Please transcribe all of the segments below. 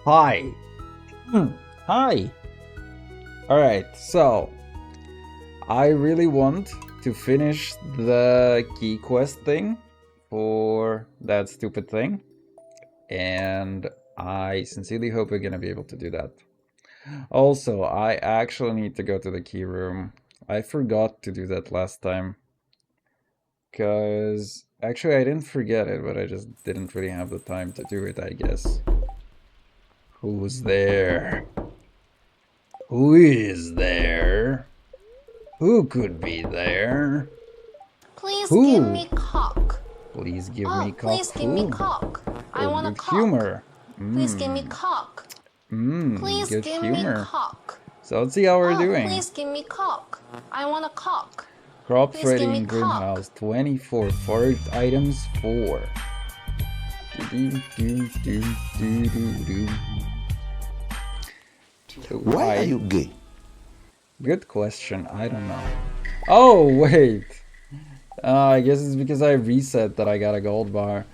Hi. Hi. Alright, so I really want to finish the key quest thing for that stupid thing, and I sincerely hope we're gonna be able to do that. Also, I actually need to go to the key room. I forgot to do that last time, because actually I didn't forget it, but I just didn't really have the time to do it, I guess. Who's there? Who is there? Who could be there? Please give Who? me cock. Please give me Oh, cock please give me food. cock. I With want a good cock. humor. Please give me Mmm. cock. Please Good give me humor. cock. So let's see how we're Oh, doing. please give me cock. I want a cock. Crops Please ready give me in cock. greenhouse. 24. Foraged items 4. Why are Why? you gay? Good question. I don't know. Oh, wait. I guess it's because I reset that I got a gold bar.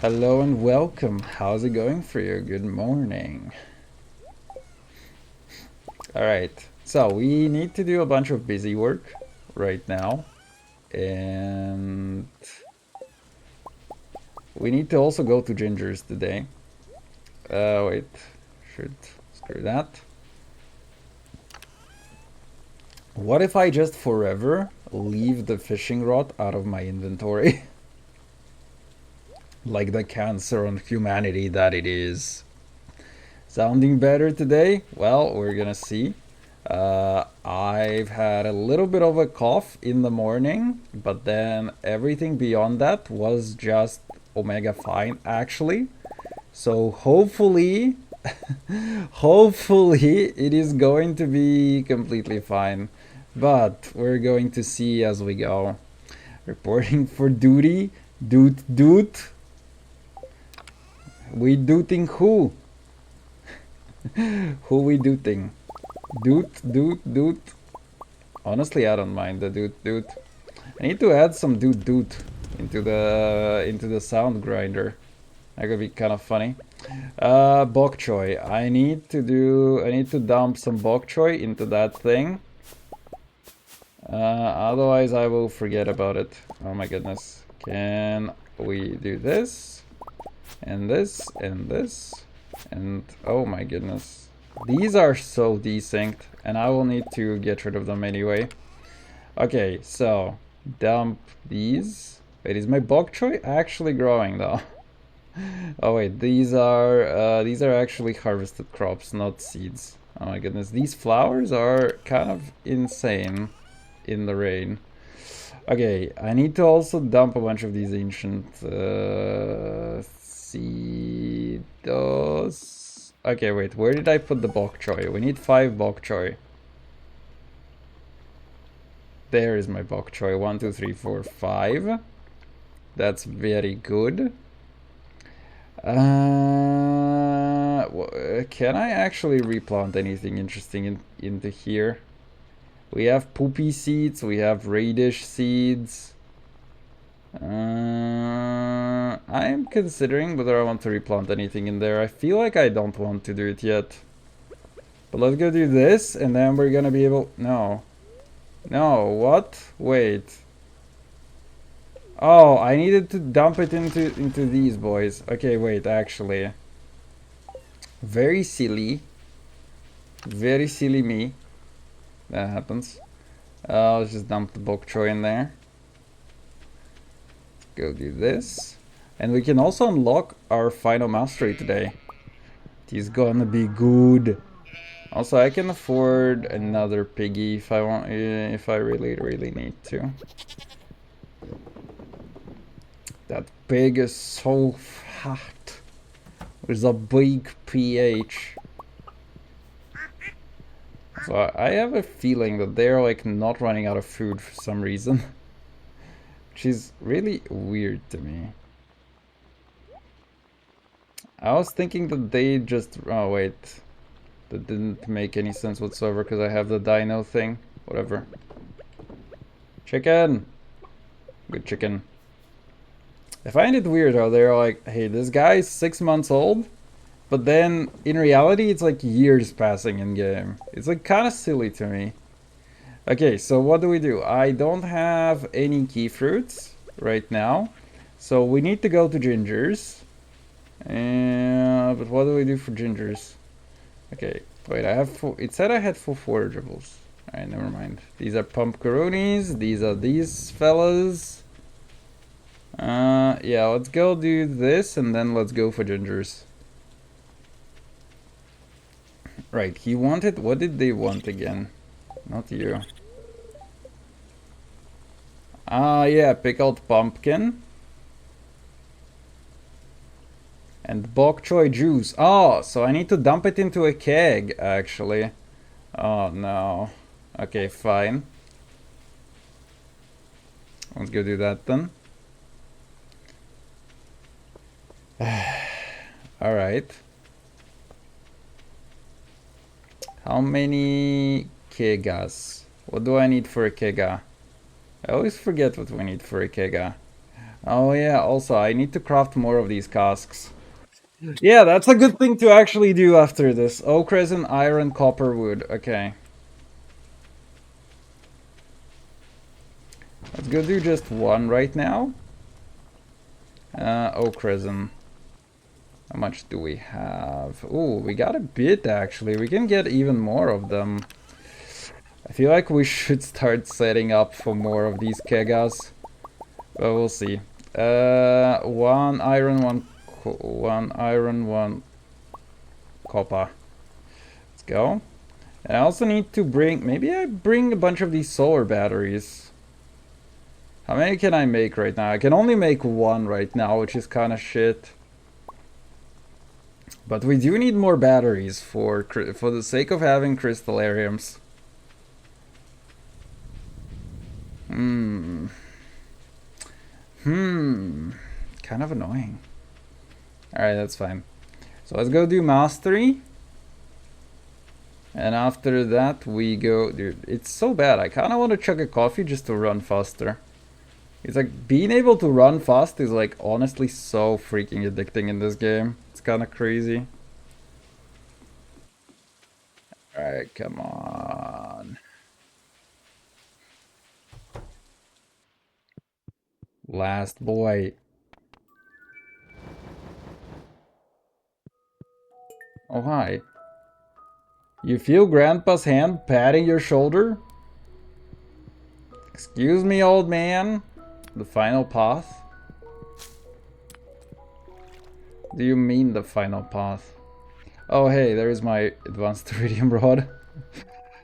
Hello and welcome. How's it going for you? Good morning. Alright, so we need to do a bunch of busy work right now. And we need to also go to Ginger's today. Wait, should screw that. What if I just forever leave the fishing rod out of my inventory? Like the cancer on humanity that it is. Sounding better today? Well, we're gonna see. I've had a little bit of a cough in the morning, but then everything beyond that was just omega fine, actually. So hopefully, hopefully it is going to be completely fine. But we're going to see as we go. Reporting for duty. Doot. We dooting who? Who we dooting? Doot. Honestly, I don't mind the doot. I need to add some doot into the sound grinder. That could be kind of funny. Bok choy. I need to dump some bok choy into that thing. Otherwise I will forget about it. Oh my goodness. Can we do this? And this, and this, and oh my goodness. These are so desynced, and I will need to get rid of them anyway. Okay, so dump these. Wait, is my bok choy actually growing though? Oh wait, these are actually harvested crops, not seeds. Oh my goodness, these flowers are kind of insane in the rain. Okay, I need to also dump a bunch of these ancient seeds. Okay, wait, where did I put the bok choy? We need 5 bok choy. There is my bok choy. 1, 2, 3, 4, 5. That's very good. Can I actually replant anything interesting into here? We have poopy seeds, we have radish seeds. I am considering whether I want to replant anything in there. I feel like I don't want to do it yet. But let's go do this, and then we're gonna be able... No. No, what? Wait. Oh, I needed to dump it into these boys. Okay, wait, actually. Very silly. Very silly me. That happens. Let's just dump the bok choy in there. Go do this. And we can also unlock our final mastery today. It is gonna be good. Also, I can afford another piggy if I want, if I really need to. That pig is so fat. With a big pH. So I have a feeling that they're like not running out of food for some reason. Which is really weird to me. I was thinking that they just... Oh, wait. That didn't make any sense whatsoever because I have the dino thing. Whatever. Chicken! Good chicken. I find it weird how they're like, hey, this guy's 6 months old But then, in reality, it's like years passing in game. It's like kind of silly to me. Okay, so what do? I don't have any key fruits right now. So we need to go to Ginger's. But what do we do for Gingers? Okay, wait, I have full, it said I had full forageables. Alright, never mind. These are pumpcaroonies. These are these fellas. Yeah, let's go do this and then let's go for Gingers. Right, he wanted, what did they want again? Not you. Yeah, pickled pumpkin. And bok choy juice. Oh, so I need to dump it into a keg, actually. Oh, no. Okay, fine. Let's go do that then. Alright. How many kegas? What do I need for a kega? I always forget what we need for a kega. Oh yeah, also I need to craft more of these casks. Yeah, that's a good thing to actually do after this. Oak resin, iron, copper, wood. Okay. Let's go do just one right now. Oak resin. How much do we have? Ooh, we got a bit actually. We can get even more of them. I feel like we should start setting up for more of these kegas. But we'll see. One iron, one iron, one copper. Let's go. And I also need to bring, maybe I bring a bunch of these solar batteries. How many can I make right now? I can only make one right now, which is kind of shit. But we do need more batteries for the sake of having crystallariums. Kind of annoying. Alright, that's fine. So let's go do mastery. And after that we go... Dude, it's so bad. I kind of want to chug a coffee just to run faster. It's like, being able to run fast is like honestly so freaking addicting in this game. It's kind of crazy. Alright, come on. Last boy. Oh, hi. You feel Grandpa's hand patting your shoulder? Excuse me, old man. The final path? Do you mean the final path? Oh, hey, there's my advanced iridium rod.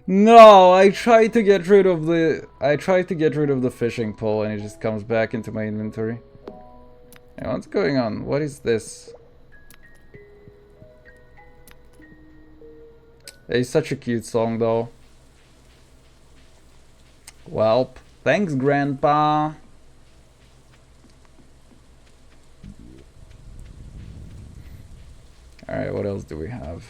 No, I tried to get rid of the fishing pole and it just comes back into my inventory. Hey, what's going on? What is this? It's such a cute song though. Welp. Thanks, Grandpa. Alright, what else do we have?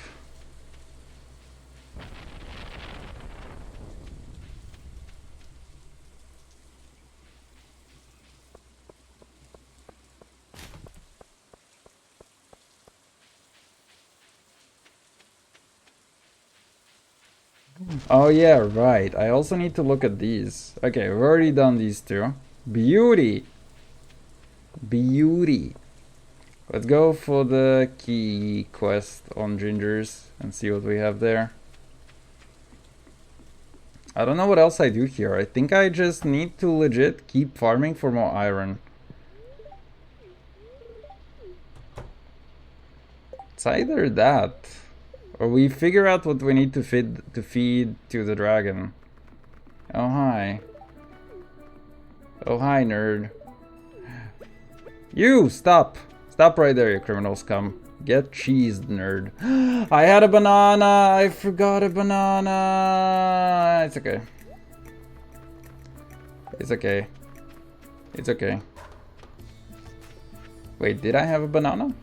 Oh yeah, right. I also need to look at these. Okay, we've already done these two. Beauty! Beauty! Let's go for the key quest on Gingers and see what we have there. I don't know what else I do here. I think I just need to legit keep farming for more iron. It's either that, or we figure out what we need to feed to the dragon. Oh hi. Oh hi, nerd. You stop! Stop right there, you criminal scum. Get cheesed, nerd. I had a banana! I forgot a banana! It's okay. It's okay. It's okay. Wait, did I have a banana?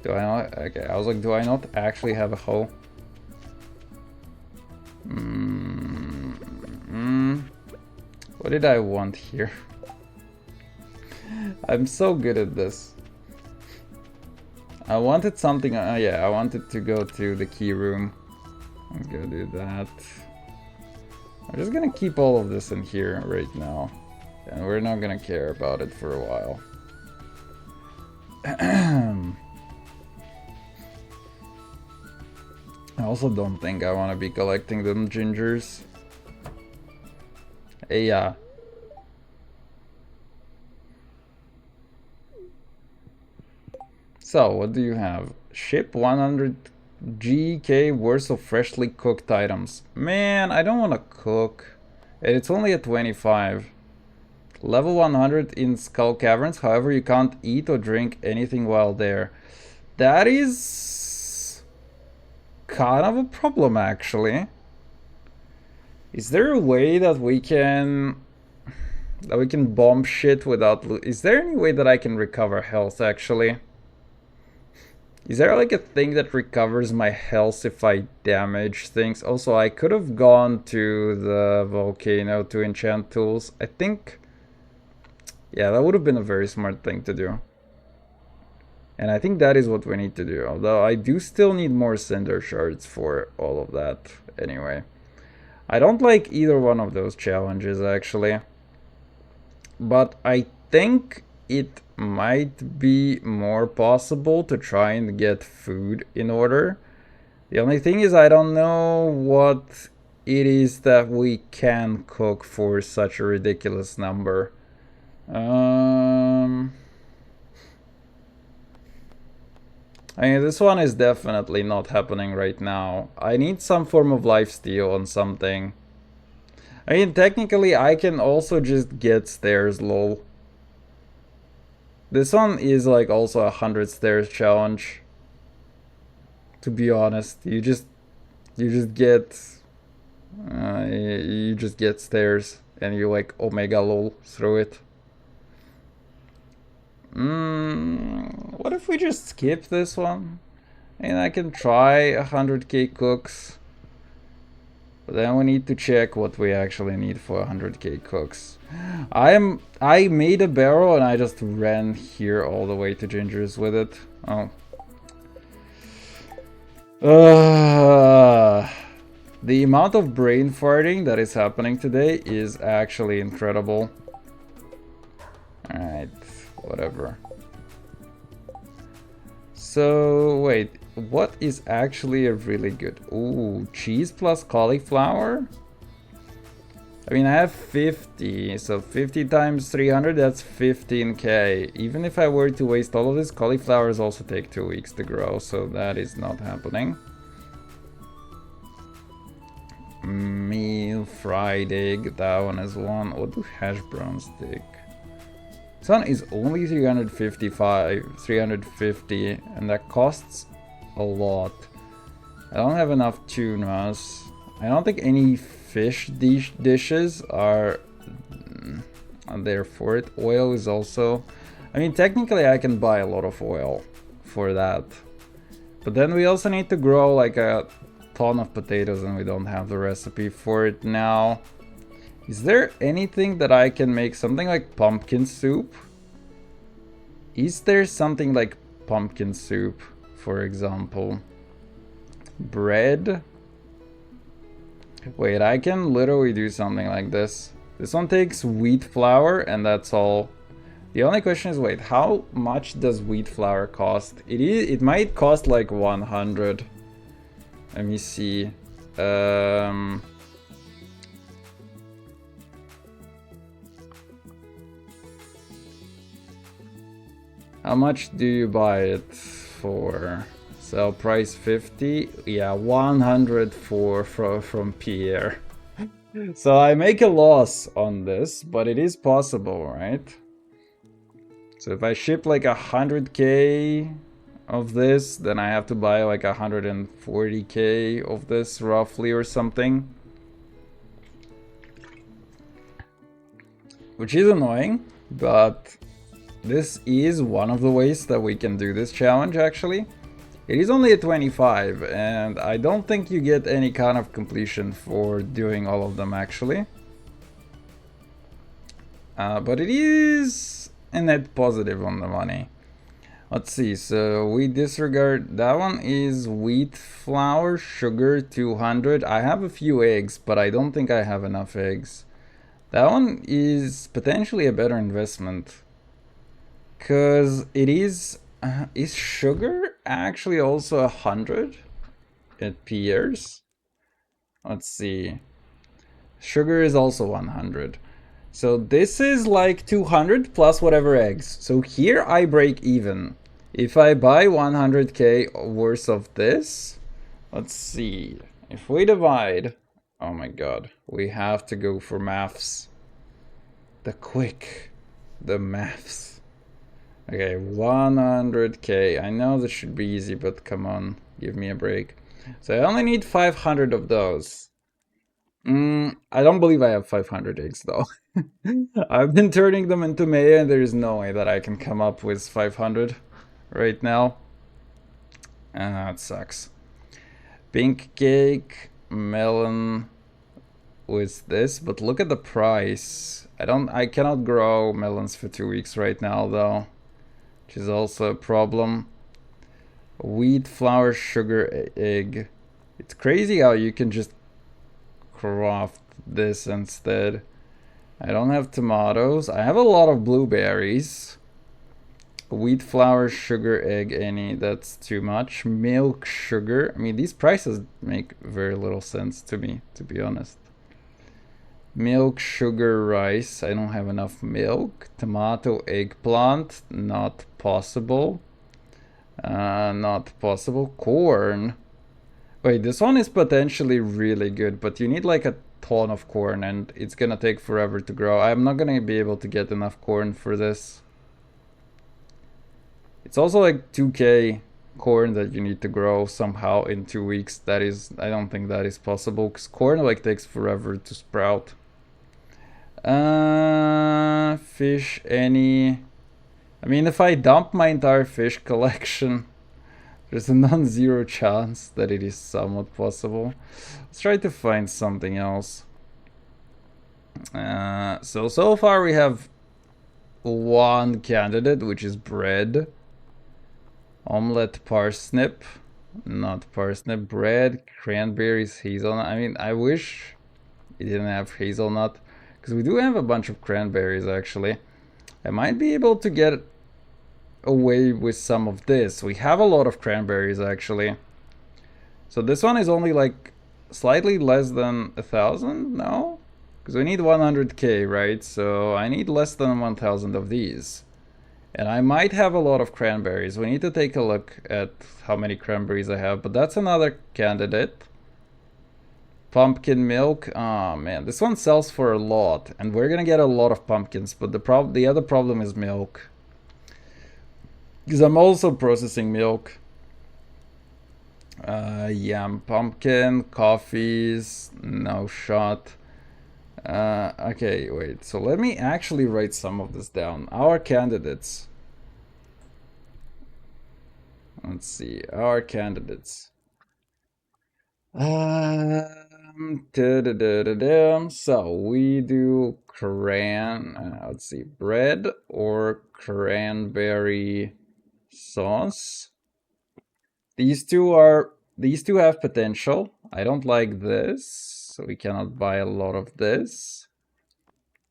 Do I not? Okay, I was like, do I not actually have a hoe? What did I want here? I'm so good at this. I wanted something, yeah, I wanted to go to the key room. Let's go do that. I'm just gonna keep all of this in here right now. And we're not gonna care about it for a while. I also don't think I want to be collecting them gingers. Yeah. So, what do you have? Ship 100 GK worth of freshly cooked items. Man, I don't want to cook. And it's only at 25. Level 100 in Skull Caverns. However, you can't eat or drink anything while there. That is kind of a problem, actually. Is there a way that we can bomb shit without is there any way that I can recover health, actually? Is there like a thing that recovers my health if I damage things? Also, I could have gone to the volcano to enchant tools. I think, yeah, that would have been a very smart thing to do. And I think that is what we need to do. Although I do still need more cinder shards for all of that anyway. I don't like either one of those challenges, actually. But I think it might be more possible to try and get food in order. The only thing is I don't know what it is that we can cook for such a ridiculous number. I mean, this one is definitely not happening right now. I need some form of lifesteal on something. I mean, technically, I can also just get stairs, lol. This one is like also a 100 stairs challenge. To be honest, you just get stairs and you like omega lol through it. What if we just skip this one? And I can try 100k cooks. But then we need to check what we actually need for 100k cooks. I made a barrel and I just ran here all the way to Ginger's with it. Oh. The amount of brain farting that is happening today is actually incredible. Alright, whatever. So, wait, what is actually a really good... Ooh, cheese plus cauliflower? I mean, I have 50, so 50 times 300, that's 15k. Even if I were to waste all of this, cauliflowers also take 2 weeks to grow, so that is not happening. Meal, fried egg, that one is one. What do hash browns take? This one is only 350, and that costs a lot. I don't have enough tunas. I don't think any fish dishes are there for it. Oil is also... I mean, technically I can buy a lot of oil for that. But then we also need to grow like a ton of potatoes and we don't have the recipe for it now. Is there anything that I can make? Something like pumpkin soup? Is there something like pumpkin soup, for example? Bread? Wait, I can literally do something like this. This one takes wheat flour and that's all. The only question is, wait, how much does wheat flour cost? It might cost like 100. Let me see. How much do you buy it for? Sell price 50? Yeah, 100 from Pierre. So I make a loss on this, but it is possible, right? So if I ship like 100k of this, then I have to buy like 140k of this roughly or something. Which is annoying, but this is one of the ways that we can do this challenge actually. It is only a 25 and I don't think you get any kind of completion for doing all of them actually. But it is a net positive on the money. Let's see, so we disregard, that one is wheat flour, sugar, 200. I have a few eggs, but I don't think I have enough eggs. That one is potentially a better investment. Because it is sugar actually also 100? It appears. Let's see. Sugar is also 100. So this is like 200 plus whatever eggs. So here I break even. If I buy 100k worth of this, let's see. If we divide, oh my god, we have to go for maths. The maths. Okay, 100k. I know this should be easy, but come on, give me a break. So I only need 500 of those. I don't believe I have 500 eggs though. I've been turning them into Maya and there's no way that I can come up with 500 right now. It sucks. Pink cake, melon with this, but look at the price. I cannot grow melons for 2 weeks right now though, which is also a problem. Wheat, flour, sugar, egg. It's crazy how you can just craft this instead. I don't have tomatoes. I have a lot of blueberries. Wheat, flour, sugar, egg, any. That's too much. Milk, sugar. I mean, these prices make very little sense to me, to be honest. Milk, sugar, rice. I don't have enough milk. Tomato, eggplant. Not possible. Not possible. Corn. Wait, this one is potentially really good, but you need like a ton of corn and it's gonna take forever to grow. I'm not gonna be able to get enough corn for this. It's also like 2k corn that you need to grow somehow in 2 weeks. I don't think that is possible because corn like takes forever to sprout. Fish, any. I mean, if I dump my entire fish collection, there's a non-zero chance that it is somewhat possible. Let's try to find something else. So far we have one candidate, which is bread. Omelette, parsnip. Not parsnip. Bread, cranberries, hazelnut. I mean, I wish it didn't have hazelnut, because we do have a bunch of cranberries, actually. I might be able to get away with some of this. We have a lot of cranberries, actually. So this one is only like slightly less than 1,000, no? Because we need 100k, right? So I need less than 1,000 of these. And I might have a lot of cranberries. We need to take a look at how many cranberries I have, but that's another candidate. Pumpkin milk. Oh man, this one sells for a lot, and we're gonna get a lot of pumpkins, but the other problem is milk. Because I'm also processing milk. Yam, pumpkin, coffees, no shot. Okay, wait, so let me actually write some of this down. Our candidates. Let's see, our candidates. So we do let's see, bread or cranberry sauce. These two have potential. I don't like this, so we cannot buy a lot of this.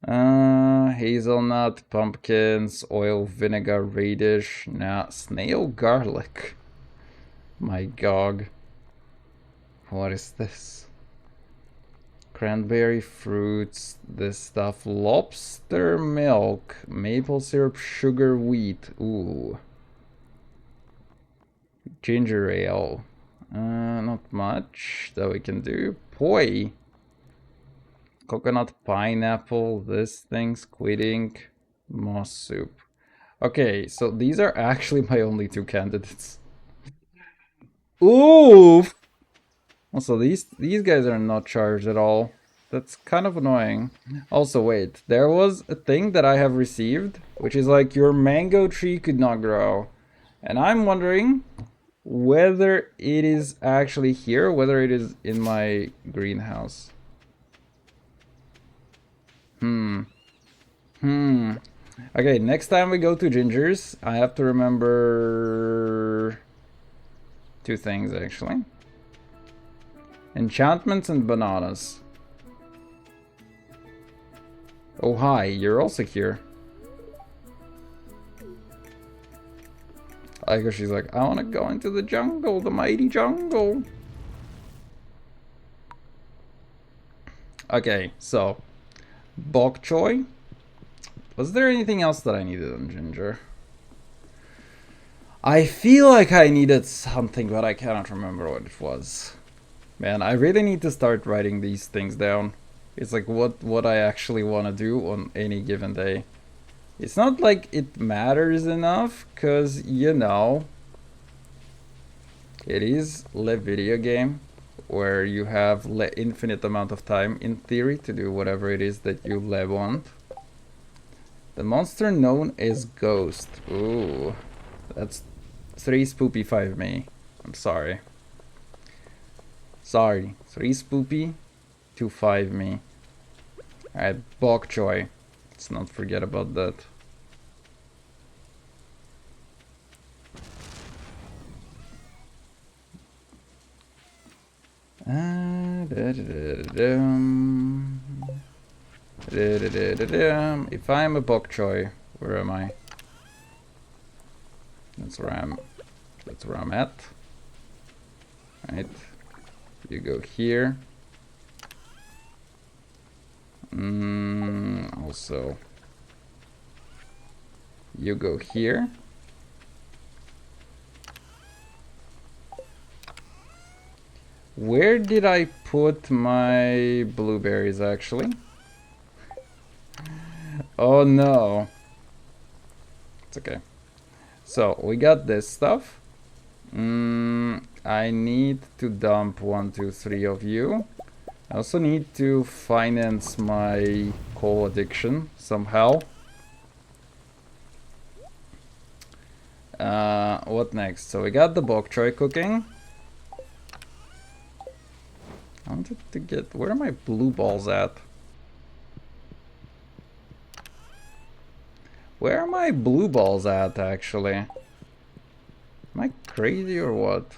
Hazelnut, pumpkins, oil, vinegar, radish. Nah, snail garlic. My god. What is this? Cranberry fruits, this stuff. Lobster milk, maple syrup, sugar, wheat. Ooh. Ginger ale. Not much that we can do. Poi. Coconut, pineapple, this thing, squid ink, moss soup. Okay, so these are actually my only two candidates. Oof! Also, these guys are not charged at all. That's kind of annoying. Also, wait, there was a thing that I have received, which is like your mango tree could not grow. And I'm wondering whether it is actually here, whether it is in my greenhouse. Okay, next time we go to Ginger's, I have to remember 2 things actually. Enchantments and bananas. Oh hi, you're also here. I like her, she's like, I wanna go into the jungle, the mighty jungle. Okay, so bok choy. Was there anything else that I needed on Ginger? I feel like I needed something, but I cannot remember what it was. Man, I really need to start writing these things down. It's like what I actually want to do on any given day. It's not like it matters enough, cause you know, it is a video game where you have infinite amount of time in theory to do whatever it is that you want. The monster known as Ghost. Ooh, that's 3 spoopy 5 me. I'm sorry. Sorry, 3 spoopy, 2 5 me. Alright, bok choy. Let's not forget about that. If I'm a bok choy, where am I? That's where I'm at. Right. You go here. Also, you go here. Where did I put my blueberries actually? Oh no. It's okay. So we got this stuff. I need to dump 1, 2, 3 of you. I also need to finance my coal addiction somehow. What next? So we got the bok choy cooking. I wanted to get... Where are my blue balls at? Where are my blue balls at, actually? Am I crazy or what?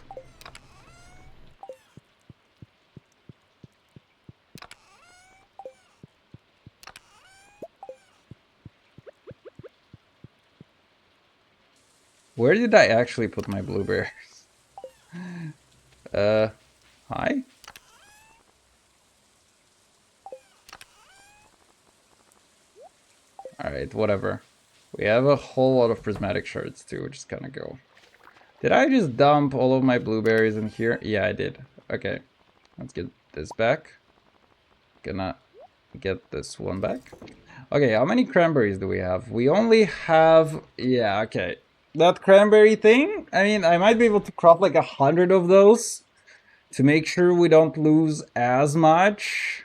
Where did I actually put my blueberries? Hi? Alright, whatever. We have a whole lot of prismatic shards too, which is kind of go. Did I just dump all of my blueberries in here? Yeah, I did. Okay, let's get this back. Gonna get this one back. Okay, how many cranberries do we have? We only have... Yeah, okay. That cranberry thing, I mean, I might be able to crop like 100 of those to make sure we don't lose as much.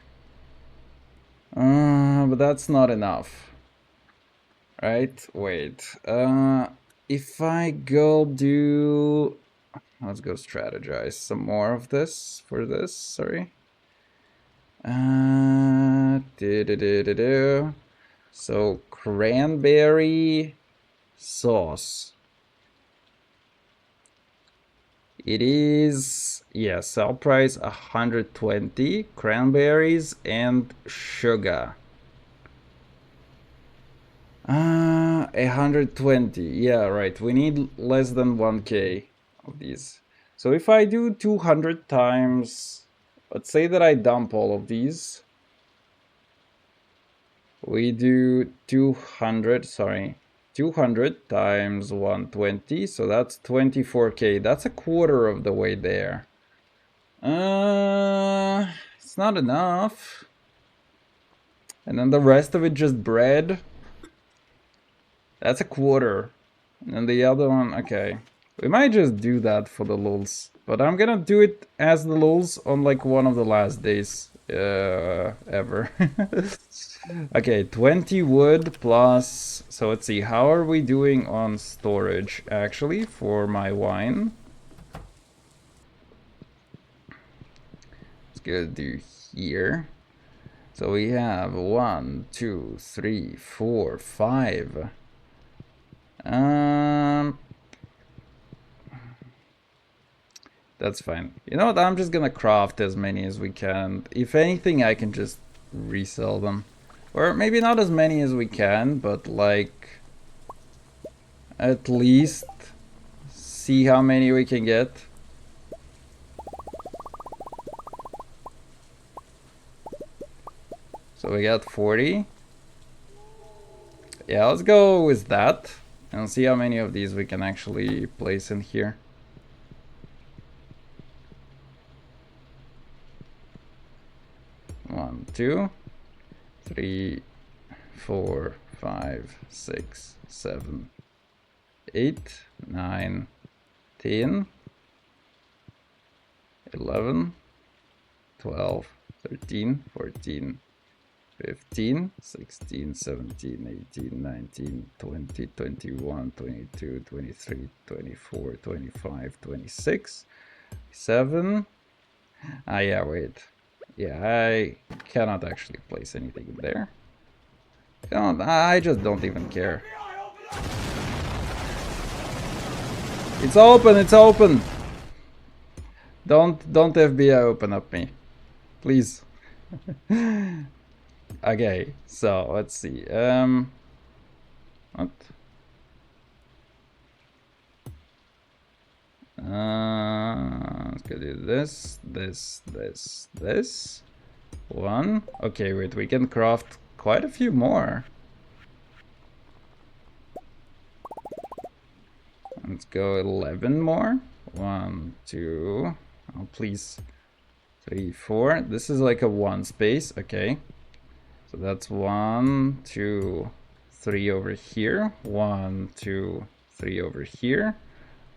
But that's not enough. Right? Wait. If I go do... Let's go strategize some more of this for this. Sorry. So cranberry sauce. It is, yeah, sell price 120, cranberries and sugar. 120. Yeah, right. We need less than 1k of these. So if I do 200 times, let's say that I dump all of these. We do 200, sorry, 200 times 120, so that's 24k. That's a quarter of the way there. It's not enough. And then the rest of it just bread. That's a quarter. And then the other one, okay. We might just do that for the lulz. But I'm gonna do it as the lulz on like one of the last days ever. Okay, 20 wood plus... So let's see, how are we doing on storage actually for my wine? Let's go do here. So we have 1, 2, 3, 4, 5. That's fine. You know what? I'm just gonna craft as many as we can. If anything, I can just resell them. Or maybe not as many as we can, but like at least see how many we can get. So we got 40. Yeah, let's go with that and see how many of these we can actually place in here. One, 2, 3, 4, 5, 6, 7, 8, 9, 10, 11, 12, 13, 14, 15, 16, 17, 18, 19, 20, 21, 22, 23, 24, 25, 26, 7. Ah, yeah, wait. Yeah, I cannot actually place anything there. I just don't even care. It's open, it's open! Don't FBI open up me. Please. Okay, so let's see. What? Let's go do this. One. Okay, wait, we can craft quite a few more. Let's go 11 more. 1, 2. Oh, please. 3, 4. This is like a 1 space. Okay. So that's 1, 2, 3 over here. 1, 2, 3 over here.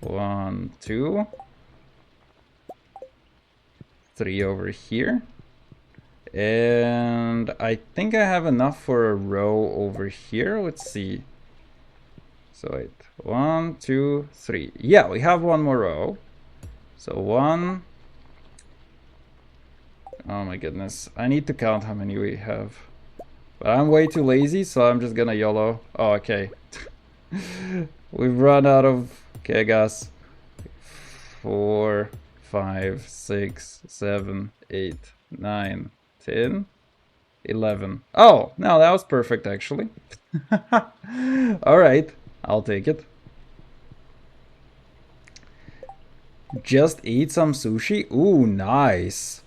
1, 2, 3 over here. And I think I have enough for a row over here. Let's see. So wait, 1, 2, 3. Yeah, we have one more row. So 1. Oh my goodness. I need to count how many we have. But I'm way too lazy, so I'm just gonna YOLO. Oh, okay. We've run out of... Okay, guys. 4, 5, 6, 7, 8, 9, 10, 11. Oh, no, that was perfect, actually. Alright, I'll take it. Just ate some sushi? Ooh, nice.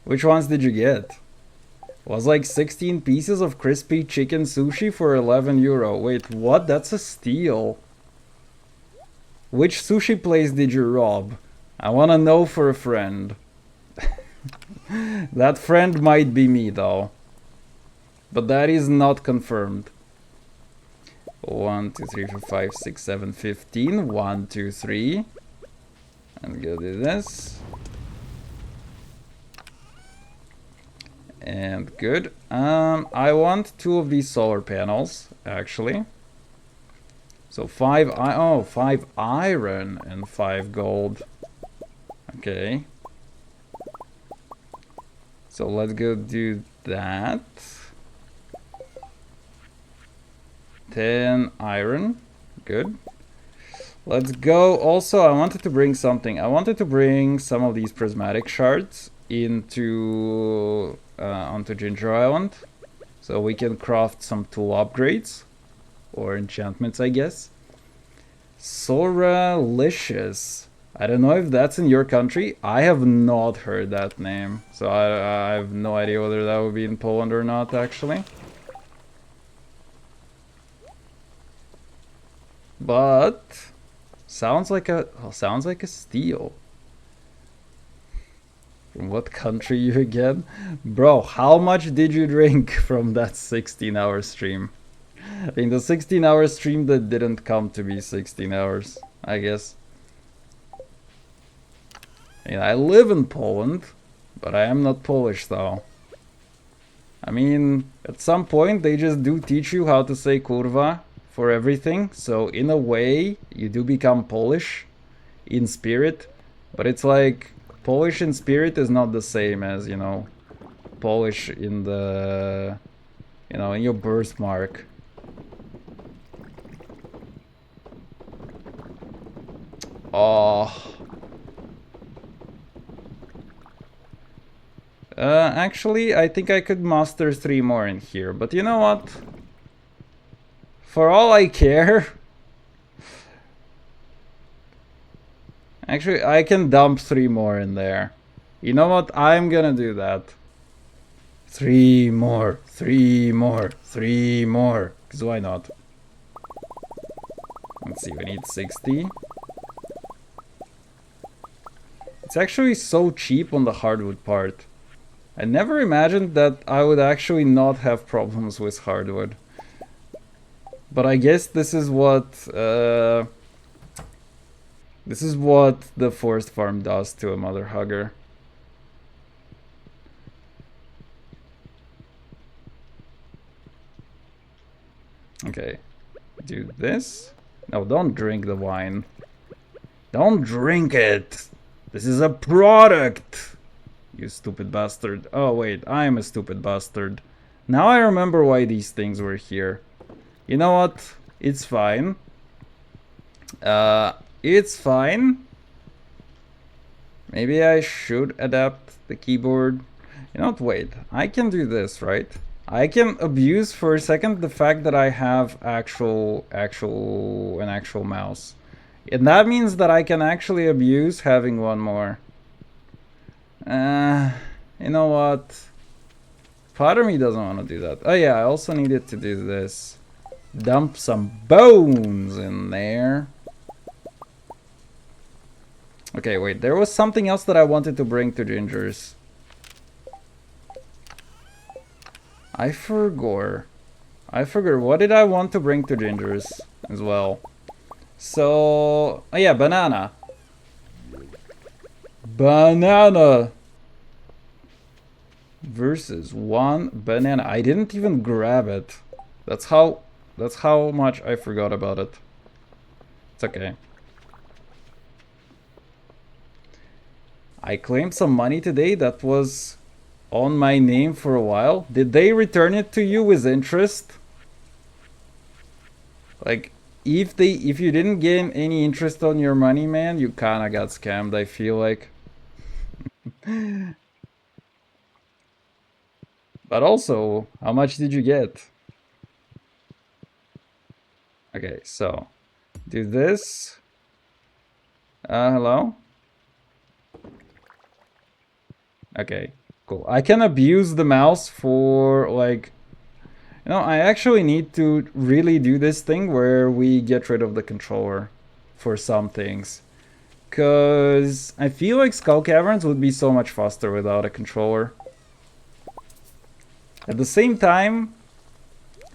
Which ones did you get? Was like 16 pieces of crispy chicken sushi for 11 euro. Wait, what? That's a steal. Which sushi place did you rob? I wanna know for a friend. That friend might be me though. But that is not confirmed. 1, 2, 3, 4, 5, 6, 7, 15. 1, 2, 3. And go do this. And good. I want 2 of these solar panels, actually. So 5 iron and 5 gold. Okay. So let's go do that. 10 iron. Good. Let's go. Also, I wanted to bring something. I wanted to bring some of these prismatic shards into onto Ginger Island, so we can craft some tool upgrades or enchantments, I guess. Soralicious. I don't know if that's in your country. I have not heard that name, so I have no idea whether that would be in Poland or not, actually. But sounds like a steal. From what country you again? Bro, how much did you drink from that 16-hour stream? I mean, the 16-hour stream that didn't come to be 16 hours, I guess. I mean, I live in Poland, but I am not Polish though. I mean, at some point they just do teach you how to say kurwa for everything, so in a way you do become Polish in spirit, but it's like Polish in spirit is not the same as, you know, polish in the, you know, in your birthmark. Oh. Actually, I think I could muster 3 more in here, but you know what? For all I care... Actually, I can dump 3 more in there. You know what? I'm gonna do that. 3 more, 3 more, 3 more. Because why not? Let's see, we need 60. It's actually so cheap on the hardwood part. I never imagined that I would actually not have problems with hardwood. But I guess this is what the forest farm does to a mother hugger. Okay, do this. No, don't drink the wine. Don't drink it. This is a product. You stupid bastard. Oh wait, I am a stupid bastard. Now I remember why these things were here. You know what? It's fine. It's fine. Maybe I should adapt the keyboard. You know what? Wait. I can do this, right? I can abuse for a second the fact that I have an actual mouse. And that means that I can actually abuse having one more. You know what? Part of me doesn't want to do that. Oh yeah, I also needed to do this. Dump some bones in there. Okay, wait, there was something else that I wanted to bring to Ginger's. I forgot. What did I want to bring to Ginger's as well? So, oh yeah, banana. Banana versus 1 banana. I didn't even grab it. That's how much I forgot about it. It's okay. I claimed some money today that was on my name for a while. Did they return it to you with interest? Like, if you didn't gain any interest on your money, man, you kinda got scammed, I feel like. But also, how much did you get? Okay, so do this. Hello? Okay, cool. I can abuse the mouse for, like, you know, I actually need to really do this thing where we get rid of the controller for some things. Because I feel like Skull Caverns would be so much faster without a controller. At the same time,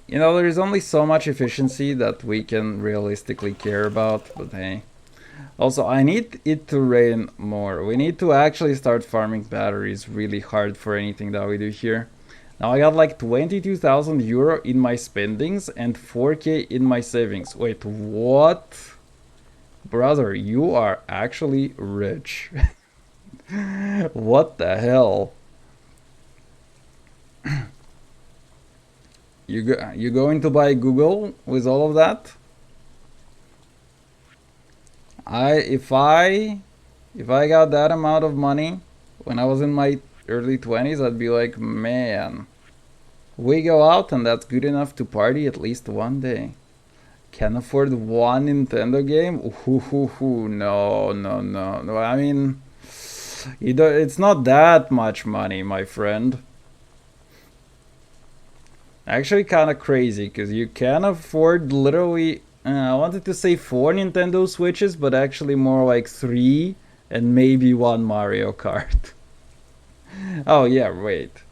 you know, there's only so much efficiency that we can realistically care about, but hey. Also, I need it to rain more. We need to actually start farming batteries really hard for anything that we do here. Now I got like 22,000 euro in my spendings and 4k in my savings. Wait, what? Brother, you are actually rich. What the hell? You going to buy Google with all of that? If I got that amount of money when I was in my early 20s, I'd be like, man, we go out and that's good enough to party at least one day. Can afford one Nintendo game? Ooh, no. I mean, it's not that much money, my friend. Actually, kind of crazy because you can afford literally. I wanted to say 4 Nintendo Switches, but actually more like 3 and maybe 1 Mario Kart. Oh yeah, wait.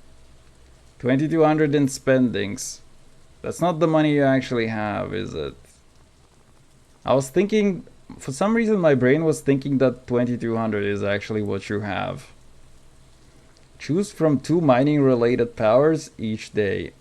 2200 in spendings. That's not the money you actually have, is it? I was thinking, for some reason my brain was thinking that 2200 is actually what you have. Choose from 2 mining related powers each day.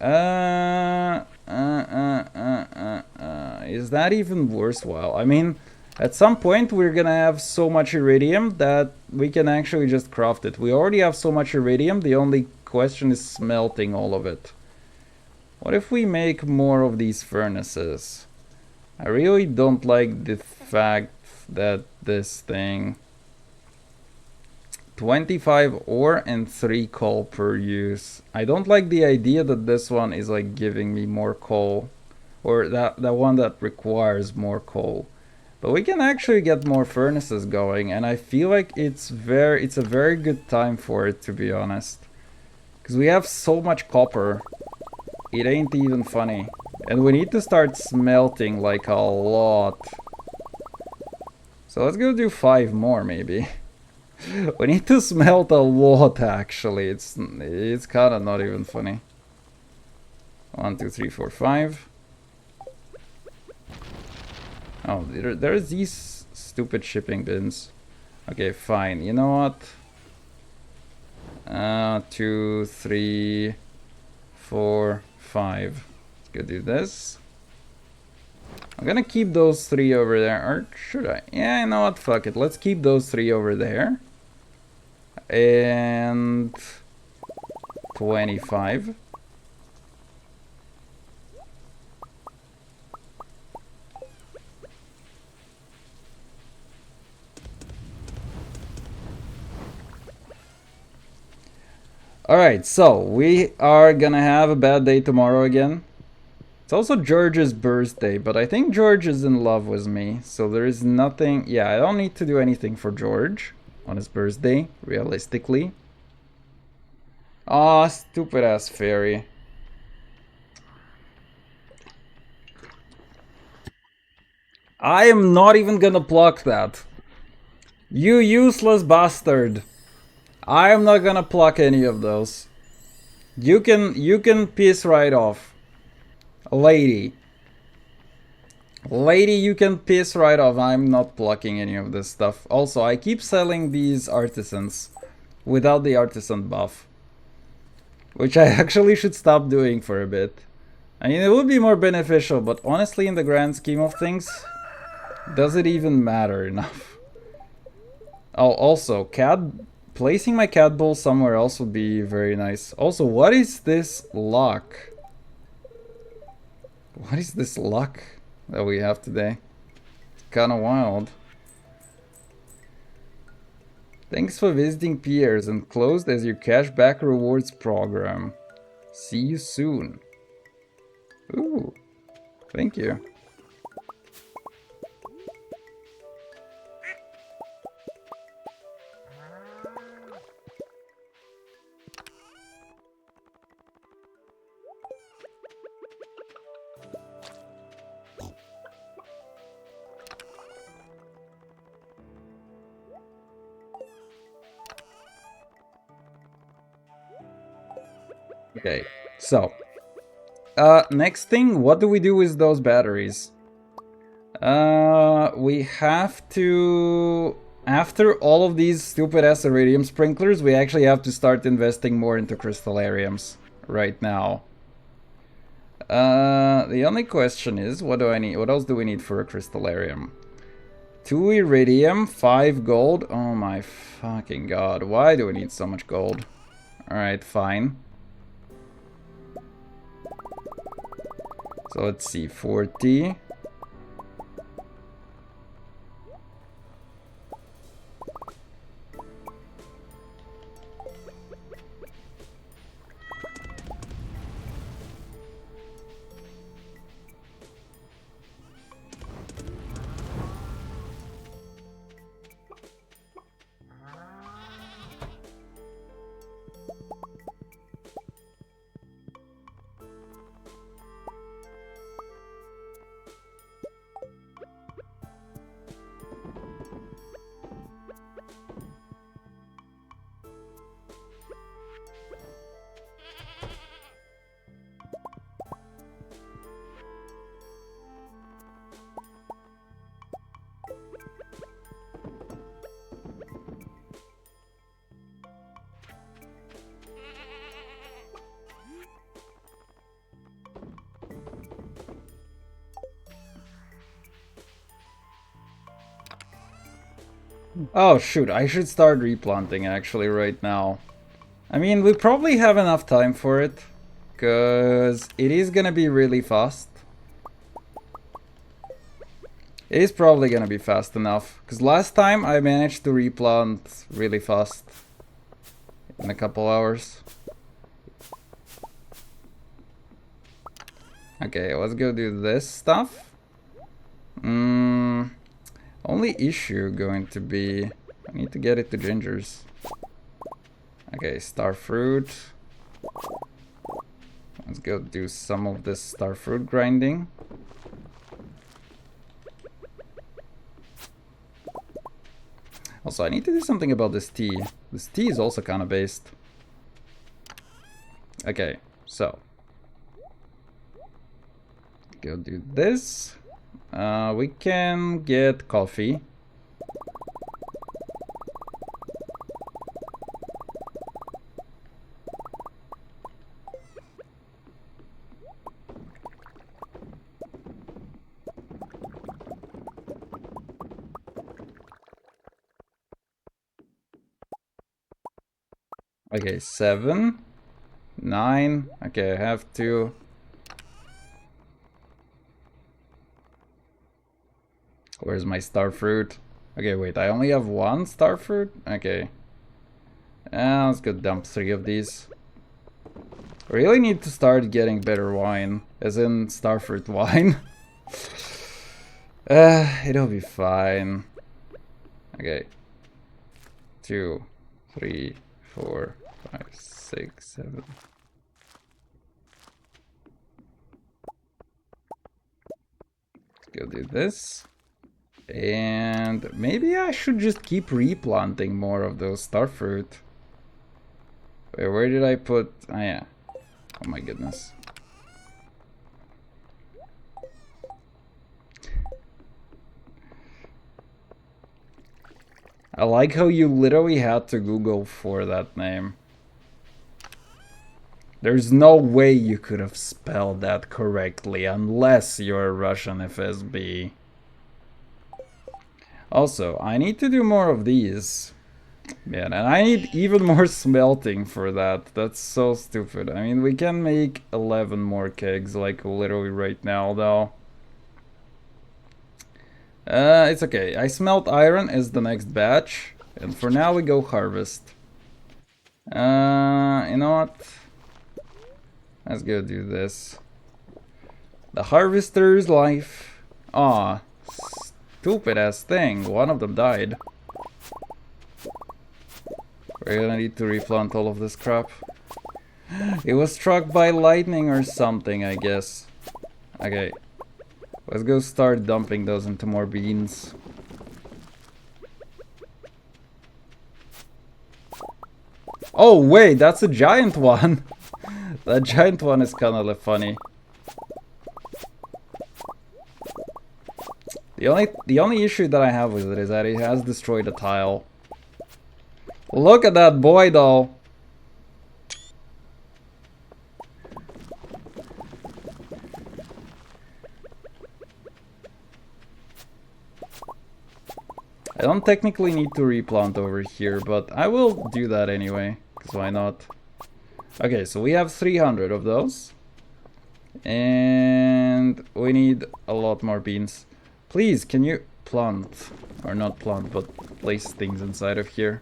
Is that even worthwhile? I mean, at some point we're gonna have so much iridium that we can actually just craft it. We already have so much iridium, the only question is smelting all of it. What if we make more of these furnaces? I really don't like the fact that this thing... 25 ore and 3 coal per use. I don't like the idea that this one is like giving me more coal. Or that one that requires more coal. But we can actually get more furnaces going, and I feel like it's a very good time for it, to be honest. Because we have so much copper. It ain't even funny. And we need to start smelting like a lot. So let's go do 5 more maybe. We need to smelt a lot actually. It's kind of not even funny. 1, 2, 3, 4, 5. Oh, there's these stupid shipping bins. Okay, fine. You know what? 2, 3, 4, 5. Let's go do this. I'm gonna keep those 3 over there. Or should I? Yeah, you know what? Fuck it. Let's keep those 3 over there. And 25. Alright, so we are gonna have a bad day tomorrow again. It's also George's birthday, but I think George is in love with me, so there is nothing... Yeah, I don't need to do anything for George on his birthday, realistically. Aw, stupid ass fairy. I am not even gonna pluck that. You useless bastard. I am not gonna pluck any of those. You can piss right off. Lady. Lady, you can piss right off. I'm not plucking any of this stuff. Also, I keep selling these artisans without the artisan buff. Which I actually should stop doing for a bit. I mean, it would be more beneficial, but honestly, in the grand scheme of things, does it even matter enough? Oh, also, placing my cat bowl somewhere else would be very nice. Also, what is this luck? What is this luck that we have today? It's kinda wild. Thanks for visiting Pierre's, and closed as your cashback rewards program. See you soon. Ooh, thank you. Okay, so next thing, what do we do with those batteries? We have to, after all of these stupid ass iridium sprinklers, we actually have to start investing more into crystallariums right now. The only question is, what do I need? What else do we need for a crystallarium? 2 iridium, 5 gold. Oh my fucking god, why do we need so much gold? Alright, fine. So let's see, 40. Oh shoot, I should start replanting actually right now. I mean, we probably have enough time for it, because it is gonna be really fast. It is probably gonna be fast enough, because last time I managed to replant really fast in a couple hours. Okay, let's go do this stuff. Only issue going to be I need to get it to Ginger's. Okay, star fruit. Let's go do some of this star fruit grinding. Also, I need to do something about this tea. This tea is also kind of based. Okay, so go do this. We can get coffee. Okay, 7, 9. Okay, I have to. Where's my star fruit? Okay, wait, I only have 1 star fruit? Okay. Let's go dump 3 of these. Really need to start getting better wine, as in starfruit wine. It'll be fine. Okay. 2, 3, 4, 5, 6, 7. Go do this. And maybe I should just keep replanting more of those starfruit. Wait, where did I put? Oh yeah. Oh my goodness. I like how you literally had to Google for that name. There's no way you could have spelled that correctly unless you're a Russian FSB. Also, I need to do more of these. Man, and I need even more smelting for that. That's so stupid. I mean, we can make 11 more kegs, like, literally right now, though. It's okay. I smelt iron as the next batch. And for now, we go harvest. You know what? Let's go do this. The harvester's life. Aw, stupid ass thing. One of them died. We're gonna need to replant all of this crap. It was struck by lightning or something, I guess. Okay. Let's go start dumping those into more beans. Oh wait, that's a giant one. That giant one is kind of funny. The only issue that I have with it is that it has destroyed a tile. Look at that boy, though. I don't technically need to replant over here, but I will do that anyway, because why not? Okay, so we have 300 of those. And we need a lot more beans. Please, can you plant? Or not plant, but place things inside of here.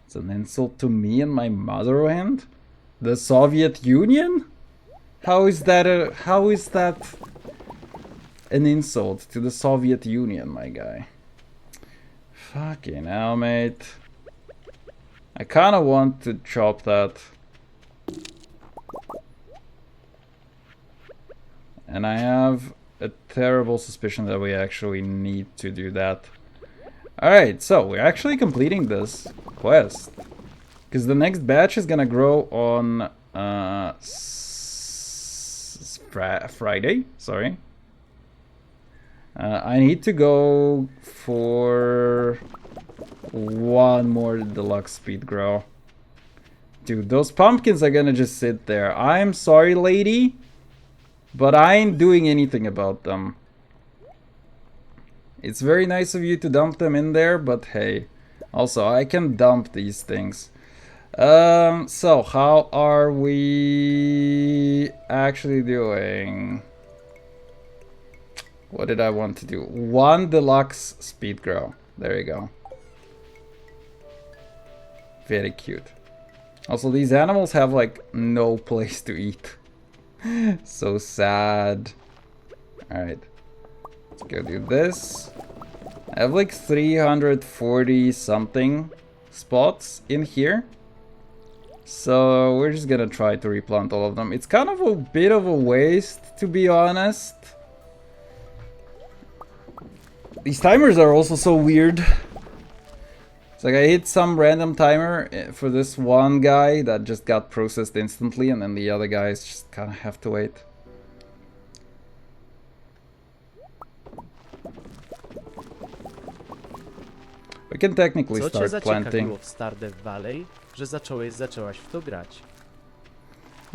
It's an insult to me and my motherland? The Soviet Union? How is that an insult to the Soviet Union, my guy? Fucking hell, mate. I kinda want to chop that. And I have a terrible suspicion that we actually need to do that. Alright, so we're actually completing this quest. Because the next batch is gonna grow on Friday, sorry. I need to go for one more deluxe speed grow. Dude, those pumpkins are gonna just sit there. I'm sorry, lady, but I ain't doing anything about them. It's very nice of you to dump them in there, but hey, Also, I can dump these things. So how are we actually doing? What did I want to do? 1 deluxe speed grow. There you go. Very cute. Also, these animals have like no place to eat. So sad. Alright. Let's go do this. I have like 340 something spots in here. So we're just gonna try to replant all of them. It's kind of a bit of a waste, to be honest. These timers are also so weird. It's like I hit some random timer for this one guy that just got processed instantly, and then the other guys just kind of have to wait. We can technically Co cię start planting. zaciekawiło w Stardew Valley, że zaczęłaś w to grać?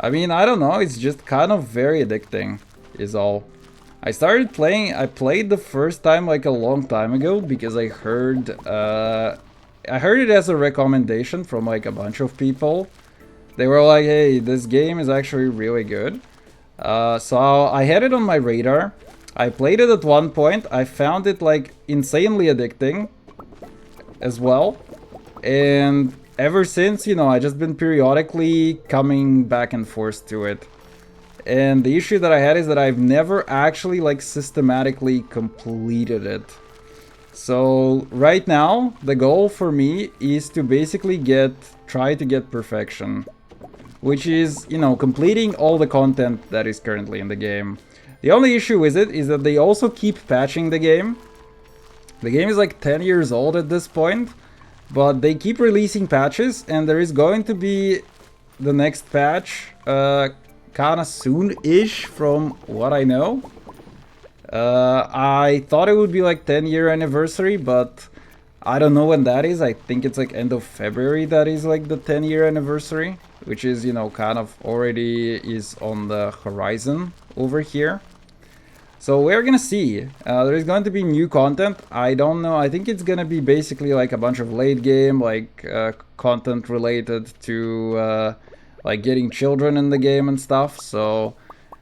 I mean, I don't know, it's just kind of very addicting, is all. I started playing, I played the first time like a long time ago because I heard it as a recommendation from like a bunch of people. They were like, hey, this game is actually really good. So I had it on my radar. I played it at one point. I found it like insanely addicting as well. And ever since, you know, I just been periodically coming back and forth to it. And the issue that I had is that I've never actually like systematically completed it. So right now, the goal for me is to basically try to get perfection. Which is, you know, completing all the content that is currently in the game. The only issue with it is that they also keep patching the game. The game is like 10 years old at this point. But they keep releasing patches, and there is going to be the next patch kinda soon-ish from what I know. I thought it would be like 10-year anniversary, but I don't know when that is. I think it's like end of February that is like the 10-year anniversary, which is, you know, kind of already is on the horizon over here. So we're gonna see. There is going to be new content. I don't know. I think it's gonna be basically like a bunch of late game, like content related to like getting children in the game and stuff. So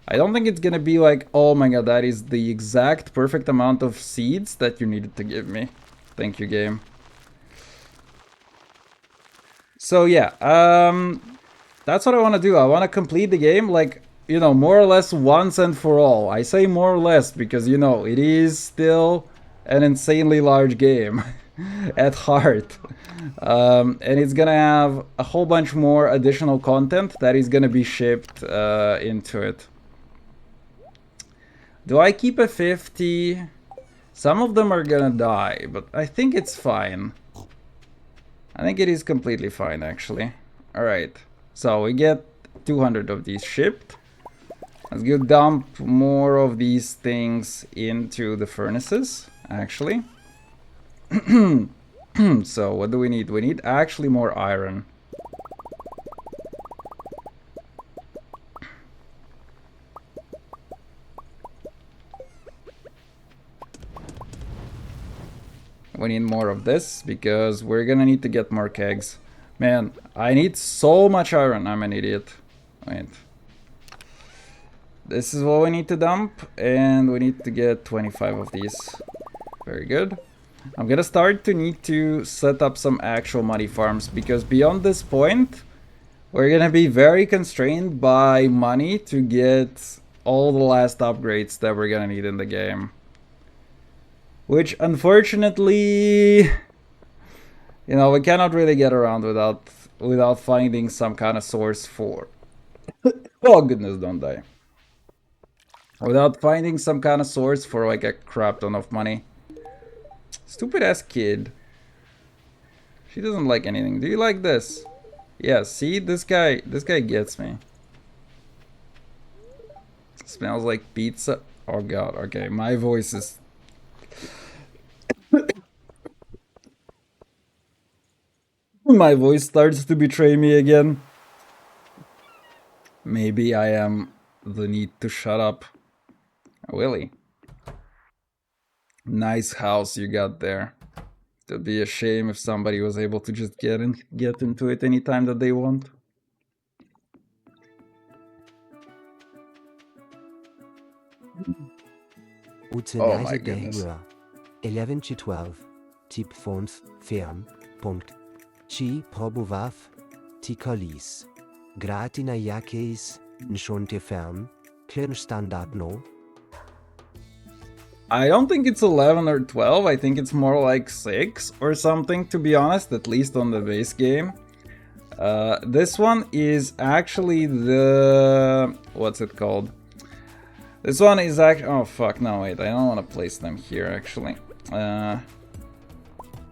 I don't think it's gonna be like, oh my god, that is the exact perfect amount of seeds that you needed to give me. Thank you, game. So yeah, that's what I want to do. I want to complete the game like, you know, more or less once and for all. I say more or less because, you know, it is still an insanely large game at heart. And it's gonna have a whole bunch more additional content that is gonna be shipped into it. Do I keep a 50? Some of them are gonna die, but I think it's fine. I think it is completely fine, actually. Alright, so we get 200 of these shipped. Let's go dump more of these things into the furnaces, actually. So, what do we need? We need actually more iron. We need more of this, because we're gonna need to get more kegs. Man, I need so much iron. I'm an idiot. Wait. This is what we need to dump, and we need to get 25 of these. Very good. I'm gonna start to need to set up some actual money farms, because beyond this point, we're gonna be very constrained by money to get all the last upgrades that we're gonna need in the game. Which, unfortunately, you know, we cannot really get around without finding some kind of source for... Oh goodness, don't die. Without finding some kind of source for like a crap ton of money. Stupid ass kid. She doesn't like anything. Do you like this? Yeah, see, this guy gets me. Smells like pizza. Oh god, okay, my voice is... My voice starts to betray me again. Maybe I am the need to shut up. Willie. Nice house you got there. It'd be a shame if somebody was able to just get into it anytime that they want. Oh my goodness. 11 to 12. Typ 5. Firm. Punkt. Ci probuwaw. Ti kolis. Grati na jakiejś nszonte firm. Klern standard no. I don't think it's 11 or 12. I think it's more like 6 or something, to be honest, at least on the base game. This one is actually the... what's it called? This one is actually... oh, fuck, no, wait, I don't want to place them here, actually.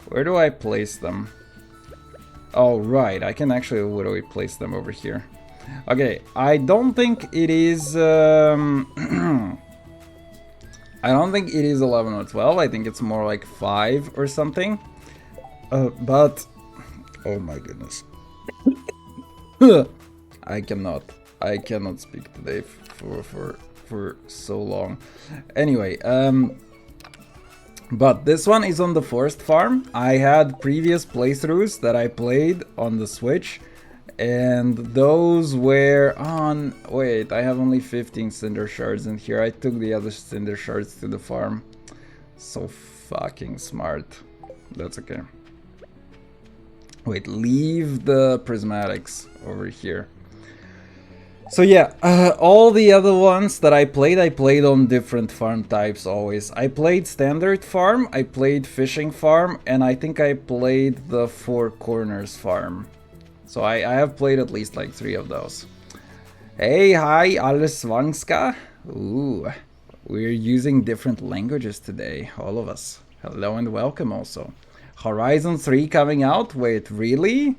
Where do I place them? Oh, right, I can actually literally place them over here. Okay, I don't think it is... I don't think it is 11 or 12, I think it's more like 5 or something. But... oh my goodness. I cannot speak today for so long. Anyway, but this one is on the forest farm. I had previous playthroughs that I played on the Switch, and those were on... wait, I have only 15 cinder shards in here. I took the other cinder shards to the farm. So fucking smart. That's okay. Wait, leave the prismatics over here. So yeah, all the other ones that I played on different farm types always. I played standard farm, I played fishing farm, and I think I played the Four Corners farm. So I have played at least like 3 of those. Hey, hi, alles svanska. Ooh, we're using different languages today, all of us. Hello and welcome also. Horizon 3 coming out? Wait, really?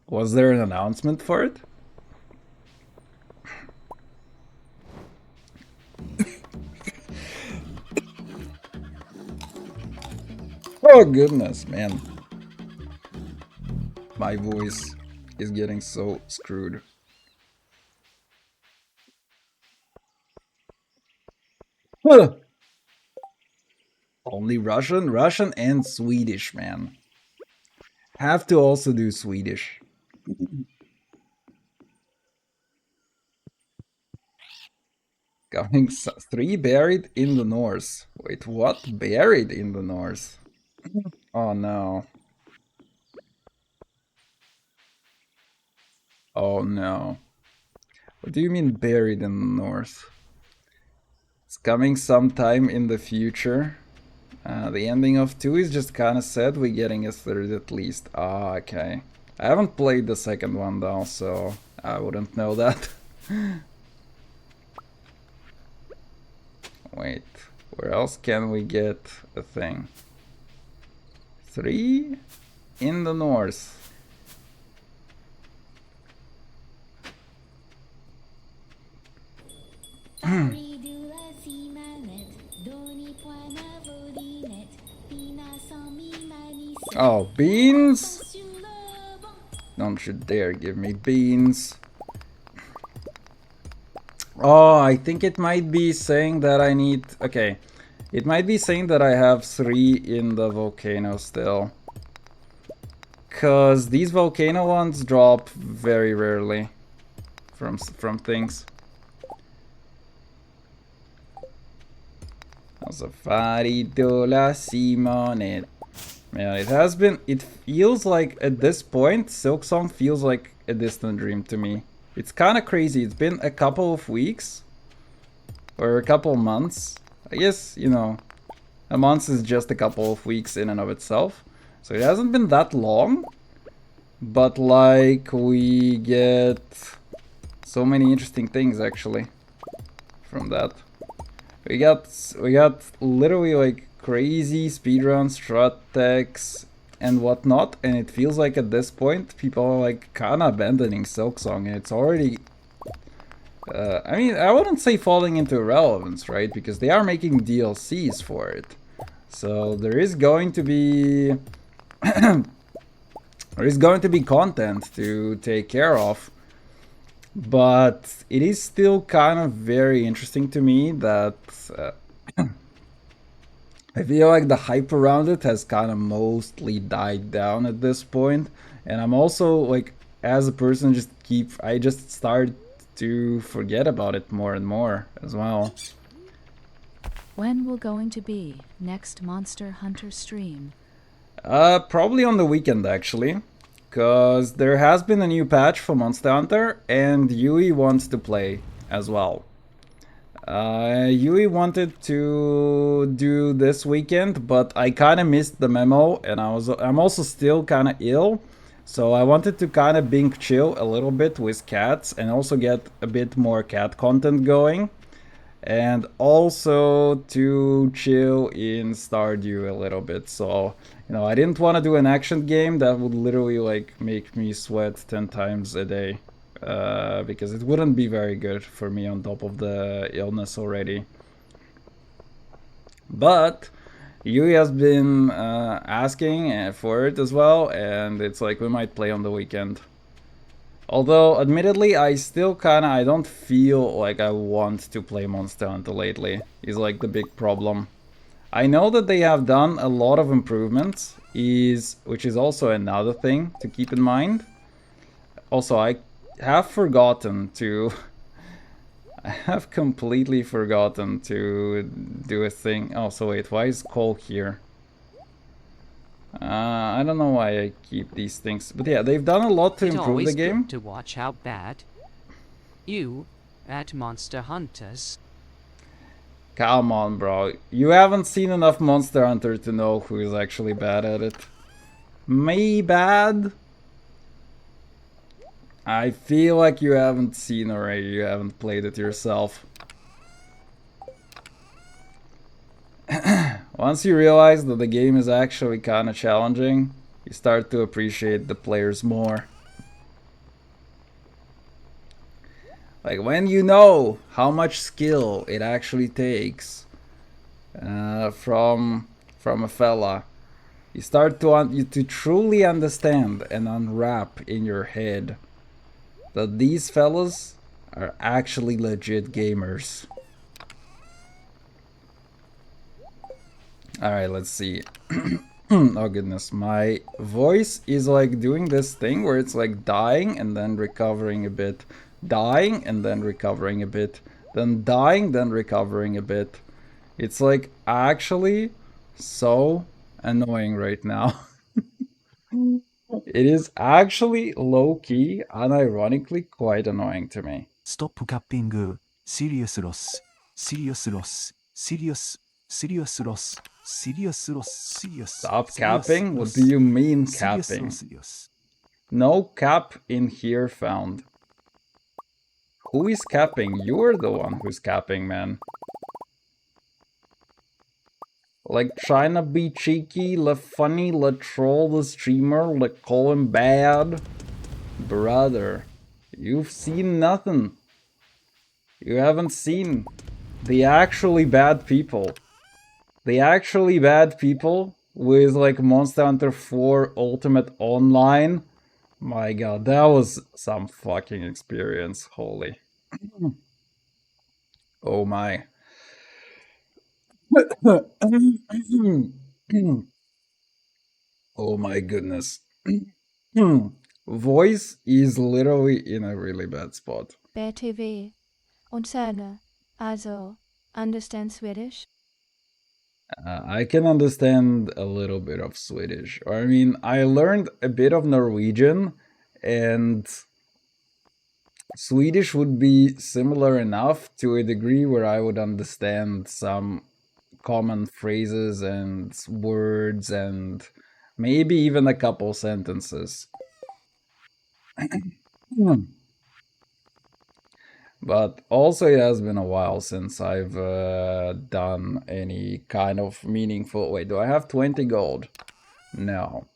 Was there an announcement for it? Oh goodness, man. My voice is getting so screwed. Only Russian? Russian and Swedish, man. Have to also do Swedish. Coming 3 buried in the north. Wait, what? Buried in the north? Oh no. Oh no. What do you mean buried in the north? It's coming sometime in the future. The ending of 2 is just kinda sad. We're getting a 3rd at least. Ah, okay. I haven't played the second one though, so I wouldn't know that. Wait, where else can we get a thing? 3 in the north. Oh, beans? Don't you dare give me beans. Oh, I think it might be saying that I need... okay. It might be saying that I have 3 in the volcano still. Cause these volcano ones drop very rarely from things. Safari Dola Simonet. Yeah, it has been... it feels like at this point, Silksong feels like a distant dream to me. It's kind of crazy. It's been a couple of weeks. Or a couple of months. I guess, you know, a month is just a couple of weeks in and of itself. So it hasn't been that long. But like, we get so many interesting things actually from that. We got literally like crazy speedrun strat techs and whatnot, and it feels like at this point people are like kinda abandoning Silksong, and it's already I mean, I wouldn't say falling into irrelevance, right? Because they are making DLCs for it. So there is going to be there is going to be content to take care of. But it is still kind of very interesting to me that I feel like the hype around it has kind of mostly died down at this point, and I'm also like, as a person, I just start to forget about it more and more as well. When will going to be next Monster Hunter stream? Probably on the weekend actually, because there has been a new patch for Monster Hunter, and Yui wants to play as well. Yui wanted to do this weekend, but I kind of missed the memo, and I'm also still kind of ill, so I wanted to kind of bink chill a little bit with cats and also get a bit more cat content going, and also to chill in Stardew a little bit. So, you know, I didn't want to do an action game that would literally like make me sweat 10 times a day. Because it wouldn't be very good for me on top of the illness already. But Yui has been asking for it as well, and it's like we might play on the weekend. Although, admittedly, I don't feel like I want to play Monster Hunter lately, is like the big problem. I know that they have done a lot of improvements, which is also another thing to keep in mind. Also, I have forgotten to... I have completely forgotten to do a thing. Oh, so wait, why is Cole here? I don't know why I keep these things. But yeah, they've done a lot to improve the game. Good to watch how bad you at Monster Hunters. Come on, bro. You haven't seen enough Monster Hunter to know who is actually bad at it. Me bad? I feel like you haven't seen already, you haven't played it yourself. Once you realize that the game is actually kinda challenging, you start to appreciate the players more. Like when you know how much skill it actually takes from a fella, you start to truly understand and unwrap in your head that these fellas are actually legit gamers. Alright, let's see. Oh goodness, my voice is like doing this thing where it's like dying and then recovering a bit, dying and then recovering a bit, then dying, then recovering a bit. It's like actually so annoying right now. It is actually low-key, unironically quite annoying to me. Stop capping. Serious loss. Serious loss. Serious loss. Serious loss. Serious. Stop capping? What do you mean capping? No cap in here found. Who is capping? You're the one who's capping, man. Like, trying to be cheeky, funny, troll the streamer, call him bad. Brother, you've seen nothing. You haven't seen the actually bad people. The actually bad people with, like, Monster Hunter 4 Ultimate Online. My god, that was some fucking experience. Holy. Oh my. Oh my goodness. Voice is literally in a really bad spot. BTV und Söhne, also understand Swedish? I can understand a little bit of Swedish. Or, I mean, I learned a bit of Norwegian, and Swedish would be similar enough to a degree where I would understand some common phrases and words and maybe even a couple sentences. But also it has been a while since I've done any kind of meaningful... Wait, do I have 20 gold? No.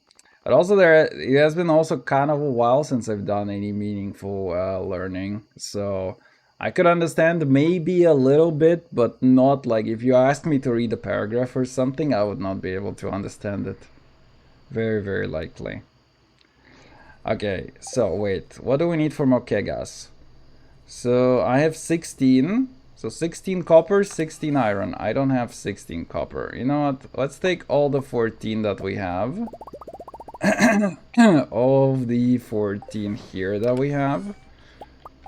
But also it has been also kind of a while since I've done any meaningful learning. So I could understand maybe a little bit, but not like if you asked me to read a paragraph or something, I would not be able to understand it. Very, very likely. Okay, so wait, what do we need for Mokegas? So I have 16, So 16 copper, 16 iron. I don't have 16 copper. You know what? Let's take all the 14 that we have. All of the 14 here that we have.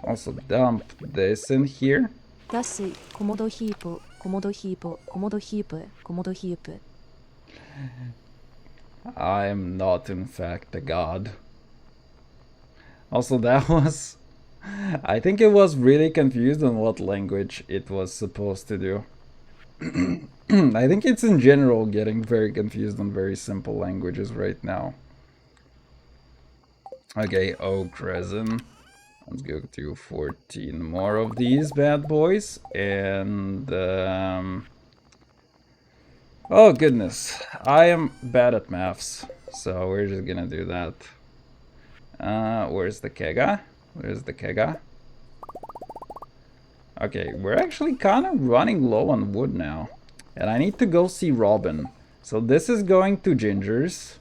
Also dump this in here. 脱水コモドヒープコモドヒープコモドヒープコモドヒープ I am not in fact a god. Also that was... I think it was really confused on what language it was supposed to do. I think it's in general getting very confused on very simple languages right now. Okay, oak resin. Let's go to 14 more of these bad boys. And... oh goodness, I am bad at maths. So we're just gonna do that. Where's the kega? Where's the kega? Okay, we're actually kind of running low on wood now. And I need to go see Robin. So this is going to Ginger's.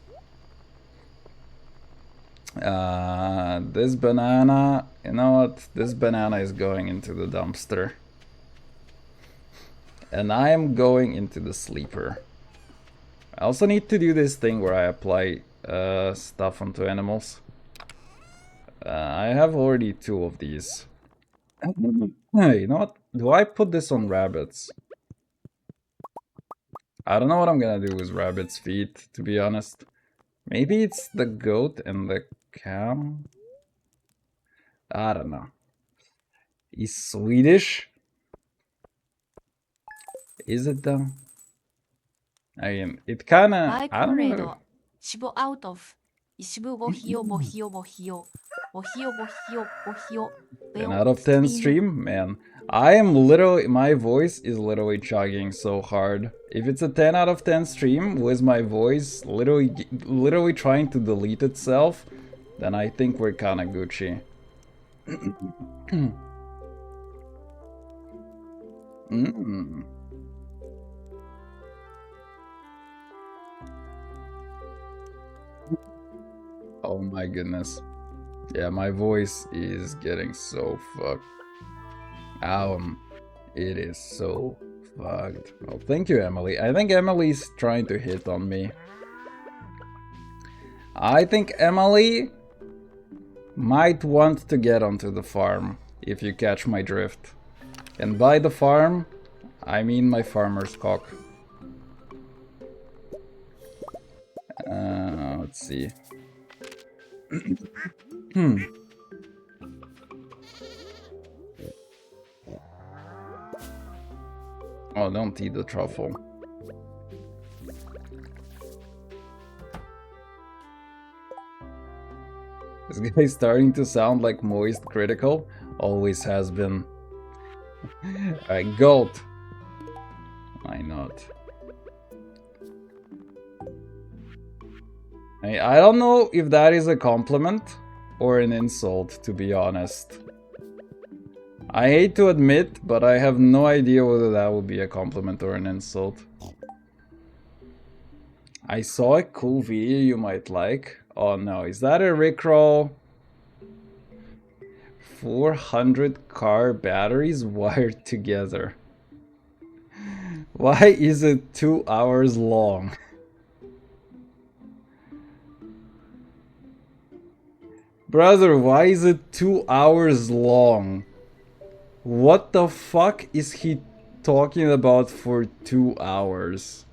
This banana... You know what? This banana is going into the dumpster. And I am going into the sleeper. I also need to do this thing where I apply stuff onto animals. I have already 2 of these. Hey, you know what? Do I put this on rabbits? I don't know what I'm gonna do with rabbits' feet, to be honest. Maybe it's the goat and the cow? I don't know. He's Swedish? Is it though? I mean, it kinda... I don't know. シボアウトフシブボヒヨボヒヨボヒヨボヒヨボヒヨボヒヨ 10 out of 10 stream? Man, I am literally... My voice is literally chugging so hard. If it's a 10 out of 10 stream with my voice literally trying to delete itself, then I think we're kinda Gucci. Oh my goodness. Yeah, my voice is getting so fucked. It is so fucked. Oh, thank you, Emily. I think Emily's trying to hit on me. I think Emily might want to get onto the farm, if you catch my drift. And by the farm, I mean my farmer's cock. Let's see. Oh, don't eat the truffle. This guy's starting to sound like Moist Critical. Always has been. Alright, goat. Why not? I don't know if that is a compliment or an insult, to be honest. I hate to admit, but I have no idea whether that would be a compliment or an insult. I saw a cool video you might like. Oh no, is that a Rickroll? 400 car batteries wired together. Why is it 2 hours long? Brother, why is it 2 hours long? What the fuck is he talking about for 2 hours?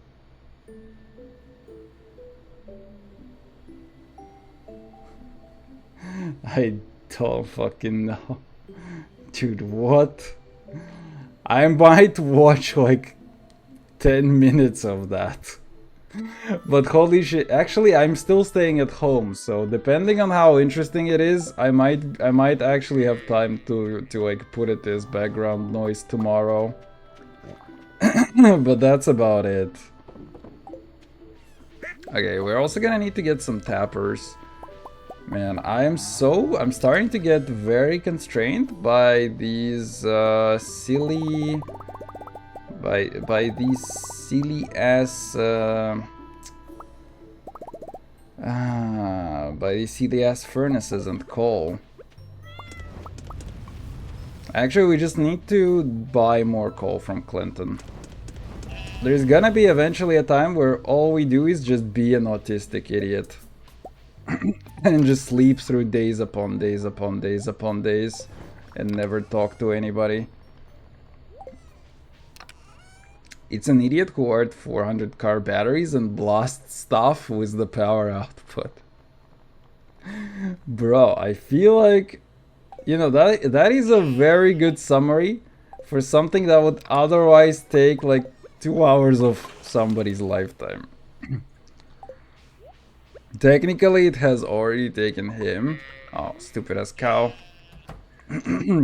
I don't fucking know. Dude, what? I might watch like 10 minutes of that. But holy shit, actually I'm still staying at home, so depending on how interesting it is, I might actually have time to like put it as background noise tomorrow. But that's about it. Okay, we're also gonna need to get some tappers. Man, I'm starting to get very constrained by these silly ass furnaces and coal. Actually, we just need to buy more coal from Clinton. There's gonna be eventually a time where all we do is just be an autistic idiot. And just sleep through days upon days upon days upon days and never talk to anybody. It's an idiot who ordered 400 car batteries and blasts stuff with the power output. Bro, I feel like, you know, that is a very good summary for something that would otherwise take like 2 hours of somebody's lifetime. Technically, it has already taken him. Oh, stupid ass cow.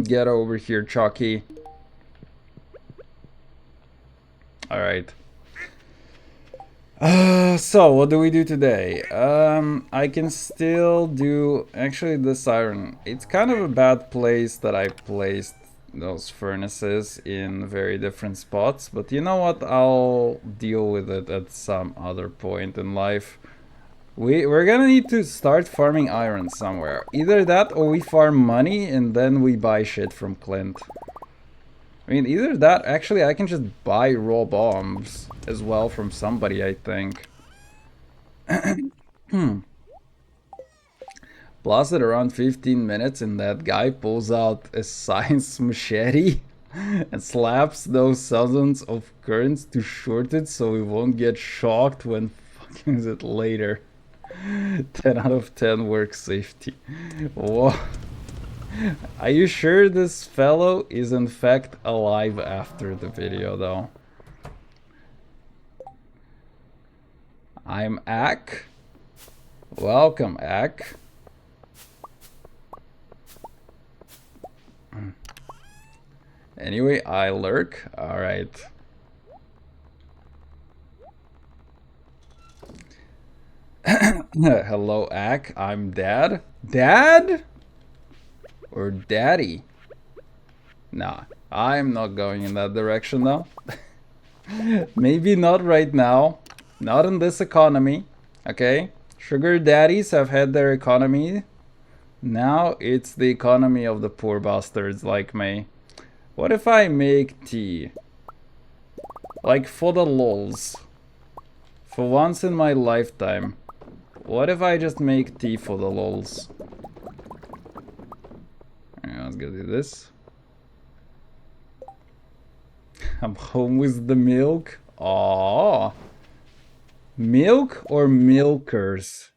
Get over here, Chucky. Alright. So, what do we do today? I can still do... Actually, this iron... It's kind of a bad place that I placed those furnaces in very different spots. But you know what? I'll deal with it at some other point in life. We're gonna need to start farming iron somewhere. Either that or we farm money and then we buy shit from Clint. I mean, either that... Actually, I can just buy raw bombs as well from somebody, I think. Blasted around 15 minutes and that guy pulls out a science machete and slaps those thousands of currents to short it so we won't get shocked when fucking it later. 10 out of 10 work safety. Whoa. Are you sure this fellow is in fact alive after the video though? I'm Ak. Welcome, Ak. Anyway, I lurk. Alright. Hello, Ak. I'm Dad. Dad? Or Daddy? Nah, I'm not going in that direction though. Maybe not right now. Not in this economy. Okay? Sugar daddies have had their economy. Now it's the economy of the poor bastards like me. What if I make tea? Like for the lols. For once in my lifetime. What if I just make tea for the lols? Let's go do this. I'm home with the milk. Aww. Milk or milkers?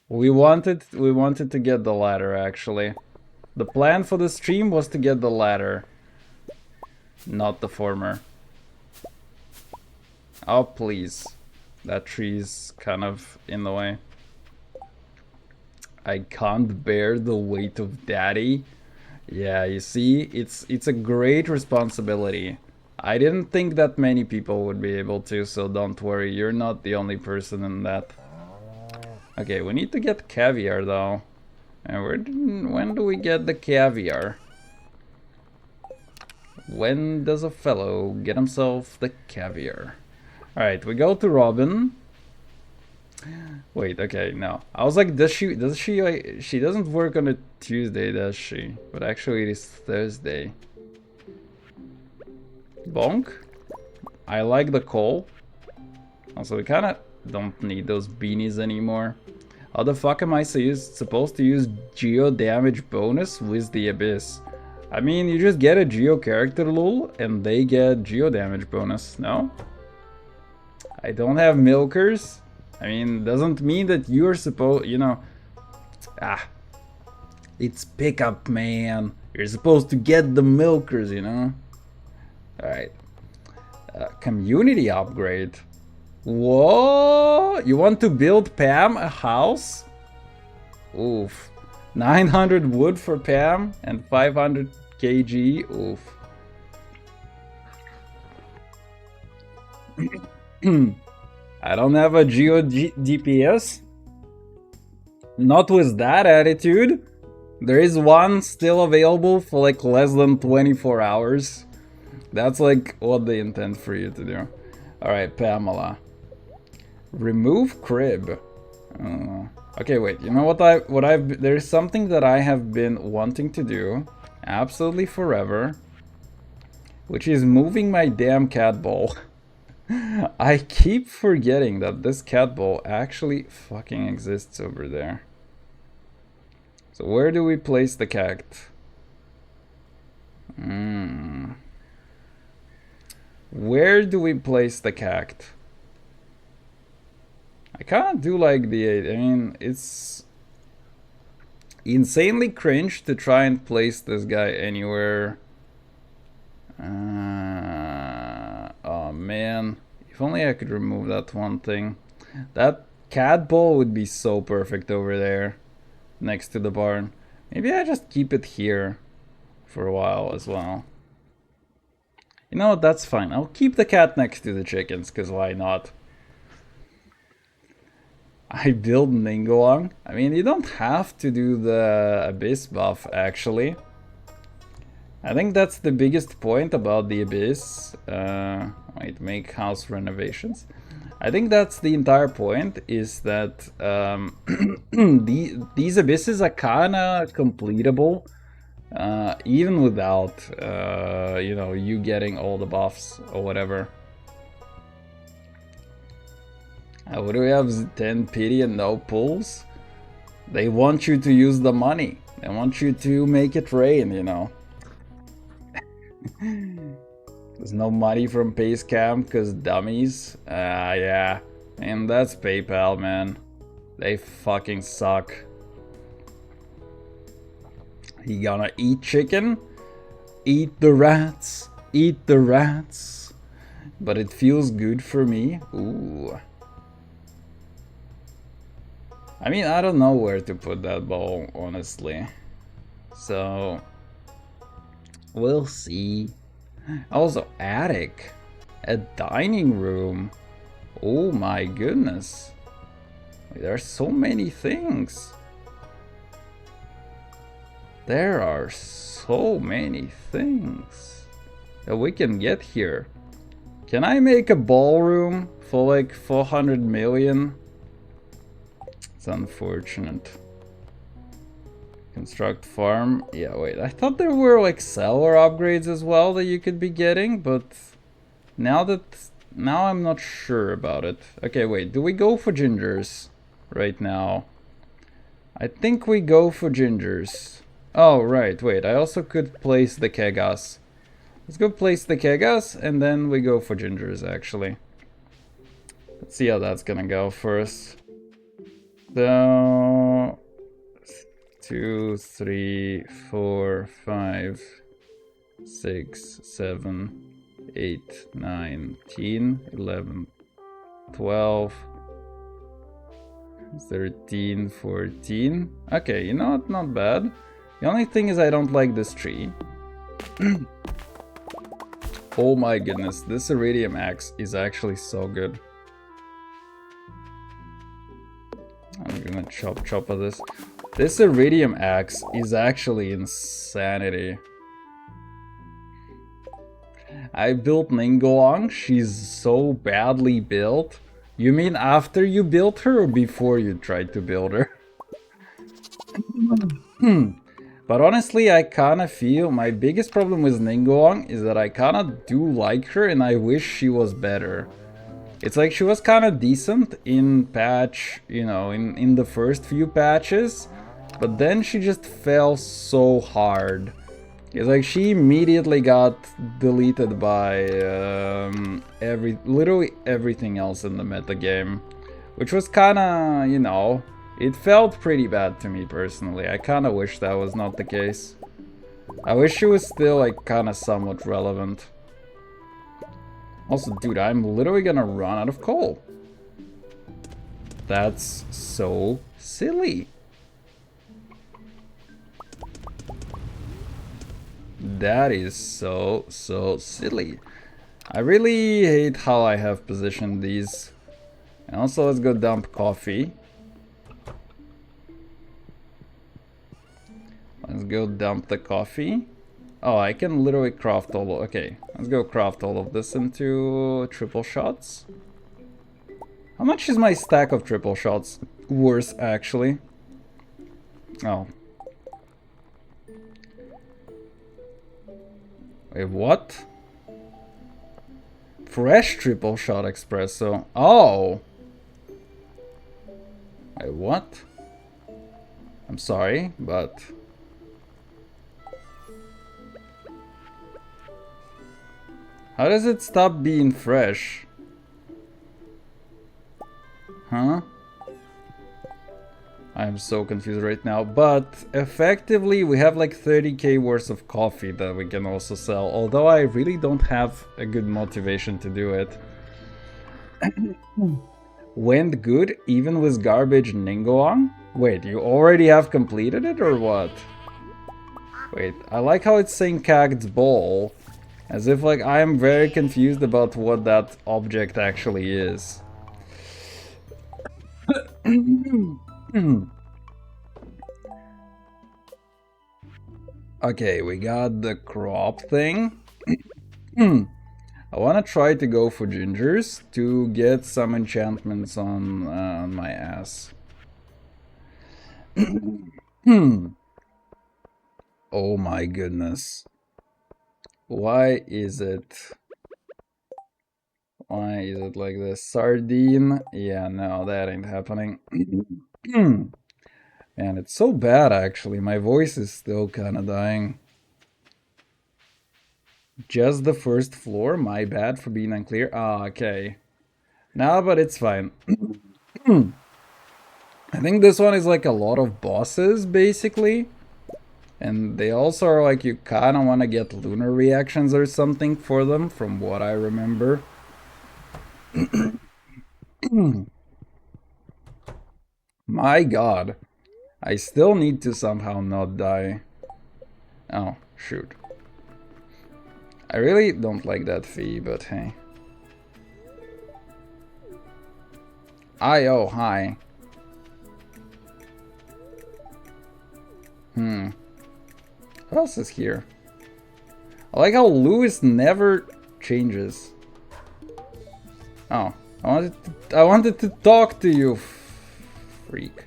We wanted to get the latter actually. The plan for the stream was to get the latter, not the former. Oh please. That tree's kind of in the way. I can't bear the weight of daddy. Yeah, you see, it's a great responsibility. I didn't think that many people would be able to, so don't worry, you're not the only person in that. Okay, we need to get caviar though. And when do we get the caviar? When does a fellow get himself the caviar? Alright, we go to Robin. Wait, okay, no. I was like, she doesn't work on a Tuesday, does she? But actually it is Thursday. Bonk. I like the coal. Also, we kinda don't need those beanies anymore. How the fuck am I supposed to use geo damage bonus with the abyss? I mean, you just get a geo character lul and they get geo damage bonus, no? I don't have milkers. I mean, doesn't mean that you're supposed, you know... Ah. It's pickup, man. You're supposed to get the milkers, you know? Alright. Community upgrade. Whoa! You want to build Pam a house? Oof. 900 wood for Pam and 500 kg. Oof. I don't have a Geo DPS. Not with that attitude. There is one still available for like less than 24 hours. That's like what they intend for you to do. Alright, Pamela. Remove crib. Okay, wait. You know what there's something that I have been wanting to do. absolutely forever, which is moving my damn cat ball. I keep forgetting that this cat ball actually fucking exists over there. So where do we place the cat? Where do we place the cat? I kind of do like the 8. I mean, it's insanely cringe to try and place this guy anywhere. Oh man, if only I could remove that one thing. That cat ball would be so perfect over there, next to the barn. Maybe I just keep it here for a while as well. You know what, that's fine. I'll keep the cat next to the chickens, because why not? I build Ningguang. I mean, you don't have to do the Abyss buff, actually. I think that's the biggest point about the Abyss. Wait, make house renovations. I think that's the entire point, is that these Abysses are kinda completable, even without, you know, you getting all the buffs or whatever. What do we have? 10 pity and no pulls? They want you to use the money. They want you to make it rain, you know. There's no money from Pacecam because dummies. Yeah. And that's PayPal, man. They fucking suck. You gonna eat chicken? Eat the rats. Eat the rats. But it feels good for me. Ooh. I mean, I don't know where to put that ball, honestly. So, we'll see. Also, attic. A dining room. Oh my goodness. There are so many things. There are so many things that we can get here. Can I make a ballroom for like 400 million? It's unfortunate. Construct farm. Yeah, wait. I thought there were like cellar upgrades as well that you could be getting, but now I'm not sure about it. Okay, wait. Do we go for gingers right now? I think we go for gingers. Oh, right. Wait. I also could place the kegas. Let's go place the kegas and then we go for gingers actually. Let's see how that's gonna go first. So 2, 3, 4, 5, 6, 7, 8, 9, 10, 11, 12, 13, 14. Okay, you know what? Not bad. The only thing is I don't like this tree. Oh my goodness, this iridium axe is actually so good. I'm gonna chop of this. This iridium axe is actually insanity. I built Ningguang. She's so badly built. You mean after you built her or before you tried to build her? But honestly, I kinda feel my biggest problem with Ningguang is that I kinda do like her and I wish she was better. It's like she was kind of decent in patch, you know, in the first few patches, but then she just fell so hard. It's like she immediately got deleted by literally everything else in the metagame, which was kind of, you know, it felt pretty bad to me personally. I kind of wish that was not the case. I wish she was still like kind of somewhat relevant. Also, dude, I'm literally gonna run out of coal. That's so silly. That is so silly. I really hate how I have positioned these. And also, let's go dump coffee. Let's go dump the coffee. Oh, I can literally craft all of... Okay, let's go craft all of this into triple shots. How much is my stack of triple shots worth, actually? Oh. Wait, what? Fresh triple shot espresso. Oh! Wait, what? I'm sorry, but... How does it stop being fresh? Huh? I'm so confused right now, but effectively we have like 30k worth of coffee that we can also sell, although I really don't have a good motivation to do it. Went good even with garbage Ningoang? Wait, you already have completed it or what? Wait, I like how it's saying Cagd's Bowl, as if like I am very confused about what that object actually is. Okay, we got the crop thing. I want to try to go for gingers to get some enchantments on my ass. Oh my goodness. Why is it like this? Sardine? Yeah, no, that ain't happening. Man, it's so bad actually. My voice is still kind of dying. Just the first floor? My bad for being unclear. Ah, okay. No, but it's fine. I think this one is like a lot of bosses, basically. And they also are like, you kind of want to get lunar reactions or something for them, from what I remember. My god. I still need to somehow not die. Oh, shoot. I really don't like that fee, but hey. Oh, hi. What else is here? I like how Lewis never changes. Oh, I wanted to talk to you, freak.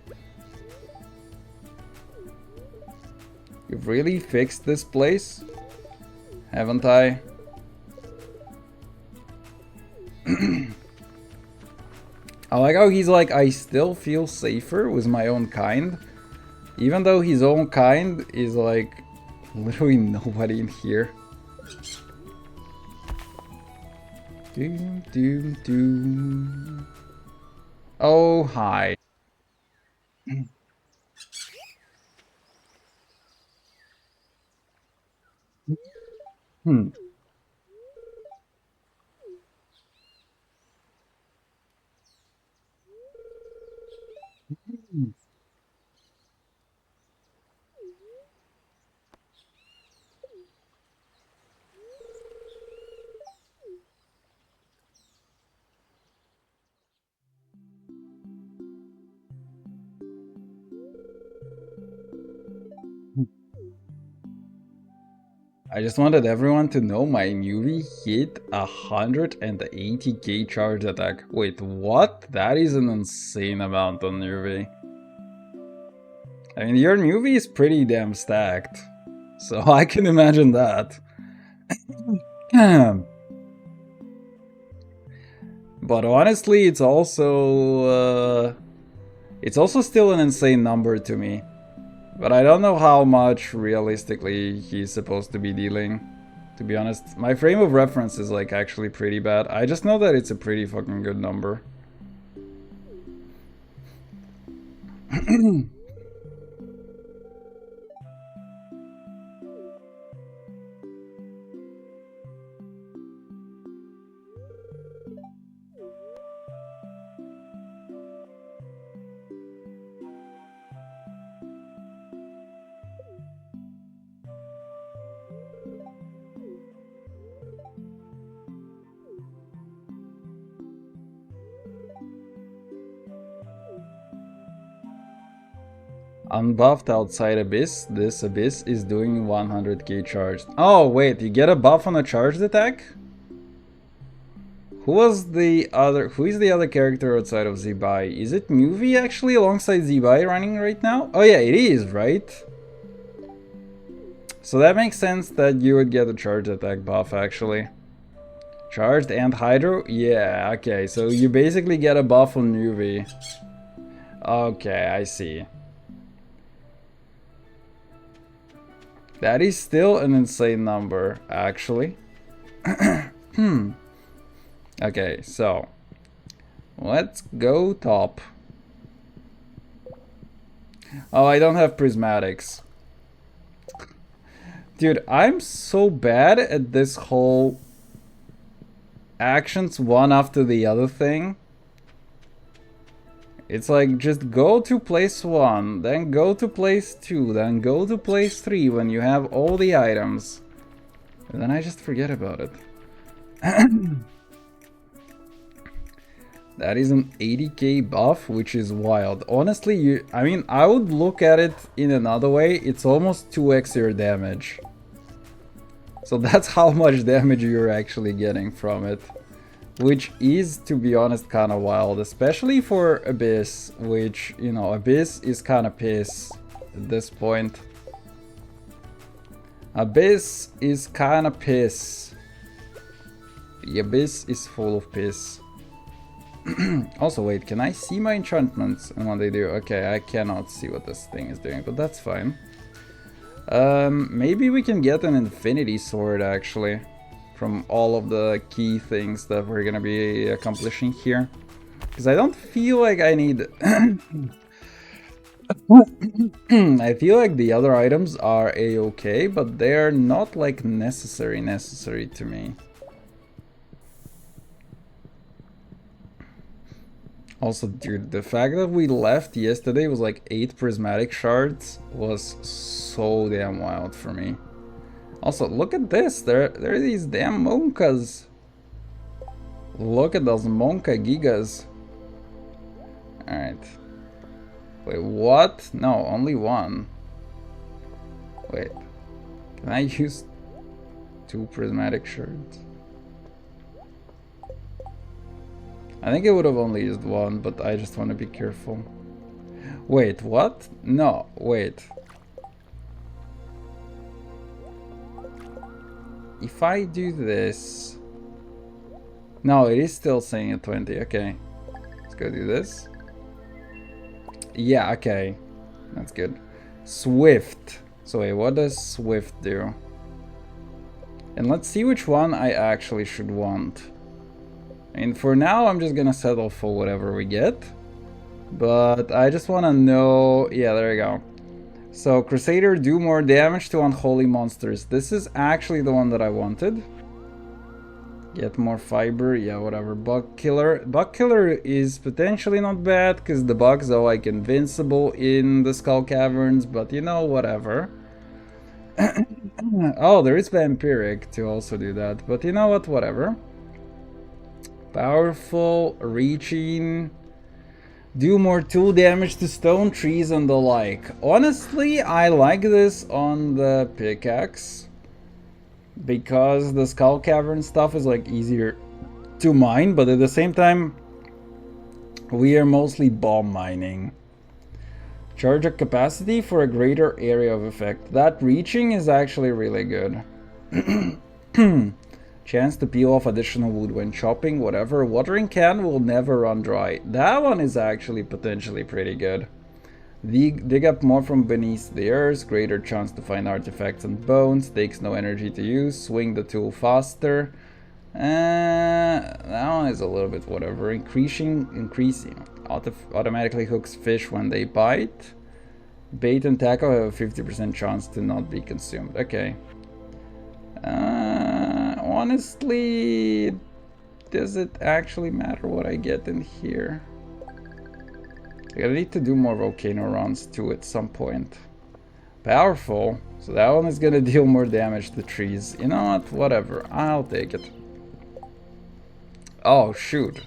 You've really fixed this place? Haven't I? I like how he's like, I still feel safer with my own kind. Even though his own kind is like literally nobody in here. Doom, doom, doom. Oh, hi. I just wanted everyone to know my newbie hit 180k charge attack. Wait, what? That is an insane amount on newbie. I mean, your newbie is pretty damn stacked, so I can imagine that. But honestly, it's also still an insane number to me. But I don't know how much realistically he's supposed to be dealing. To be honest, my frame of reference is like actually pretty bad. I just know that it's a pretty fucking good number. Unbuffed outside Abyss, this Abyss is doing 100k charged. Oh wait, you get a buff on a charged attack? Who is the other character outside of Zibai? Is it Muvi actually alongside Zibai running right now? Oh yeah, it is, right? So that makes sense that you would get a charge attack buff, actually. Charged and Hydro? Yeah, okay. So you basically get a buff on UV. Okay, I see. That is still an insane number, actually. Okay, so let's go top. Oh, I don't have prismatics. Dude, I'm so bad at this whole actions one after the other thing. It's like, just go to place 1, then go to place 2, then go to place 3 when you have all the items. And then I just forget about it. That is an 80k buff, which is wild. Honestly, I mean, I would look at it in another way. It's almost 2x your damage. So that's how much damage you're actually getting from it. Which is, to be honest, kind of wild. Especially for Abyss, which, you know, Abyss is kind of piss at this point. Abyss is kind of piss. The Abyss is full of piss. Also, wait, can I see my enchantments and what they do? Okay, I cannot see what this thing is doing, but that's fine. Maybe we can get an infinity sword, actually, from all of the key things that we're gonna be accomplishing here. Because I don't feel like I need... I feel like the other items are a-okay, but they're not, like, necessary to me. Also, dude, the fact that we left yesterday was like 8 prismatic shards was so damn wild for me. Also, look at this. There are these damn monkas. Look at those monka gigas. Alright. Wait, what? No, only one. Wait. Can I use 2 prismatic shards? I think I would have only used 1, but I just want to be careful. Wait, what? No, wait. If I do this... No, it is still saying a 20, okay. Let's go do this. Yeah, okay. That's good. Swift. So wait, what does Swift do? And let's see which one I actually should want. And for now, I'm just gonna settle for whatever we get. But I just wanna know... Yeah, there we go. So, Crusader, do more damage to unholy monsters. This is actually the one that I wanted. Get more fiber, yeah, whatever. Bug Killer. Bug Killer is potentially not bad, because the bugs are like invincible in the Skull Caverns, but you know, whatever. Oh, there is Vampiric to also do that, but you know what, whatever. Powerful, reaching, do more tool damage to stone trees and the like. Honestly, I like this on the pickaxe because the Skull Cavern stuff is like easier to mine, but at the same time, we are mostly bomb mining. Charge a capacity for a greater area of effect. That reaching is actually really good. Chance to peel off additional wood when chopping, whatever. Watering can will never run dry. That one is actually potentially pretty good. Dig up more from beneath the earth. Greater chance to find artifacts and bones. Takes no energy to use. Swing the tool faster. That one is a little bit whatever. Increasing. Automatically hooks fish when they bite. Bait and tackle have a 50% chance to not be consumed. Okay. Honestly, does it actually matter what I get in here? I need to do more volcano runs too at some point. Powerful. So that one is gonna deal more damage to trees. You know what? Whatever. I'll take it. Oh, shoot.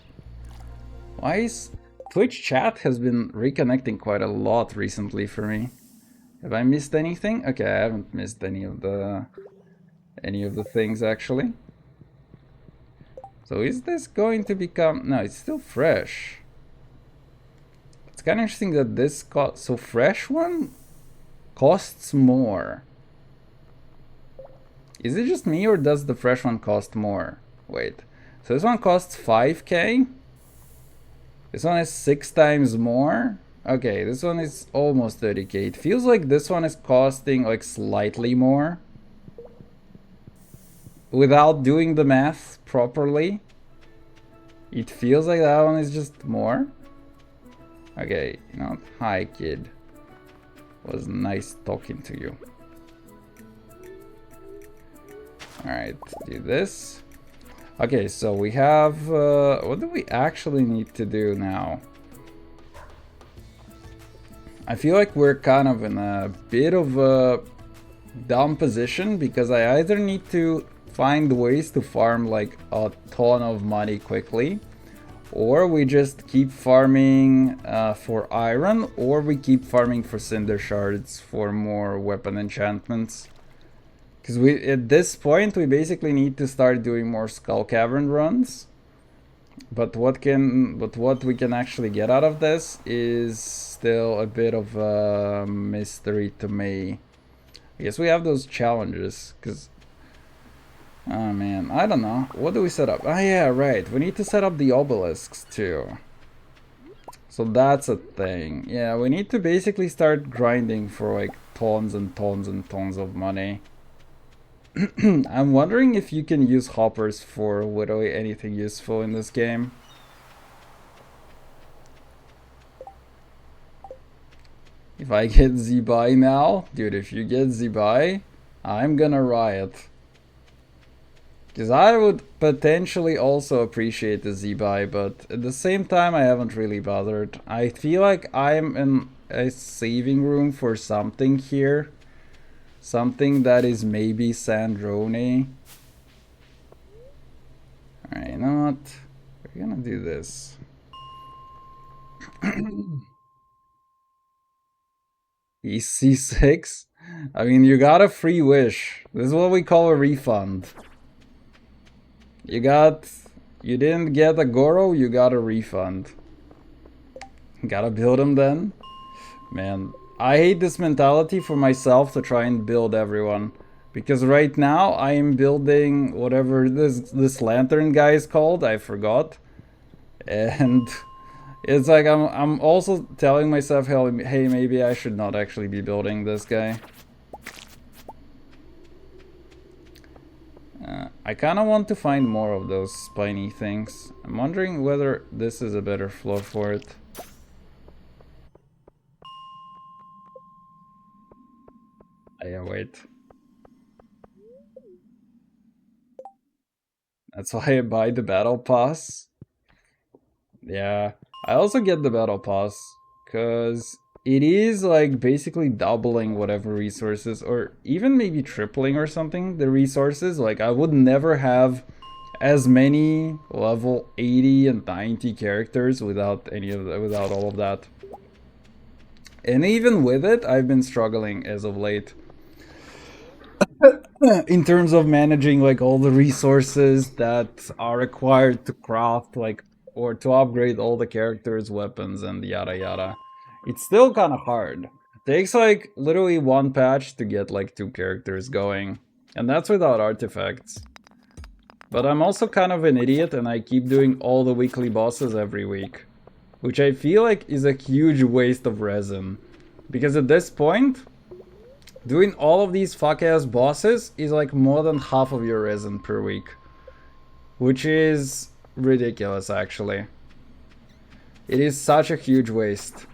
Why is... Twitch chat has been reconnecting quite a lot recently for me. Have I missed anything? Okay, I haven't missed any of the things actually. So is this going to become... No, it's still fresh. It's kind of interesting that this so fresh one costs more. Is it just me or does the fresh one cost more? Wait. So this one costs 5k? This one is 6 times more? Okay, this one is almost 30k. It feels like this one is costing like slightly more. Without doing the math properly. It feels like that one is just more. Okay, you know, hi kid. Was nice talking to you. Alright, do this. Okay, so we have... what do we actually need to do now? I feel like we're kind of in a bit of a dumb position because I either need to find ways to farm like a ton of money quickly, or we just keep farming for iron, or we keep farming for cinder shards for more weapon enchantments. Because at this point we basically need to start doing more Skull Cavern runs. But what we can actually get out of this is still a bit of a mystery to me. I guess we have those challenges, because... oh man, I don't know. What do we set up? Oh yeah, right. We need to set up the obelisks too. So that's a thing. Yeah, we need to basically start grinding for like tons and tons and tons of money. I'm wondering if you can use hoppers for literally anything useful in this game. If I get Z-Buy now, dude, if you get Z-Buy, I'm gonna riot. Because I would potentially also appreciate the Z-Buy, but at the same time I haven't really bothered. I feel like I'm in a saving room for something here. Something that is maybe Sandrone. Alright, you know what? We're gonna do this. EC6? I mean, you got a free wish. This is what we call a refund. You didn't get a Goro, you got a refund. Gotta build him then? Man, I hate this mentality for myself to try and build everyone. Because right now I am building whatever this lantern guy is called, I forgot. And it's like I'm also telling myself, hey, maybe I should not actually be building this guy. I kind of want to find more of those spiny things. I'm wondering whether this is a better floor for it. Yeah, wait. That's why I buy the battle pass. Yeah, I also get the battle pass because it is like basically doubling whatever resources, or even maybe tripling or something, the resources. Like I would never have as many level 80 and 90 characters without without all of that. And even with it, I've been struggling as of late. In terms of managing like all the resources that are required to craft like or to upgrade all the characters' weapons and yada yada. It's still kind of hard. It takes like literally one patch to get like 2 characters going, and that's without artifacts. But I'm also kind of an idiot and I keep doing all the weekly bosses every week, which I feel like is a huge waste of resin, because at this point doing all of these fuck-ass bosses is like more than half of your resin per week. Which is ridiculous, actually. It is such a huge waste.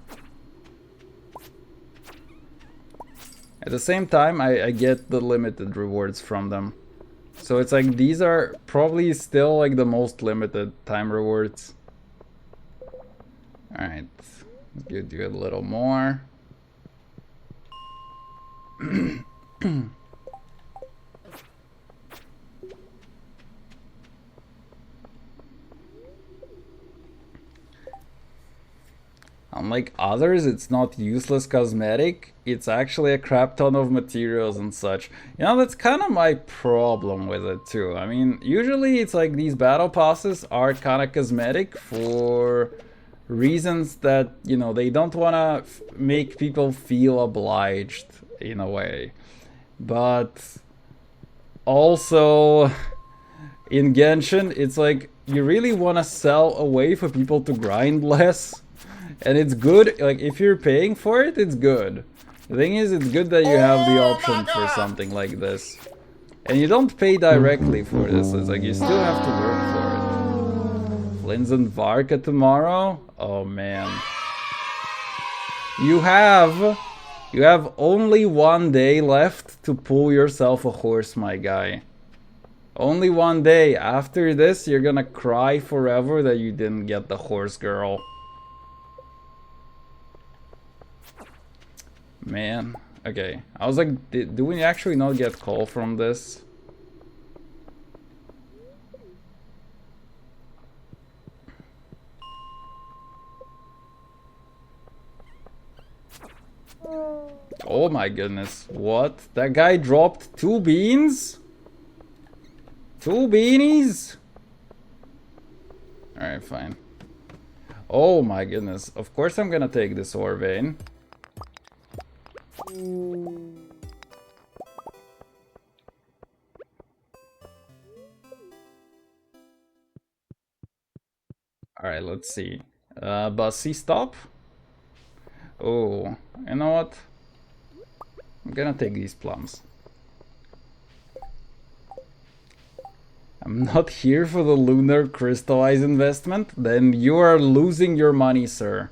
At the same time, I get the limited rewards from them. So it's like, these are probably still like the most limited time rewards. Alright, let's do a little more. Unlike others, it's not useless cosmetic, it's actually a crap ton of materials and such. You know, that's kind of my problem with it too. I mean, usually it's like these battle passes are kind of cosmetic for reasons that, you know, they don't want to make people feel obliged in a way. But also in Genshin, it's like you really want to sell a way for people to grind less. And it's good, like if you're paying for it, it's good. The thing is, it's good that you have the option for something like this. And you don't pay directly for this, it's like you still have to work for it. Flins and Varka tomorrow? Oh man. You have only 1 day left to pull yourself a horse, my guy. Only 1 day. After this, you're gonna cry forever that you didn't get the horse girl. Man. Okay. I was like, do we actually not get coal from this? Oh my goodness. What? That guy dropped 2 beans? 2 beanies? Alright, fine. Oh my goodness. Of course I'm gonna take this ore vein. Alright, let's see. Bussy stop? Oh, you know what? I'm gonna take these plums. I'm not here for the lunar crystallize investment, then you are losing your money, sir.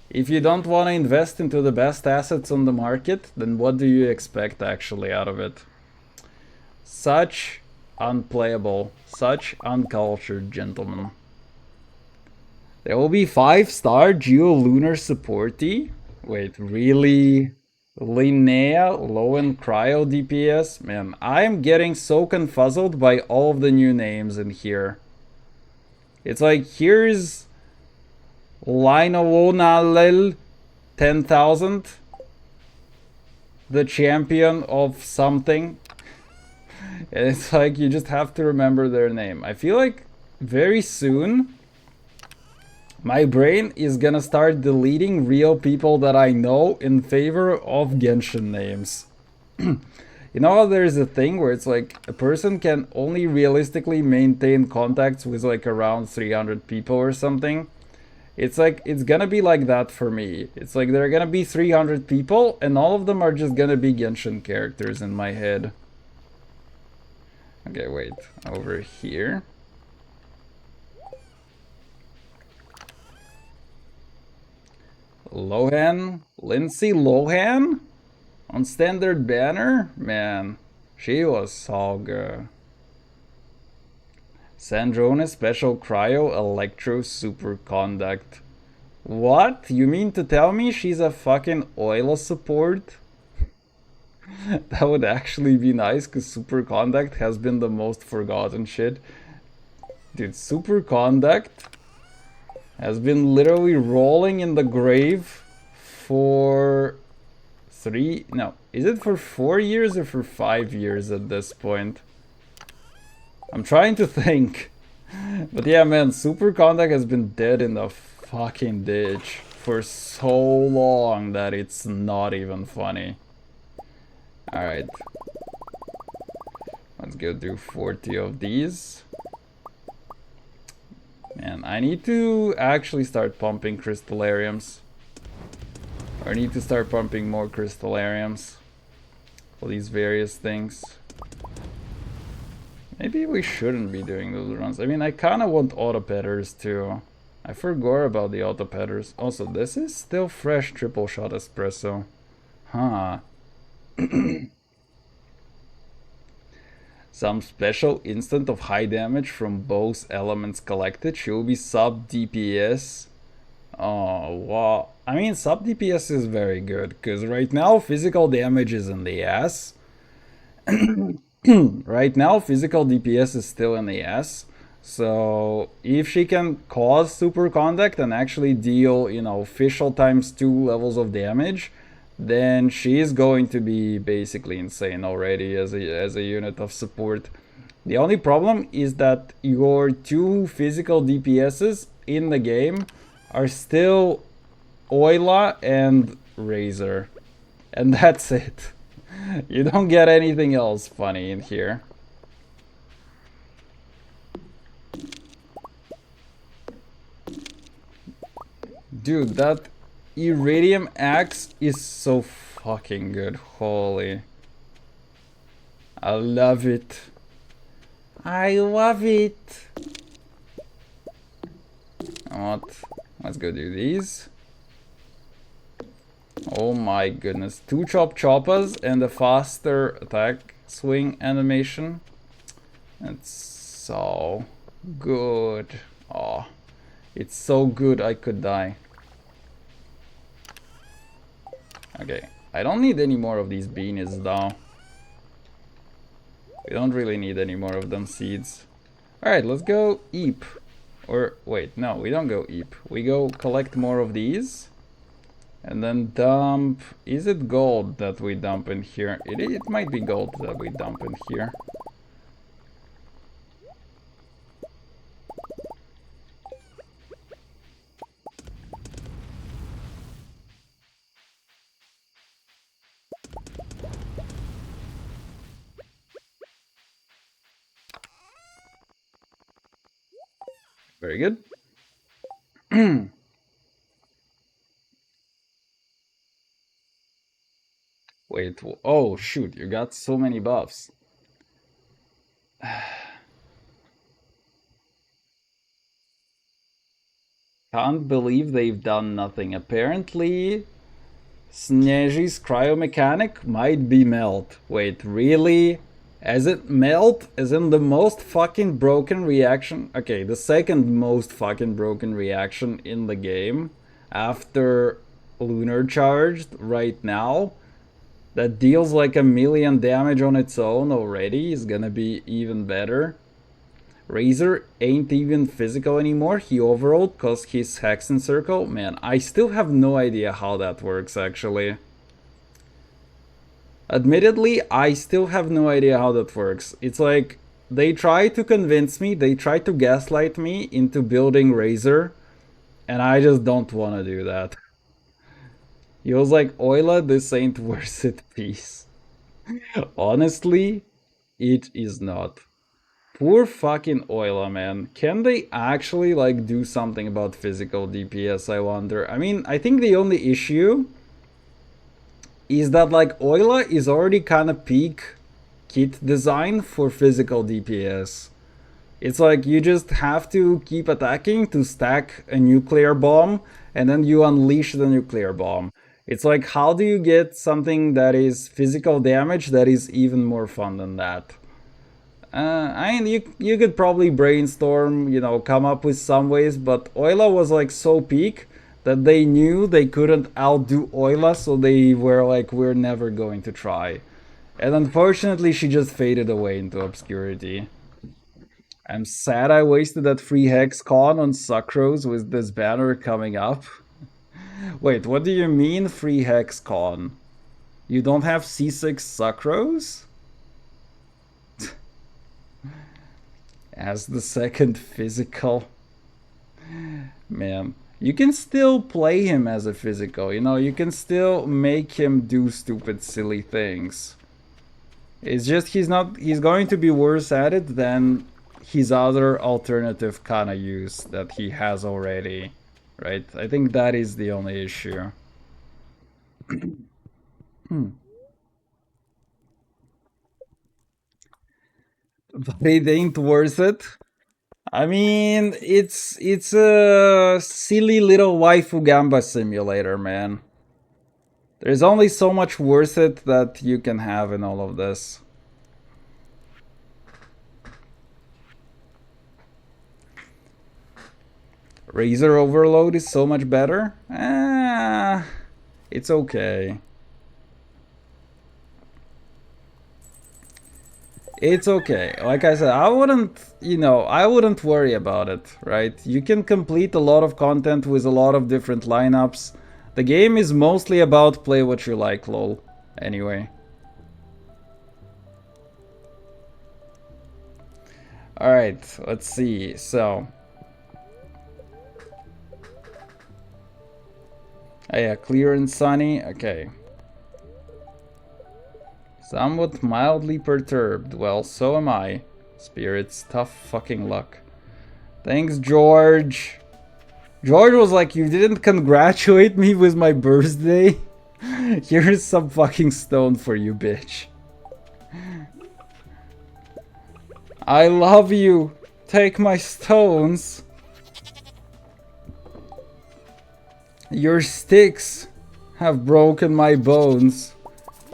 If you don't want to invest into the best assets on the market, then what do you expect actually out of it? Such unplayable, such uncultured gentlemen. There will be 5-star geolunar supportee? Wait, really? Linnea, low and cryo DPS? Man, I'm getting so confuzzled by all of the new names in here. It's like, here's Lionel 10,000, the champion of something. And it's like, you just have to remember their name. I feel like very soon my brain is gonna start deleting real people that I know in favor of Genshin names. You know how there's a thing where it's like a person can only realistically maintain contacts with like around 300 people or something? It's like, it's gonna be like that for me. It's like there are gonna be 300 people and all of them are just gonna be Genshin characters in my head. Okay, wait. Over here. Lohan? Lindsay Lohan? On standard banner? Man, she was so good. Sandrone special cryo electro superconduct. What? You mean to tell me she's a fucking oil support? That would actually be nice, because superconduct has been the most forgotten shit. Dude, superconduct has been literally rolling in the grave for is it for 4 years or for 5 years at this point? I'm trying to think. But yeah, man, superconduct has been dead in the fucking ditch for so long that it's not even funny. Alright. Let's go do 40 of these. Man, I need to actually start pumping crystallariums. Or I need to start pumping more crystallariums for these various things. Maybe we shouldn't be doing those runs. I mean, I kind of want autopetters too. I forgot about the autopetters. Also, this is still fresh triple shot espresso. Huh. Some special instant of high damage from both elements collected. She will be sub DPS. Oh, wow. I mean, sub DPS is very good, because right now physical damage is in the ass. Right now physical DPS is still in the ass. So if she can cause superconduct and actually deal, you know, official ×2 levels of damage, then she is going to be basically insane already as a unit of support. The only problem is that your 2 physical DPSs in the game are still Oila and Razor. And that's it. You don't get anything else funny in here. Dude, that iridium axe is so fucking good. Holy. I love it. I love it. What? Let's go do these. Oh my goodness. 2 choppas and a faster attack swing animation. That's so good. Oh, it's so good I could die. Okay, I don't need any more of these beanies though. We don't really need any more of them seeds. Alright, let's go eep. Or, wait, no, we don't go eep. We go collect more of these. And then dump... Is it gold that we dump in here? It might be gold that we dump in here. Very good. Wait, oh shoot, you got so many buffs. Can't believe they've done nothing. Apparently, Sneji's cryomechanic might be melt. Wait, really? As it melt? As in the most fucking broken reaction? Okay, the second most fucking broken reaction in the game after Lunar Charged right now. That deals like 1,000,000 damage on its own already is gonna be even better. Razor ain't even physical anymore. He overrode cause his Hexen Circle. Man, I still have no idea how that works actually. Admittedly, I still have no idea how that works. It's like, they try to convince me, they try to gaslight me into building Razor, and I just don't want to do that. He was like, Oila, this ain't worth it, peace. Honestly, it is not. Poor fucking Oila, man. Can they actually, like, do something about physical DPS, I wonder? I mean, I think the only issue is that, like, Oila is already kind of peak kit design for physical DPS. It's like you just have to keep attacking to stack a nuclear bomb, and then you unleash the nuclear bomb. It's like, how do you get something that is physical damage that is even more fun than that? I mean, you could probably brainstorm, you know, come up with some ways, but Oila was like so peak that they knew they couldn't outdo Oila, so they were like, we're never going to try. And unfortunately, she just faded away into obscurity. I'm sad I wasted that free Hex Con on Sucrose with this banner coming up. Wait, what do you mean free Hex Con? You don't have C6 Sucrose? As the second physical. Man, you can still play him as a physical, you know, you can still make him do stupid, silly things. It's just he's going to be worse at it than his other alternative kind of use that he has already, right? I think that is the only issue. But it ain't worth it. I mean, it's a silly little waifu gamba simulator, man. There's only so much worth it that you can have in all of this. Razor Overload is so much better? It's okay. It's okay. Like I said, I wouldn't, you know, I wouldn't worry about it, right? You can complete a lot of content with a lot of different lineups. The game is mostly about play what you like, lol. Anyway. Alright, let's see. So. Oh yeah, clear and sunny. Okay. Somewhat mildly perturbed. Well, so am I. Spirits, tough fucking luck. Thanks, George. George was like, you didn't congratulate me with my birthday? Here's some fucking stone for you, bitch. I love you. Take my stones. Your sticks have broken my bones,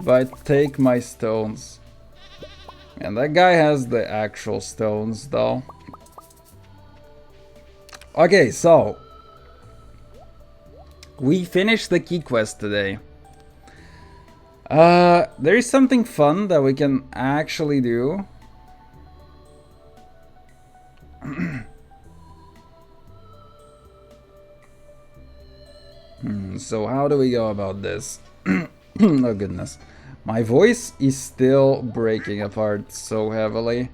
but take my stones. And that guy has the actual stones, though. Okay, so we finished the key quest today. There is something fun that we can actually do. So how do we go about this? Oh goodness. My voice is still breaking apart so heavily.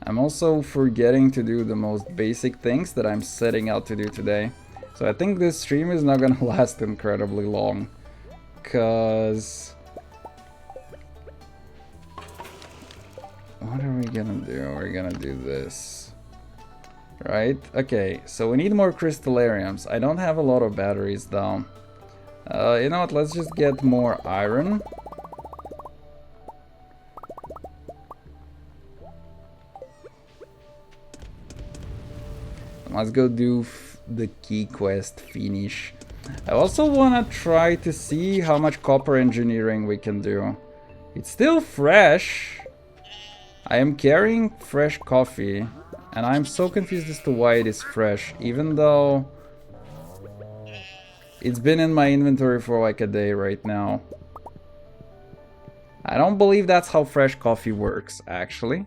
I'm also forgetting to do the most basic things that I'm setting out to do today. So I think this stream is not gonna last incredibly long. Cause... what are we gonna do? We're gonna do this. Right? Okay, so we need more crystallariums. I don't have a lot of batteries though. You know what? Let's just get more iron. Let's go do the key quest finish. I also want to try to see how much copper engineering we can do. It's still fresh. I am carrying fresh coffee. And I'm so confused as to why it is fresh. Even though it's been in my inventory for like a day right now. I don't believe that's how fresh coffee works, actually.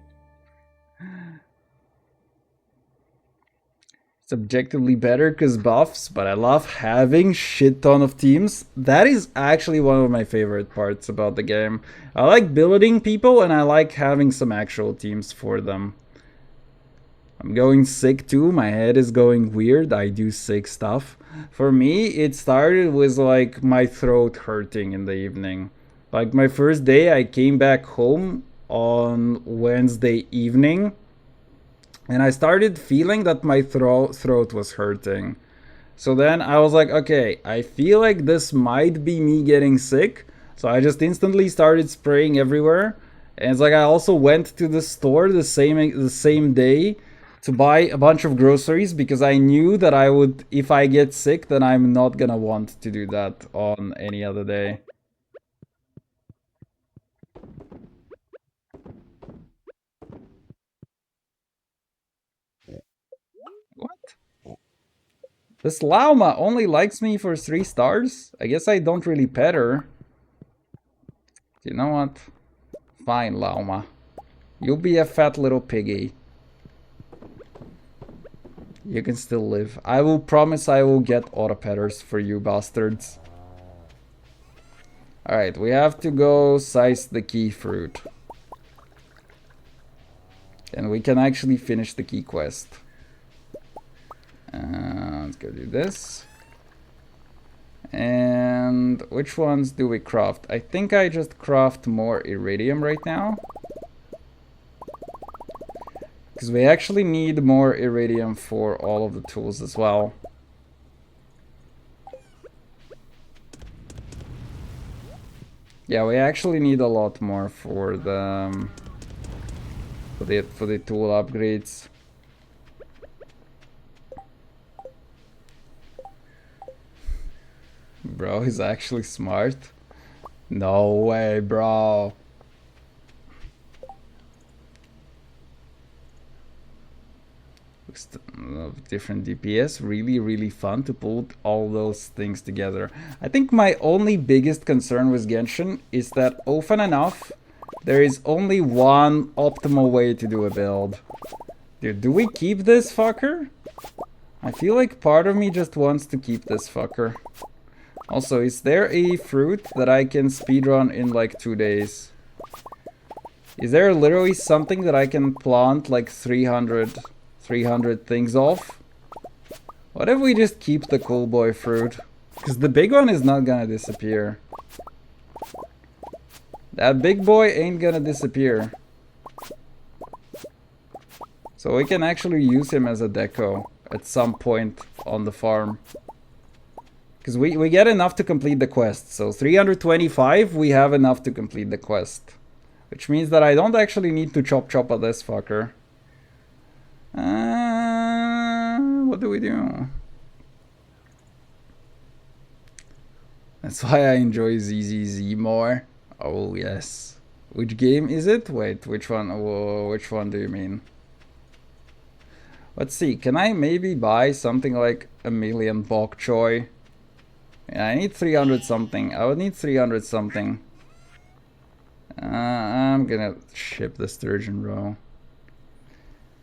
It's objectively better because buffs, but I love having shit ton of teams. That is actually one of my favorite parts about the game. I like building people and I like having some actual teams for them. I'm going sick too, my head is going weird, I do sick stuff. For me, it started with like my throat hurting in the evening. Like my first day, I came back home on Wednesday evening. And I started feeling that my throat was hurting. So then I was like, okay, I feel like this might be me getting sick. So I just instantly started spraying everywhere. And it's like I also went to the store the same day to buy a bunch of groceries because I knew that I would, if I get sick, then I'm not gonna want to do that on any other day. What? This llama only likes me for 3 stars? I guess I don't really pet her. You know what? Fine, llama. You'll be a fat little piggy. You can still live. I will promise I will get autopetters for you bastards. Alright, we have to go size the key fruit. And we can actually finish the key quest. Let's go do this. And which ones do we craft? I think I just craft more iridium right now. Because we actually need more iridium for all of the tools as well. Yeah, we actually need a lot more for the tool upgrades. Bro, he's actually smart. No way, bro. Different DPS, really fun to put all those things together. I think my only biggest concern with Genshin is that often enough there is only one optimal way to do a build. Dude, do we keep this fucker? I feel like part of me just wants to keep this fucker. Also, is there a fruit that I can speedrun in like 2 days? Is there literally something that I can plant like 300 things off? What if we just keep the cool boy fruit? Because the big one is not gonna disappear. That big boy ain't gonna disappear. So we can actually use him as a deco. at some point on the farm. Because we get enough to complete the quest. So 325, we have enough to complete the quest. Which means that I don't actually need to chop at this fucker. What do we do? That's why I enjoy ZZZ more. Oh yes. Which game is it? Wait, which one? Whoa, which one do you mean? Let's see. Can I maybe buy something like a million bok choy? Yeah, I need 300 something. I would need 300 something. I'm gonna ship the sturgeon roe.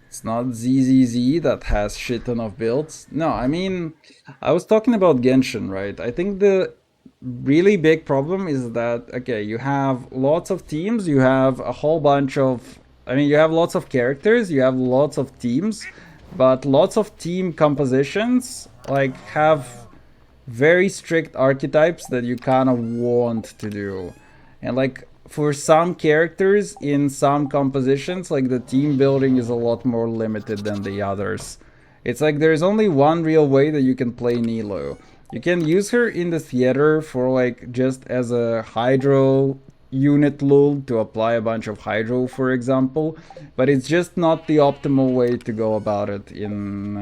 It's not ZZZ that has shit ton of builds. No, I mean, I was talking about Genshin, right? I think the really big problem is that, okay, you have lots of teams, you have a whole bunch of, I mean, you have lots of characters, you have lots of teams, but lots of team compositions, like, have very strict archetypes that you kind of want to do. And, like, for some characters in some compositions, like, the team building is a lot more limited than the others. It's like there's only one real way that you can play Nilo. You can use her in the theater for, like, just as a hydro unit lul to apply a bunch of hydro, for example, but it's just not the optimal way to go about it in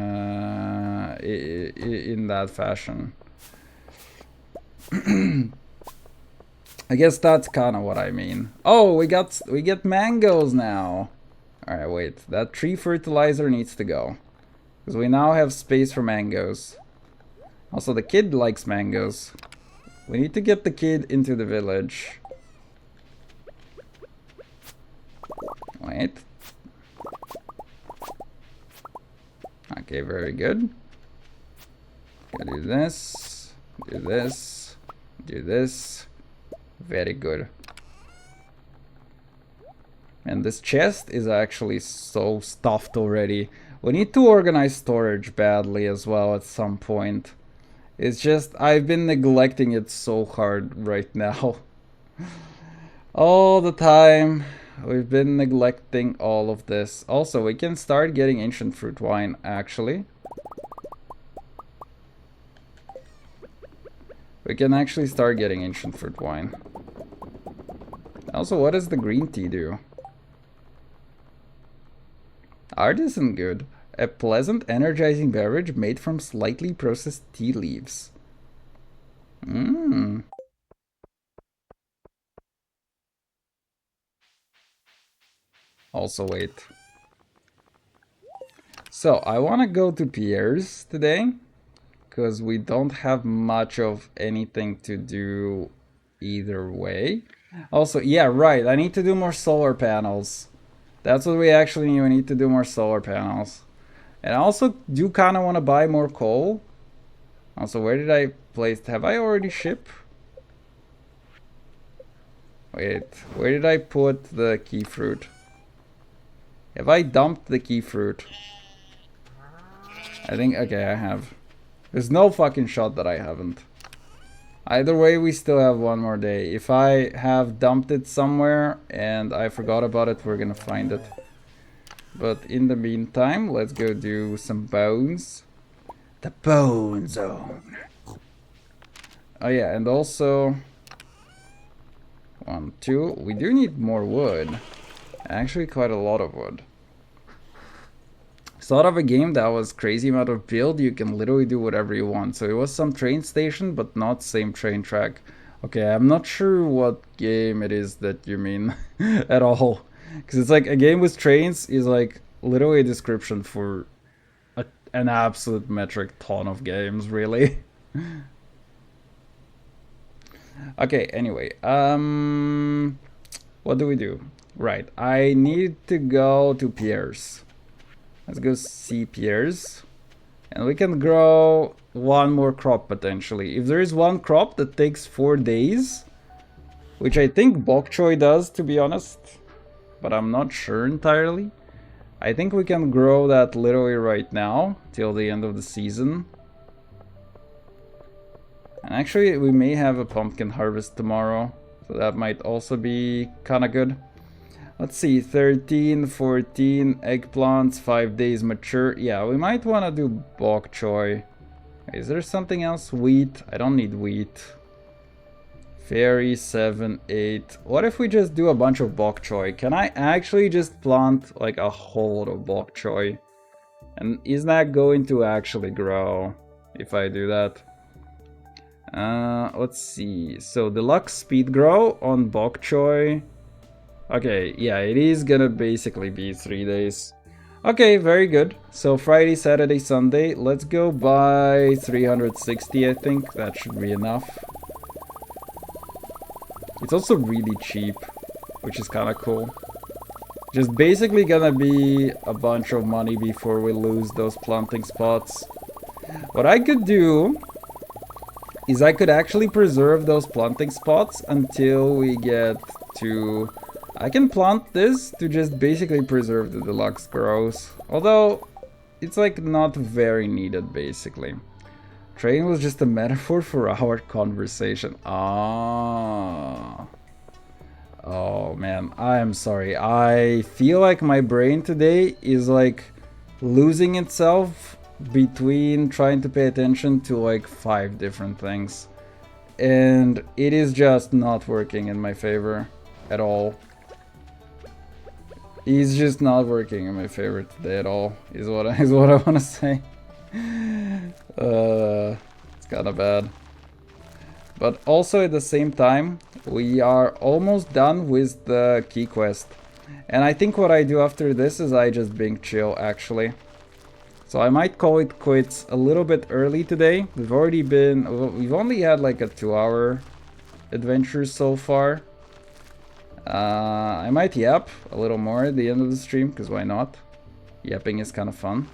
that fashion. I guess that's kind of what I mean. Oh, we get mangoes now. All right, wait. That tree fertilizer needs to go because we now have space for mangoes. Also, the kid likes mangoes. We need to get the kid into the village. Wait. Okay, very good. Gonna do this. Do this. Do this. Very good. And this chest is actually so stuffed already. We need to organize storage badly as well at some point. It's just, I've been neglecting it so hard right now. All the time. We've been neglecting all of this. Also, we can start getting ancient fruit wine, actually. We can actually start getting ancient fruit wine. Also, what does the green tea do? Artisan good. A pleasant, energizing beverage made from slightly processed tea leaves. Mmm. Also, wait. So, I want to go to Pierre's today, because we don't have much of anything to do either way. Also, yeah, right, I need to do more solar panels. That's what we actually need. We need to do more solar panels. And I also do kind of want to buy more coal. Also, where did I place? Have I already shipped? Wait, where did I put the key fruit? Have I dumped the key fruit? I think, okay, I have. There's no fucking shot that I haven't. Either way, we still have one more day. If I have dumped it somewhere and I forgot about it, we're gonna find it. But in the meantime, let's go do some bones. The bone zone. Oh yeah, and also... 1, 2. We do need more wood. Actually, quite a lot of wood. Sort of a game that was crazy amount of build. You can literally do whatever you want. So it was some train station, but not same train track. Okay, I'm not sure what game it is that you mean at all. Because it's like a game with trains is like literally a description for an absolute metric ton of games, really. Okay, anyway, what do we do? Right, I need to go to Pierre's. Let's go see Pierre's. And we can grow one more crop potentially. If there is one crop that takes 4 days, which I think bok choy does, to be honest, but I'm not sure entirely. I think we can grow that literally right now till the end of the season. And actually, we may have a pumpkin harvest tomorrow, so that might also be kind of good. Let's see, 13, 14 eggplants, 5 days mature. Yeah, we might want to do bok choy. Is there something else? Wheat? I don't need wheat. Fairy, 7, 8. What if we just do a bunch of bok choy? Can I actually just plant like a whole lot of bok choy? And is that going to actually grow if I do that? Let's see. So deluxe speed grow on bok choy. Okay, yeah, it is gonna basically be 3 days. Okay, very good. So Friday, Saturday, Sunday. Let's go by 360, I think. That should be enough. It's also really cheap, which is kind of cool. Just basically gonna be a bunch of money before we lose those planting spots. What I could do is I could actually preserve those planting spots until we get to... I can plant this to just basically preserve the deluxe grows. Although, it's like not very needed basically. Train was just a metaphor for our conversation. Ah. Oh man, I am sorry. I feel like my brain today is like losing itself between trying to pay attention to like 5 different things. And it is just not working in my favor at all. It's just not working in my favor today at all, is what I want to say. It's kind of bad. But also at the same time, we are almost done with the key quest. And I think what I do after this is I just being chill actually. So I might call it quits a little bit early today. We've only had like a 2-hour adventure so far. I might yap a little more at the end of the stream, because why not? Yapping is kind of fun.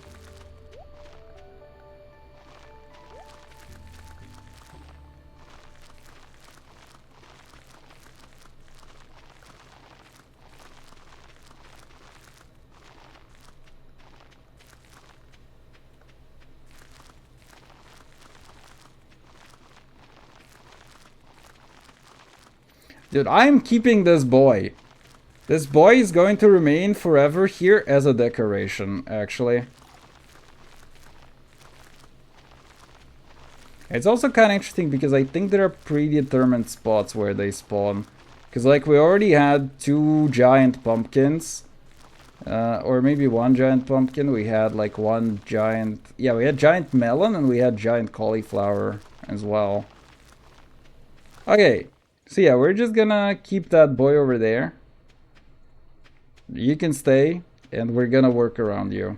Dude, I'm keeping this boy. This boy is going to remain forever here as a decoration, actually. It's also kind of interesting because I think there are predetermined spots where they spawn. Because like we already had 2 giant pumpkins. Or maybe 1 giant pumpkin. We had like 1 giant... Yeah, we had giant melon and we had giant cauliflower as well. Okay. So yeah, we're just gonna keep that boy over there. You can stay, and we're gonna work around you.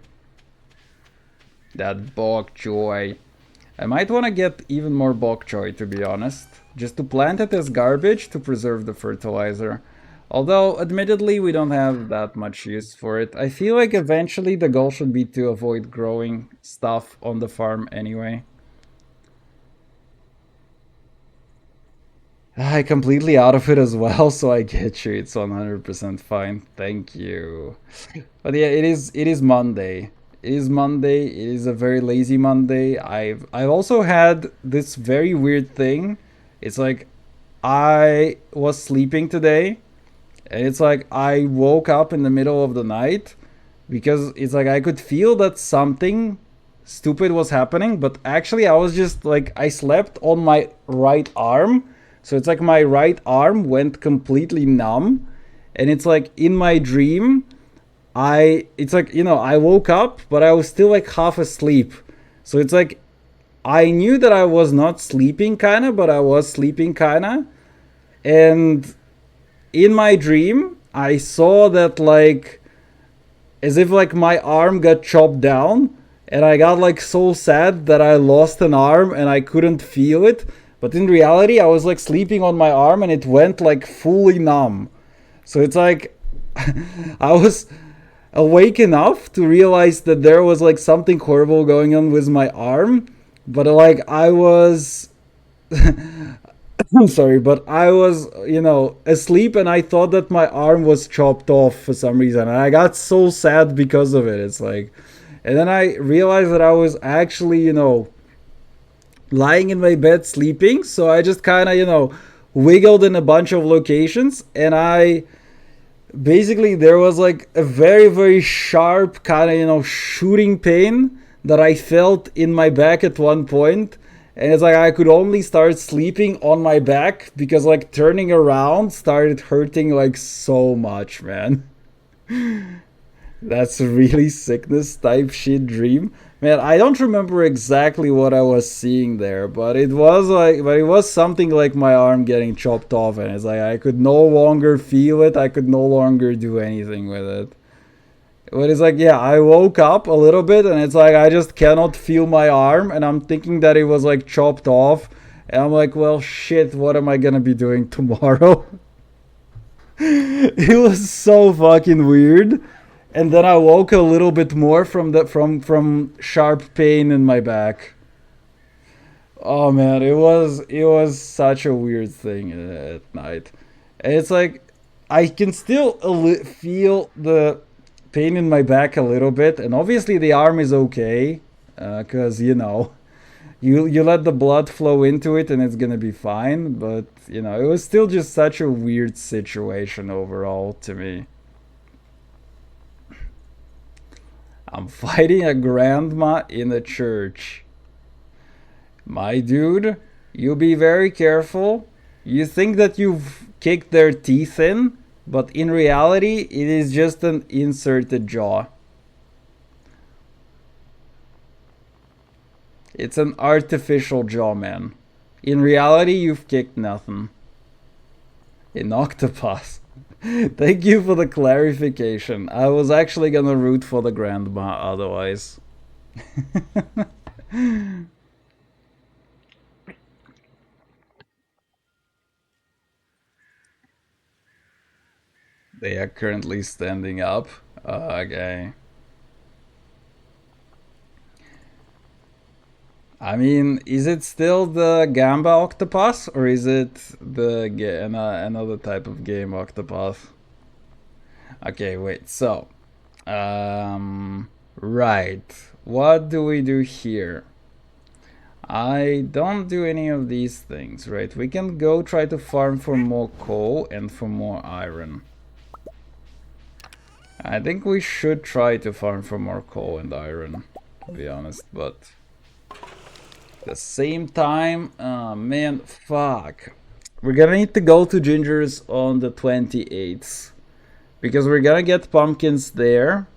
That bok choy. I might want to get even more bok choy, to be honest. Just to plant it as garbage to preserve the fertilizer. Although, admittedly, we don't have that much use for it. I feel like eventually the goal should be to avoid growing stuff on the farm anyway. I completely out of it as well, so I get you. It's 100% fine. Thank you. But yeah, it is Monday. It is Monday. It is a very lazy Monday. I've also had this very weird thing. It's like I was sleeping today, and it's like I woke up in the middle of the night because it's like I could feel that something stupid was happening, but actually I was just like I slept on my right arm. So it's like my right arm went completely numb, and it's like in my dream, it's like, you know, I woke up, but I was still like half asleep. So it's like, I knew that I was not sleeping kinda, but I was sleeping kinda. And in my dream, I saw that like, as if like my arm got chopped down, and I got like so sad that I lost an arm and I couldn't feel it. But in reality, I was like sleeping on my arm and it went like fully numb. So it's like I was awake enough to realize that there was like something horrible going on with my arm. But like I was... I'm sorry, but I was, you know, asleep and I thought that my arm was chopped off for some reason. And I got so sad because of it. It's like... And then I realized that I was actually, you know, lying in my bed sleeping, so I just kind of, you know, wiggled in a bunch of locations, and I basically there was like a very, very sharp kind of, you know, shooting pain that I felt in my back at one point. And it's like I could only start sleeping on my back because like turning around started hurting like so much, man. That's a really sickness type shit dream. Man, I don't remember exactly what I was seeing there, but it was something like my arm getting chopped off, and it's like I could no longer feel it, I could no longer do anything with it. But it's like, yeah, I woke up a little bit and it's like I just cannot feel my arm, and I'm thinking that it was like chopped off, and I'm like, well shit, what am I gonna be doing tomorrow? It was so fucking weird. And then I woke a little bit more from the from sharp pain in my back. Oh man, it was such a weird thing at night. And it's like I can still feel the pain in my back a little bit, and obviously the arm is okay, cause you know you let the blood flow into it and it's gonna be fine. But you know it was still just such a weird situation overall to me. I'm fighting a grandma in a church. My dude, you be very careful. You think that you've kicked their teeth in, but in reality, it is just an inserted jaw. It's an artificial jaw, man. In reality, you've kicked nothing. An octopus. Thank you for the clarification. I was actually gonna root for the grandma otherwise. They are currently standing up. Okay. I mean, is it still the Gamba octopus, or is it the another type of game octopus? Okay, wait. So, right. What do we do here? I don't do any of these things, right? We can go try to farm for more coal and for more iron. I think we should try to farm for more coal and iron, to be honest, but at the same time, man, fuck. We're gonna need to go to Ginger's on the 28th, because we're gonna get pumpkins there.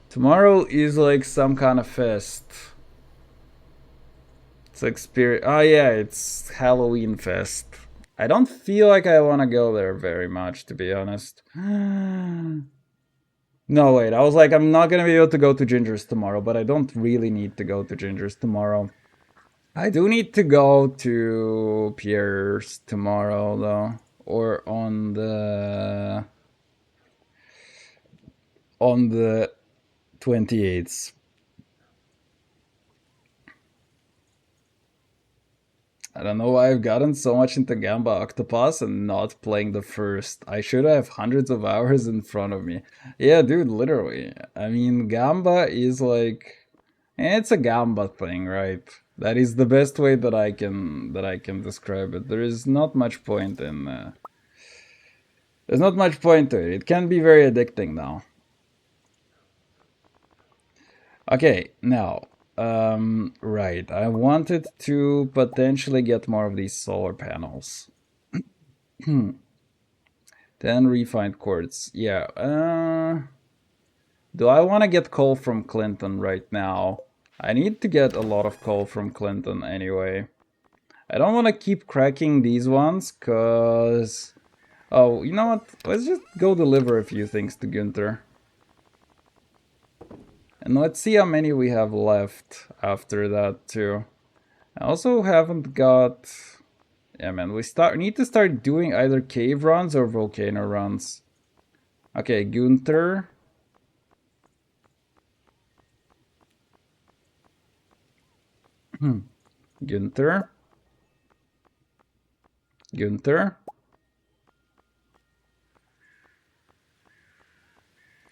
Tomorrow is like some kind of fest. It's like spirit. Oh yeah, it's Halloween fest. I don't feel like I want to go there very much, to be honest. No, wait. I was like, I'm not gonna be able to go to Ginger's tomorrow, but I don't really need to go to Ginger's tomorrow. I do need to go to Pierre's tomorrow, though, or on the 28th. I don't know why I've gotten so much into Gamba Octopus and not playing the first. I should have hundreds of hours in front of me. Yeah, dude, literally. I mean, Gamba is like, it's a Gamba thing, right? That is the best way that I can describe it. There is not much point in there's not much point to it. It can be very addicting now. Okay, now right, I wanted to potentially get more of these solar panels. 10 refined quartz. Yeah, do I want to get coal from Clinton right now? I need to get a lot of coal from Clinton anyway. I don't want to keep cracking these ones, cause... Oh, you know what? Let's just go deliver a few things to Gunther. And let's see how many we have left after that too. I also haven't got... Yeah, man, we need to start doing either cave runs or volcano runs. Okay, Gunther. Gunther. Gunther.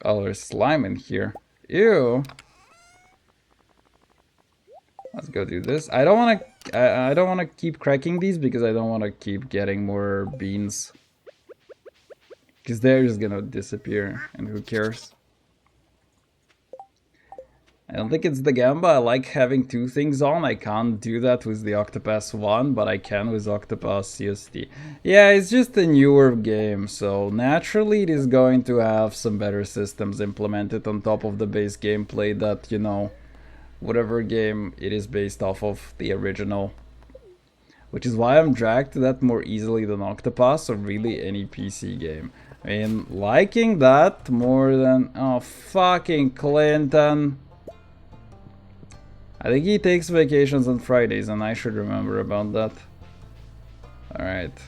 Oh, there's slime in here. Ew. Let's go do this. I don't want to. I don't want to keep cracking these because I don't want to keep getting more beans. Because they're just gonna disappear, and who cares? I don't think it's the Gamba. I like having two things on. I can't do that with the Octopass 1, but I can with Octopass CST. Yeah, it's just a newer game, so naturally it is going to have some better systems implemented on top of the base gameplay that, you know, whatever game it is based off of, the original. Which is why I'm dragged to that more easily than Octopass or really any PC game. I mean, liking that more than... Oh, fucking Clinton. I think he takes vacations on Fridays, and I should remember about that. Alright.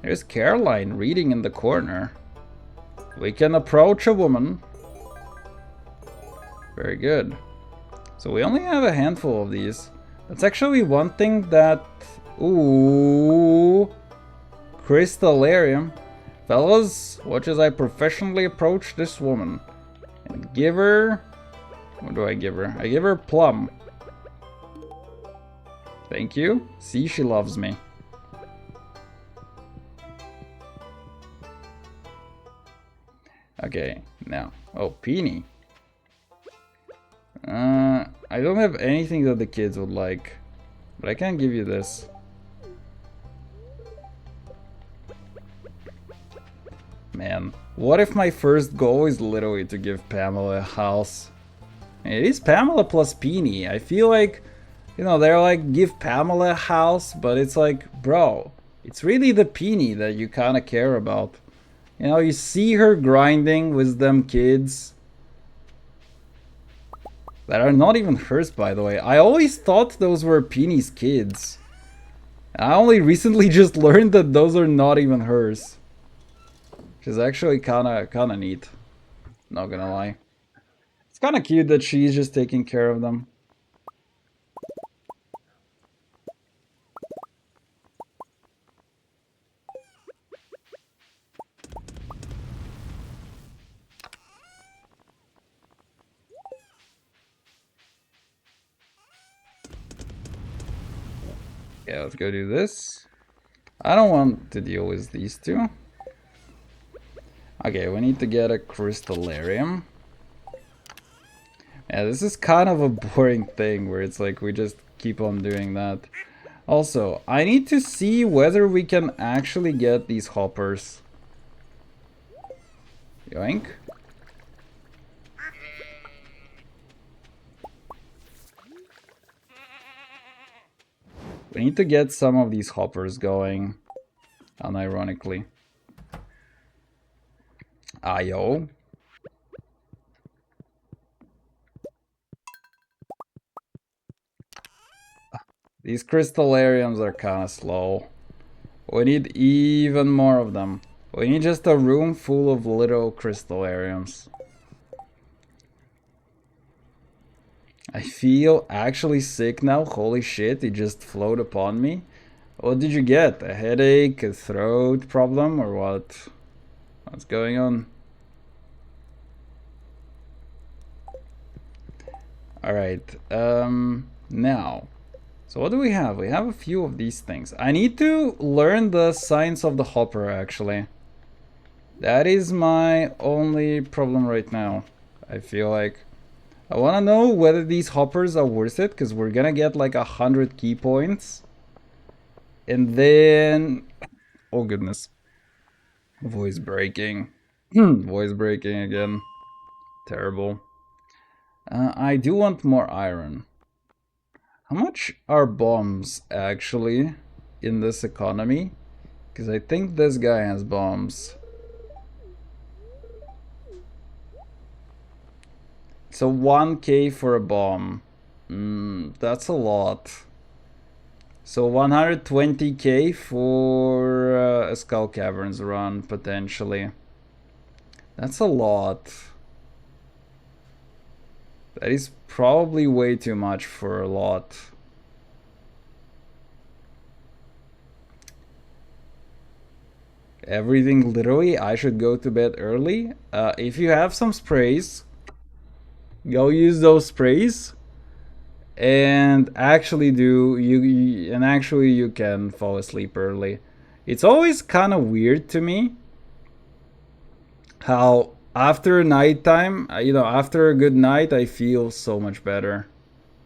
There's Caroline reading in the corner. We can approach a woman. Very good. So we only have a handful of these. That's actually one thing that... Ooh. Crystallarium. Fellas, watch as I professionally approach this woman. And give her... What do I give her? I give her plum. Thank you. See, she loves me. Okay, now. Oh, Peony. I don't have anything that the kids would like. But I can give you this. Man, what if my first goal is literally to give Pamela a house? It is Pamela plus Peony. I feel like, you know, they're like, give Pamela a house, but it's like, bro, it's really the Peony that you kind of care about. You know, you see her grinding with them kids. That are not even hers, by the way. I always thought those were Peony's kids. I only recently just learned that those are not even hers. Which is actually kinda neat. Not gonna lie. It's kinda cute that she's just taking care of them. Yeah, let's go do this. I don't want to deal with these two. Okay, we need to get a Crystallarium. Yeah, this is kind of a boring thing where it's like we just keep on doing that. Also, I need to see whether we can actually get these hoppers. Yoink. We need to get some of these hoppers going, unironically. Ayo. These Crystallariums are kinda slow. We need even more of them. We need just a room full of little Crystallariums. I feel actually sick now. Holy shit, it just flowed upon me. What did you get? A headache, a throat problem, or what? What's going on? Alright, now. So what do we have? We have a few of these things. I need to learn the science of the hopper, actually. That is my only problem right now, I feel like. I want to know whether these hoppers are worth it, because we're gonna get like 100 key points. And then... Oh goodness. Voice breaking. Voice breaking again. Terrible. I do want more iron. How much are bombs actually in this economy? Because I think this guy has bombs. So 1k for a bomb. That's a lot. So 120k for a Skull Caverns run, potentially. That's a lot. That is probably way too much for a lot. Everything literally, I should go to bed early. If you have some sprays, go use those sprays. and actually you can fall asleep early. It's always kind of weird to me how after nighttime, after a good night, I feel so much better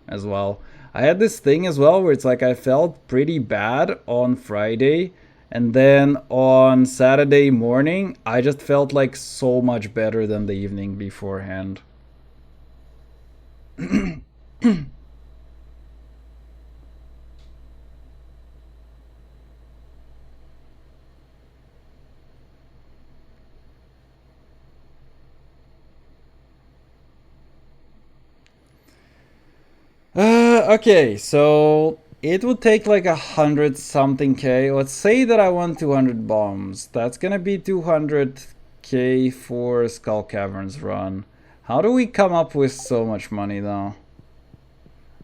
as well. I had this thing as well where it's like I felt pretty bad on Friday, and then on Saturday morning, I just felt like so much better than the evening beforehand. Okay, so it would take like 100 something K. Let's say that I want 200 bombs. That's gonna be 200K for Skull Caverns run. How do we come up with so much money though?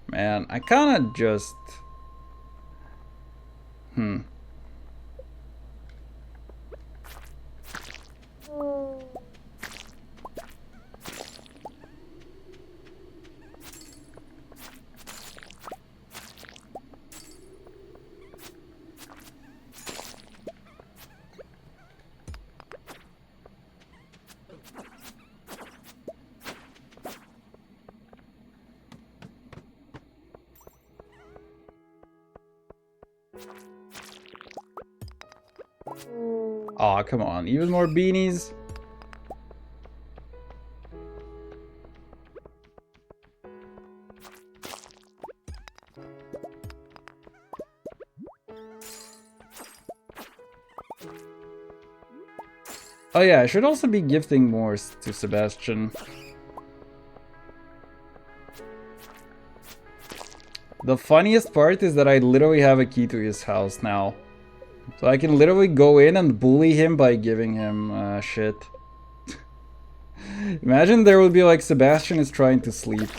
Man, I kinda just... Aw, come on. Even more beanies? Oh yeah, I should also be gifting more to Sebastian. The funniest part is that I literally have a key to his house now. So I can literally go in and bully him by giving him shit. Imagine there would be like Sebastian is trying to sleep.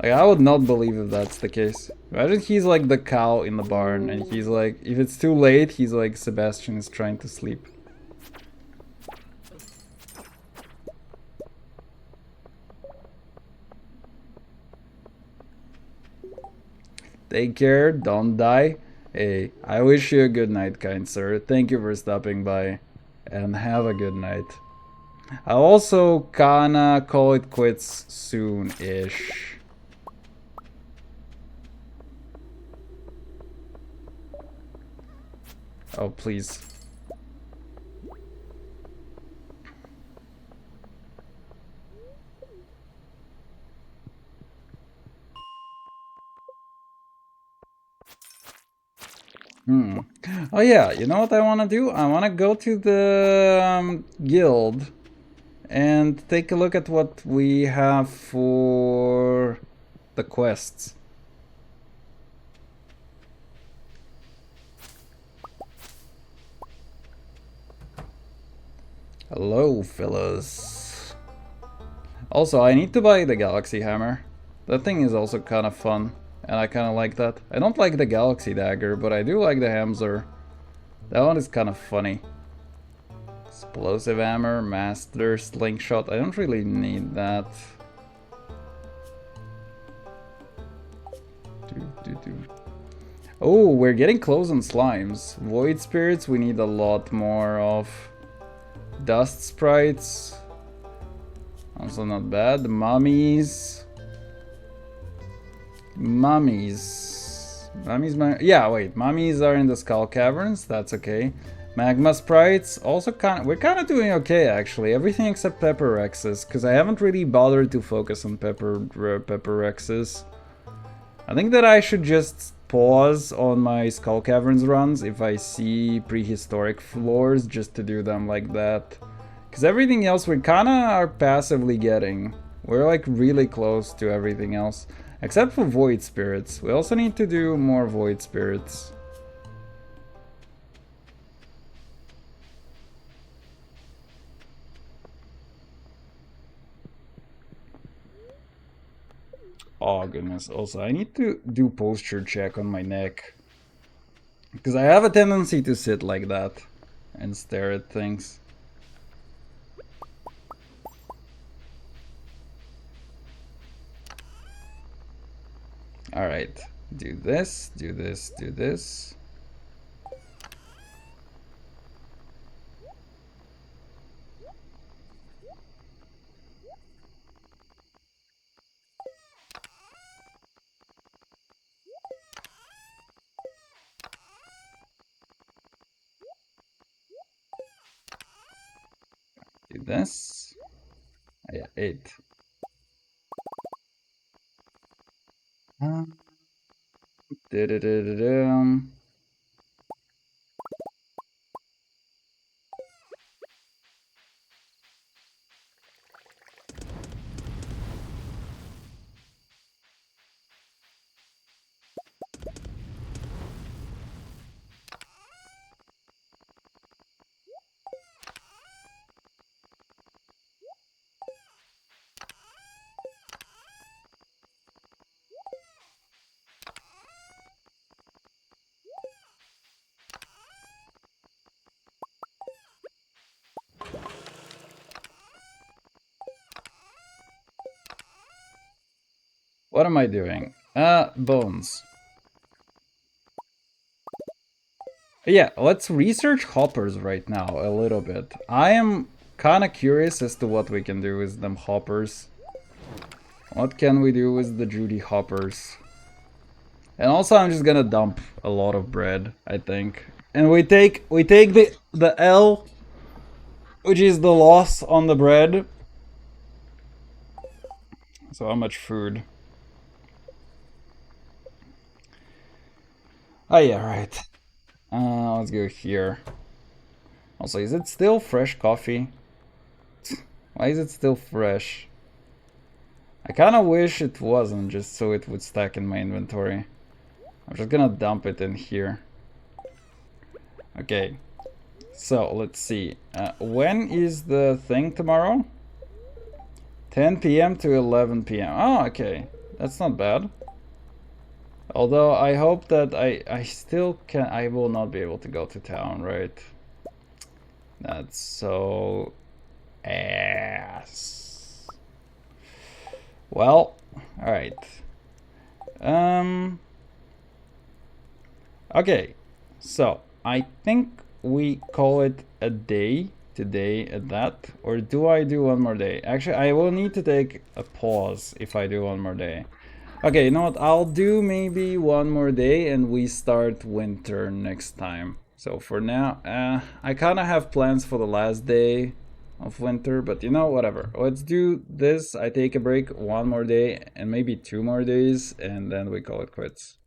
Like I would not believe if that's the case. Imagine he's like the cow in the barn and he's like, if it's too late, he's like Sebastian is trying to sleep. Take care, don't die. Hey, I wish you a good night, kind sir. Thank you for stopping by, and have a good night. I'll also kinda call it quits soon-ish. Oh, please. Oh yeah, you know what I want to do? I want to go to the guild and take a look at what we have for the quests. Hello, fellas. Also, I need to buy the Galaxy Hammer. That thing is also kind of fun. And I kind of like that. I don't like the Galaxy Dagger, but I do like the Hammer. That one is kind of funny. Explosive Hammer, Master, Slingshot. I don't really need that. Oh, we're getting close on slimes. Void Spirits we need a lot more of. Dust Sprites. Also not bad. Mummies. Mummies, yeah, wait, mummies are in the Skull Caverns, that's okay. Magma Sprites, also we're kind of doing okay actually, everything except Pepper Rexes, because I haven't really bothered to focus on Pepper Rexes. I think that I should just pause on my Skull Caverns runs if I see prehistoric floors, just to do them like that. Because everything else we kind of are passively getting. We're like really close to everything else. Except for Void Spirits. We also need to do more Void Spirits. Oh goodness, also I need to do posture check on my neck. Because I have a tendency to sit like that and stare at things. All right. Do this, do this, do this. Do this. Oh, yeah, 8. Da-da-da-da-dum. What am I doing? Bones. Yeah, let's research hoppers right now a little bit. I am kind of curious as to what we can do with them hoppers. What can we do with the Judy hoppers? And also I'm just gonna dump a lot of bread, I think. And we take the L, which is the loss on the bread. So how much food? Oh yeah, right. Let's go here. Also, is it still fresh coffee? Why is it still fresh? I kind of wish it wasn't, just so it would stack in my inventory. I'm just gonna dump it in here. Okay, so let's see. When is the thing tomorrow? 10 p.m. to 11 p.m. Oh, okay. That's not bad. Although I hope that I still can... I will not be able to go to town, right? That's so... ass. Well, alright. Okay, so I think we call it a day today at that, or do I do one more day? Actually, I will need to take a pause if I do one more day. Okay, you know what? I'll do maybe one more day and we start winter next time. So for now, I kind of have plans for the last day of winter, but you know, whatever. Let's do this. I take a break one more day and maybe 2 more days, and then we call it quits.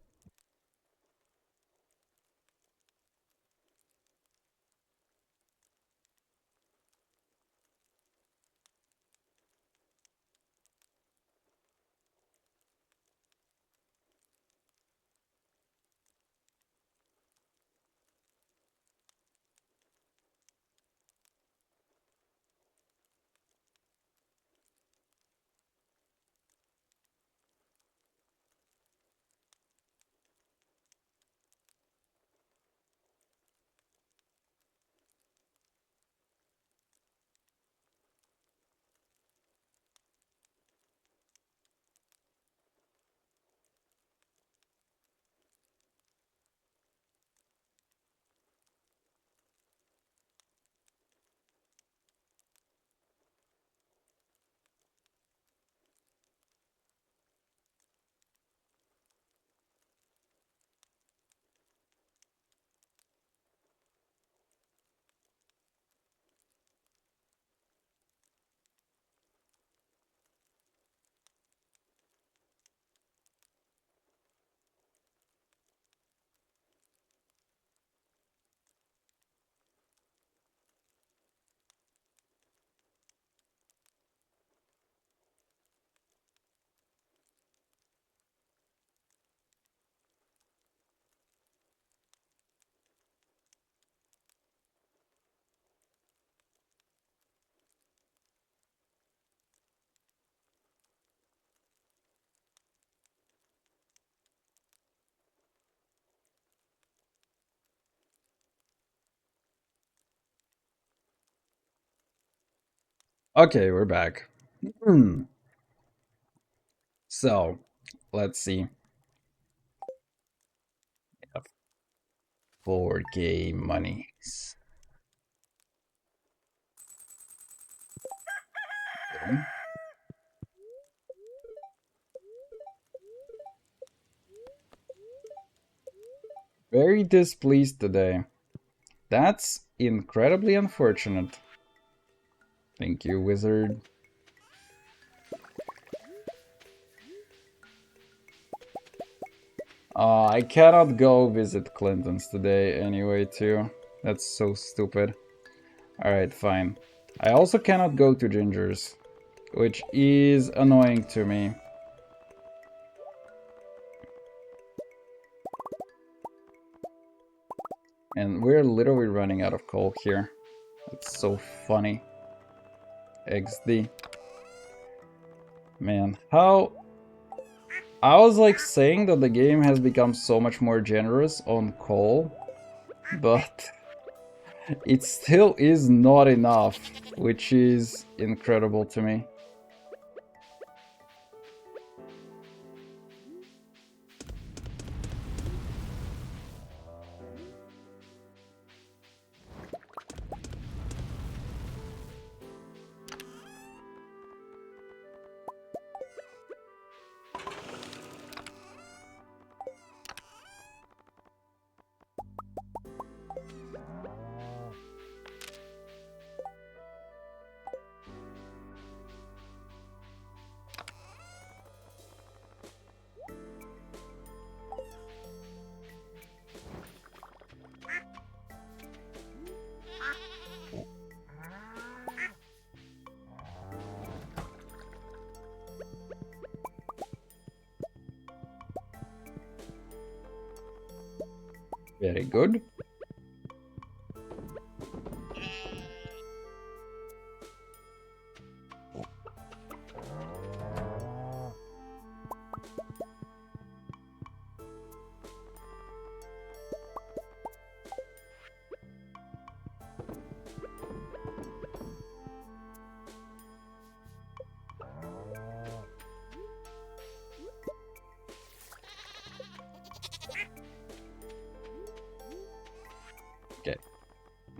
Okay, we're back. So, let's see. 4K monies. Okay. Very displeased today. That's incredibly unfortunate. Thank you, wizard. I cannot go visit Clinton's today anyway, too. That's so stupid. Alright, fine. I also cannot go to Ginger's, which is annoying to me. And we're literally running out of coal here. It's so funny. XD. Man, how... I was like saying that the game has become so much more generous on coal, but it still is not enough, which is incredible to me. Very good.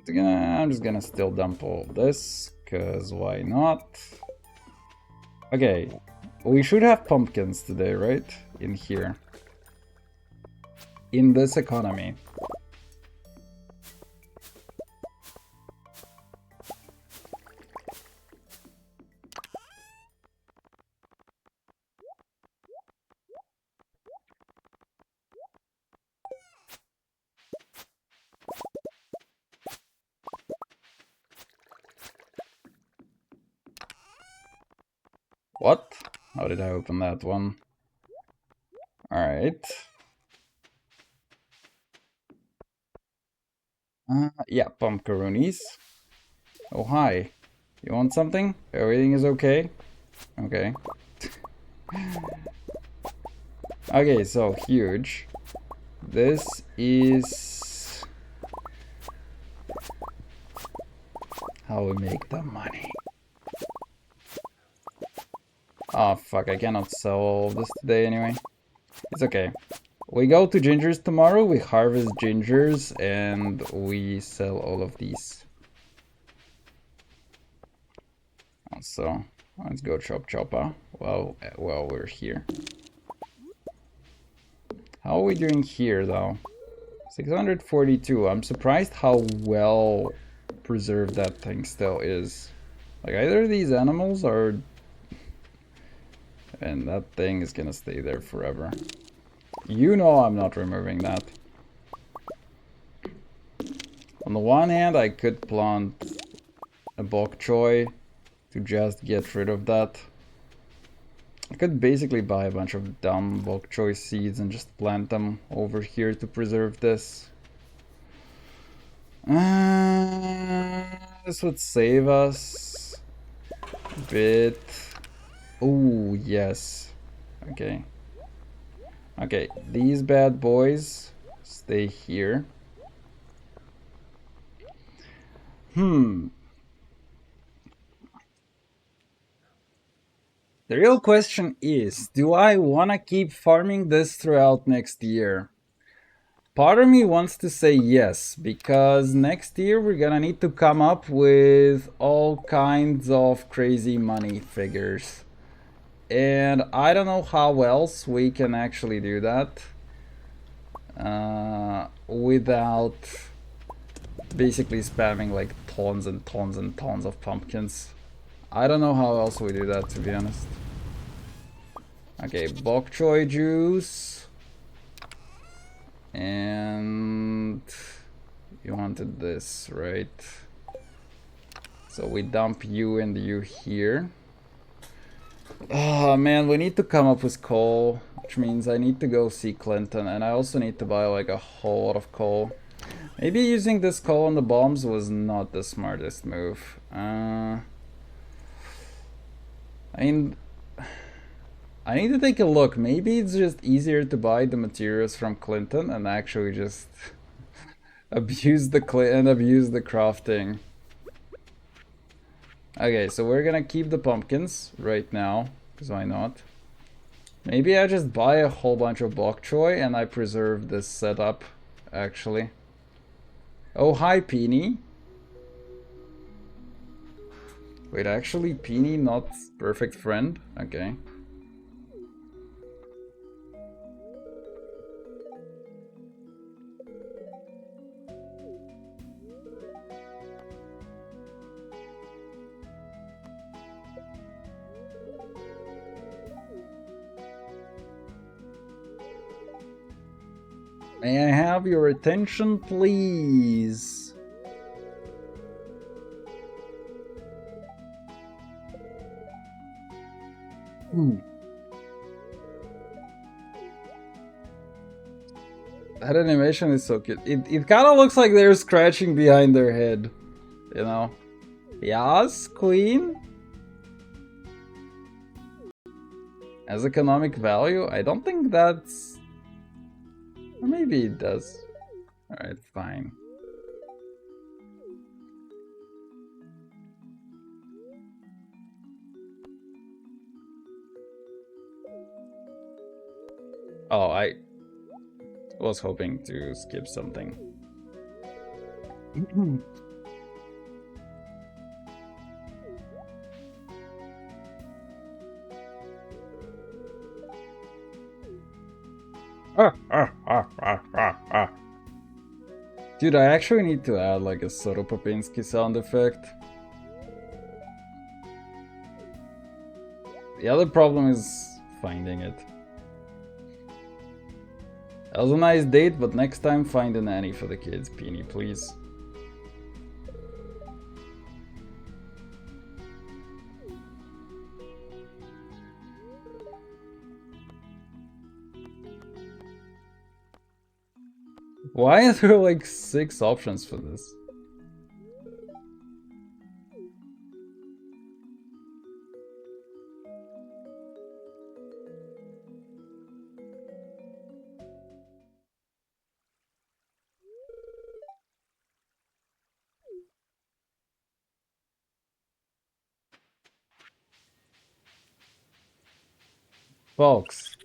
Okay. I'm just gonna still dump all this, cause why not? Okay. We should have pumpkins today, right? In here. In this economy. What? How did I open that one? Alright. Yeah, pumpkaroonies. Oh, hi. You want something? Everything is okay? Okay. Okay, so huge. This is how we make the money. Oh fuck, I cannot sell all of this today anyway. It's okay. We go to Ginger's tomorrow, we harvest gingers, and we sell all of these. So, let's go chop choppa while we're here. How are we doing here though? 642. I'm surprised how well preserved that thing still is. Like either these animals are... And that thing is gonna stay there forever. You know I'm not removing that. On the one hand, I could plant a bok choy to just get rid of that. I could basically buy a bunch of dumb bok choy seeds and just plant them over here to preserve this. This would save us a bit. Oh, yes. Okay. Okay, these bad boys stay here. The real question is, do I want to keep farming this throughout next year? part of me wants to say yes, because next year we're gonna need to come up with all kinds of crazy money figures. And I don't know how else we can actually do that without basically spamming like tons and tons and tons of pumpkins. I don't know how else we do that, to be honest. Okay, bok choy juice. And you wanted this, right? So we dump you and you here. Oh man, we need to come up with coal, which means I need to go see Clinton, and I also need to buy like a whole lot of coal. Maybe using this coal on the bombs was not the smartest move. I mean, I need to take a look. Maybe it's just easier to buy the materials from Clinton and actually just abuse the crafting. Okay, so we're gonna keep the pumpkins right now, because why not? Maybe I just buy a whole bunch of bok choy and I preserve this setup, actually. Oh, hi, Peony. Wait, actually, Peony not perfect friend? Okay. May I have your attention, please? Ooh. That animation is so cute. It kind of looks like they're scratching behind their head, you know? Yes, queen? As economic value? I don't think that's... Or maybe it does. Alright, fine. Oh, I was hoping to skip something. Dude, I actually need to add like a Sotopopinski sound effect. The other problem is finding it. That was a nice date, but next time find a nanny for the kids, Peony, please. Why are there like 6 options for this? Folks,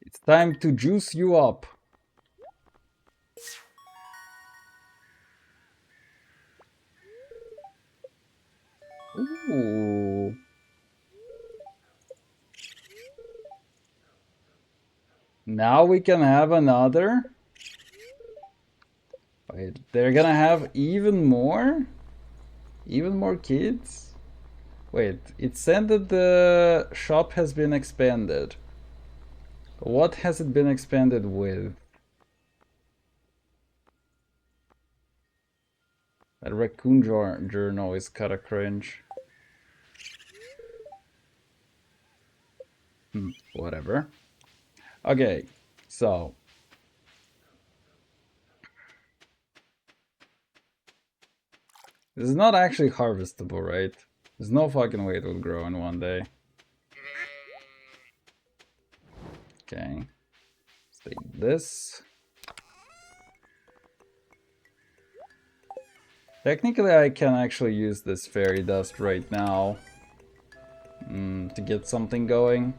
it's time to juice you up. Ooh. Now we can have another. Wait, they're gonna have even more? Even more kids? Wait, it said that the shop has been expanded. What has it been expanded with? That raccoon journal is kinda cringe. Whatever. Okay, so. This is not actually harvestable, right? There's no fucking way it would grow in one day. Okay. Let's take this. Technically, I can actually use this fairy dust right now to get something going.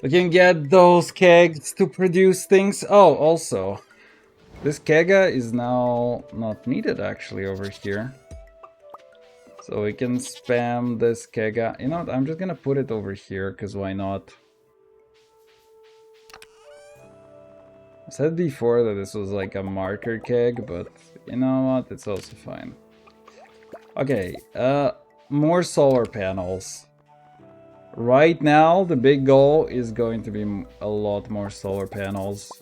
We can get those kegs to produce things. Oh, also, this kega is now not needed actually over here. So we can spam this kega. You know what? I'm just gonna put it over here, because why not? I said before that this was like a marker keg, but you know what? It's also fine. Okay, more solar panels. Right now, the big goal is going to be a lot more solar panels.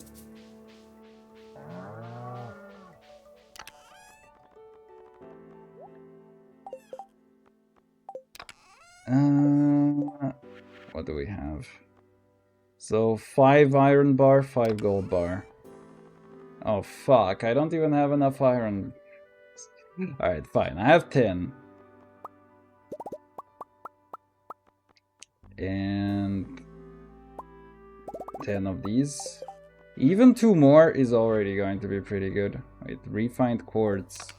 What do we have? So 5 iron bar, 5 gold bar. Oh fuck, I don't even have enough iron. Alright, fine, I have 10. And 10 of these. Even 2 more is already going to be pretty good. Wait, refined quartz.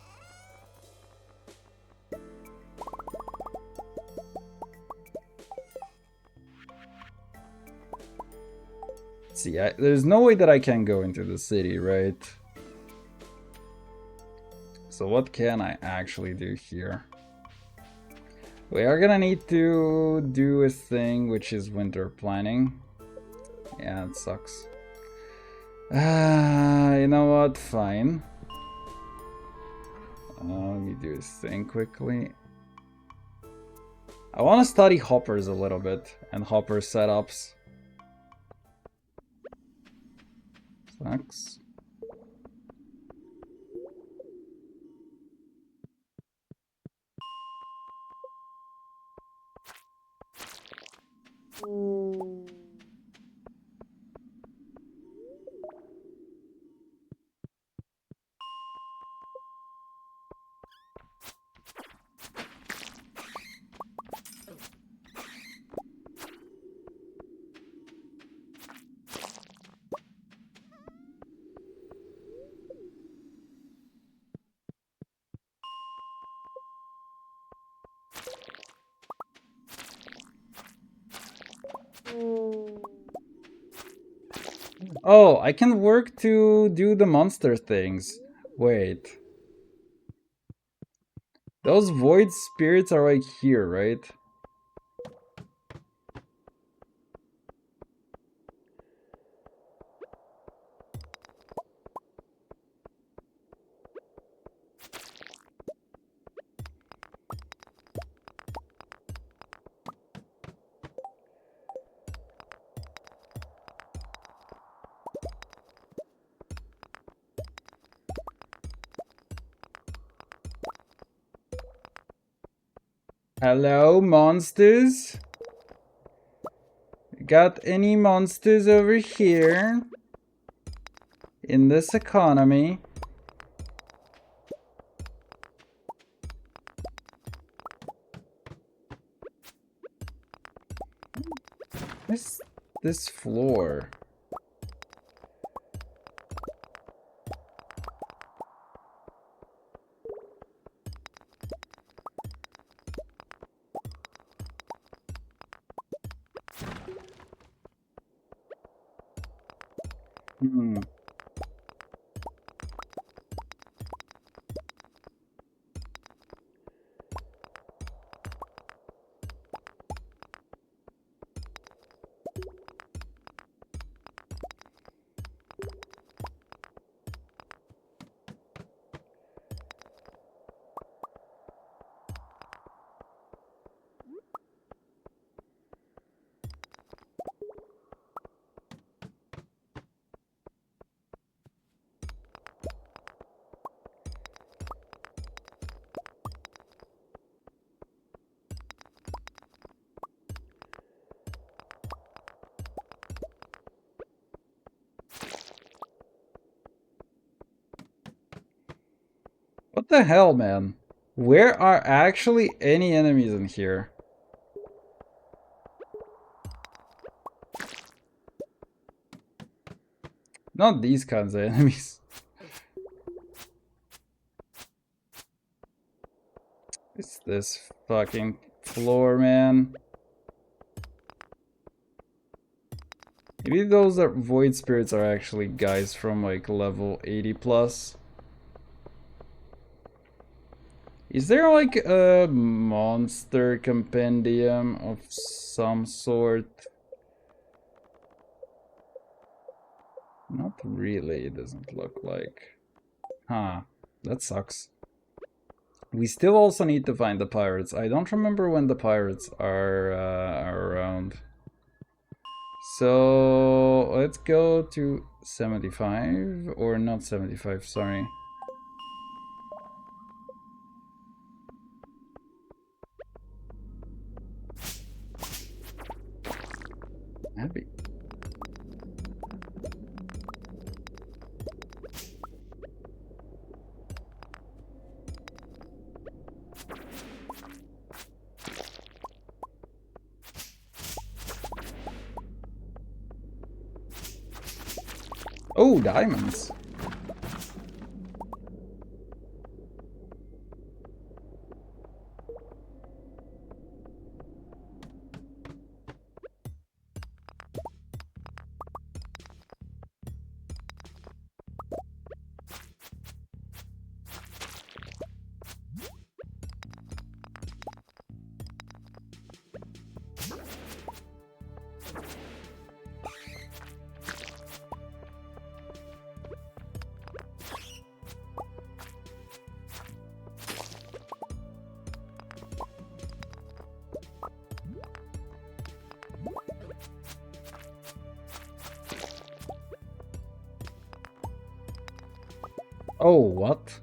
See, there's no way that I can go into the city, right? So what can I actually do here? We are gonna need to do a thing which is winter planning. Yeah, it sucks. You know what? Fine. Let me do this thing quickly. I want to study hoppers a little bit and hopper setups. Sucks. Oh, I can work to do the monster things. Wait. Those void spirits are like here, right? Hello, monsters? Got any monsters over here? In this economy? This floor? Hmm. What the hell, man? Where are actually any enemies in here? Not these kinds of enemies. It's this fucking floor, man. Maybe those are void spirits are actually guys from like level 80 plus. Is there like a monster compendium of some sort? Not really, it doesn't look like. Huh, that sucks. We still also need to find the pirates. I don't remember when the pirates are around. So let's go to 75, or not 75, sorry. Happy. Oh, diamonds. Oh, what?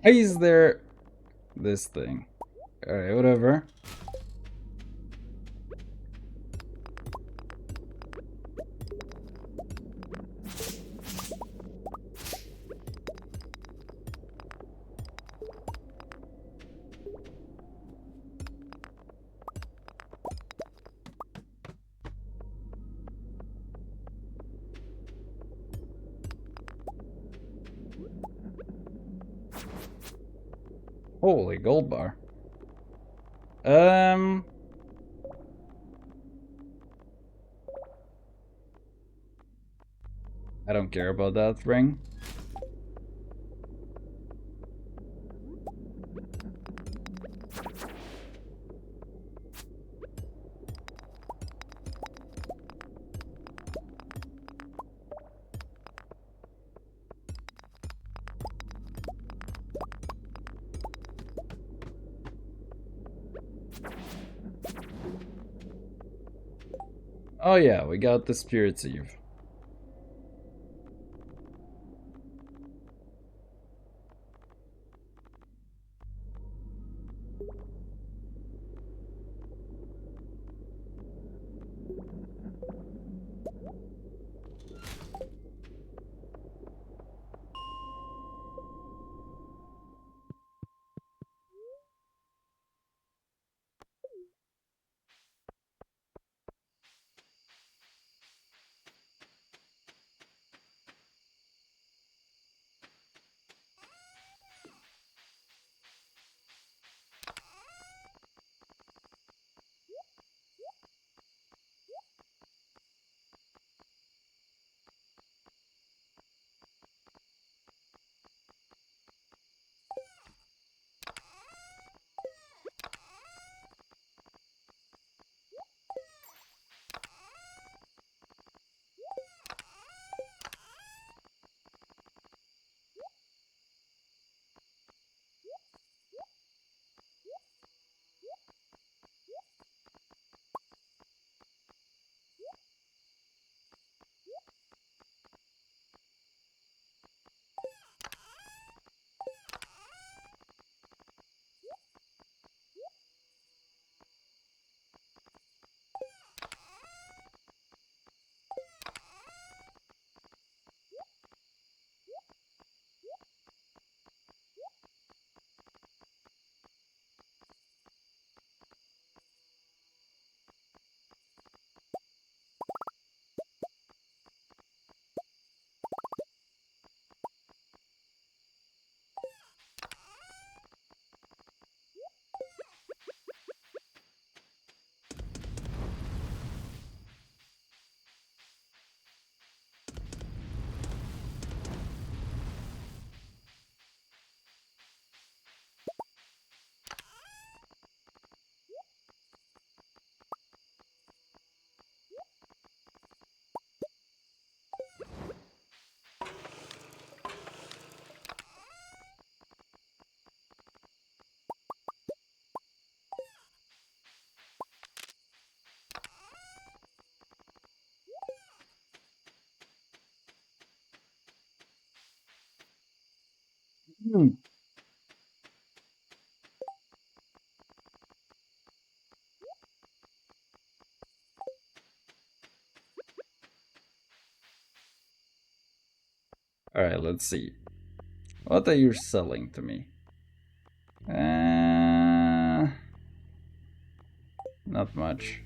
Why is there this thing? Alright, whatever. Holy gold bar. I don't care about that ring. Oh yeah, we got the Spirit's Eve. Hmm. Alright, let's see. What are you selling to me? Not much.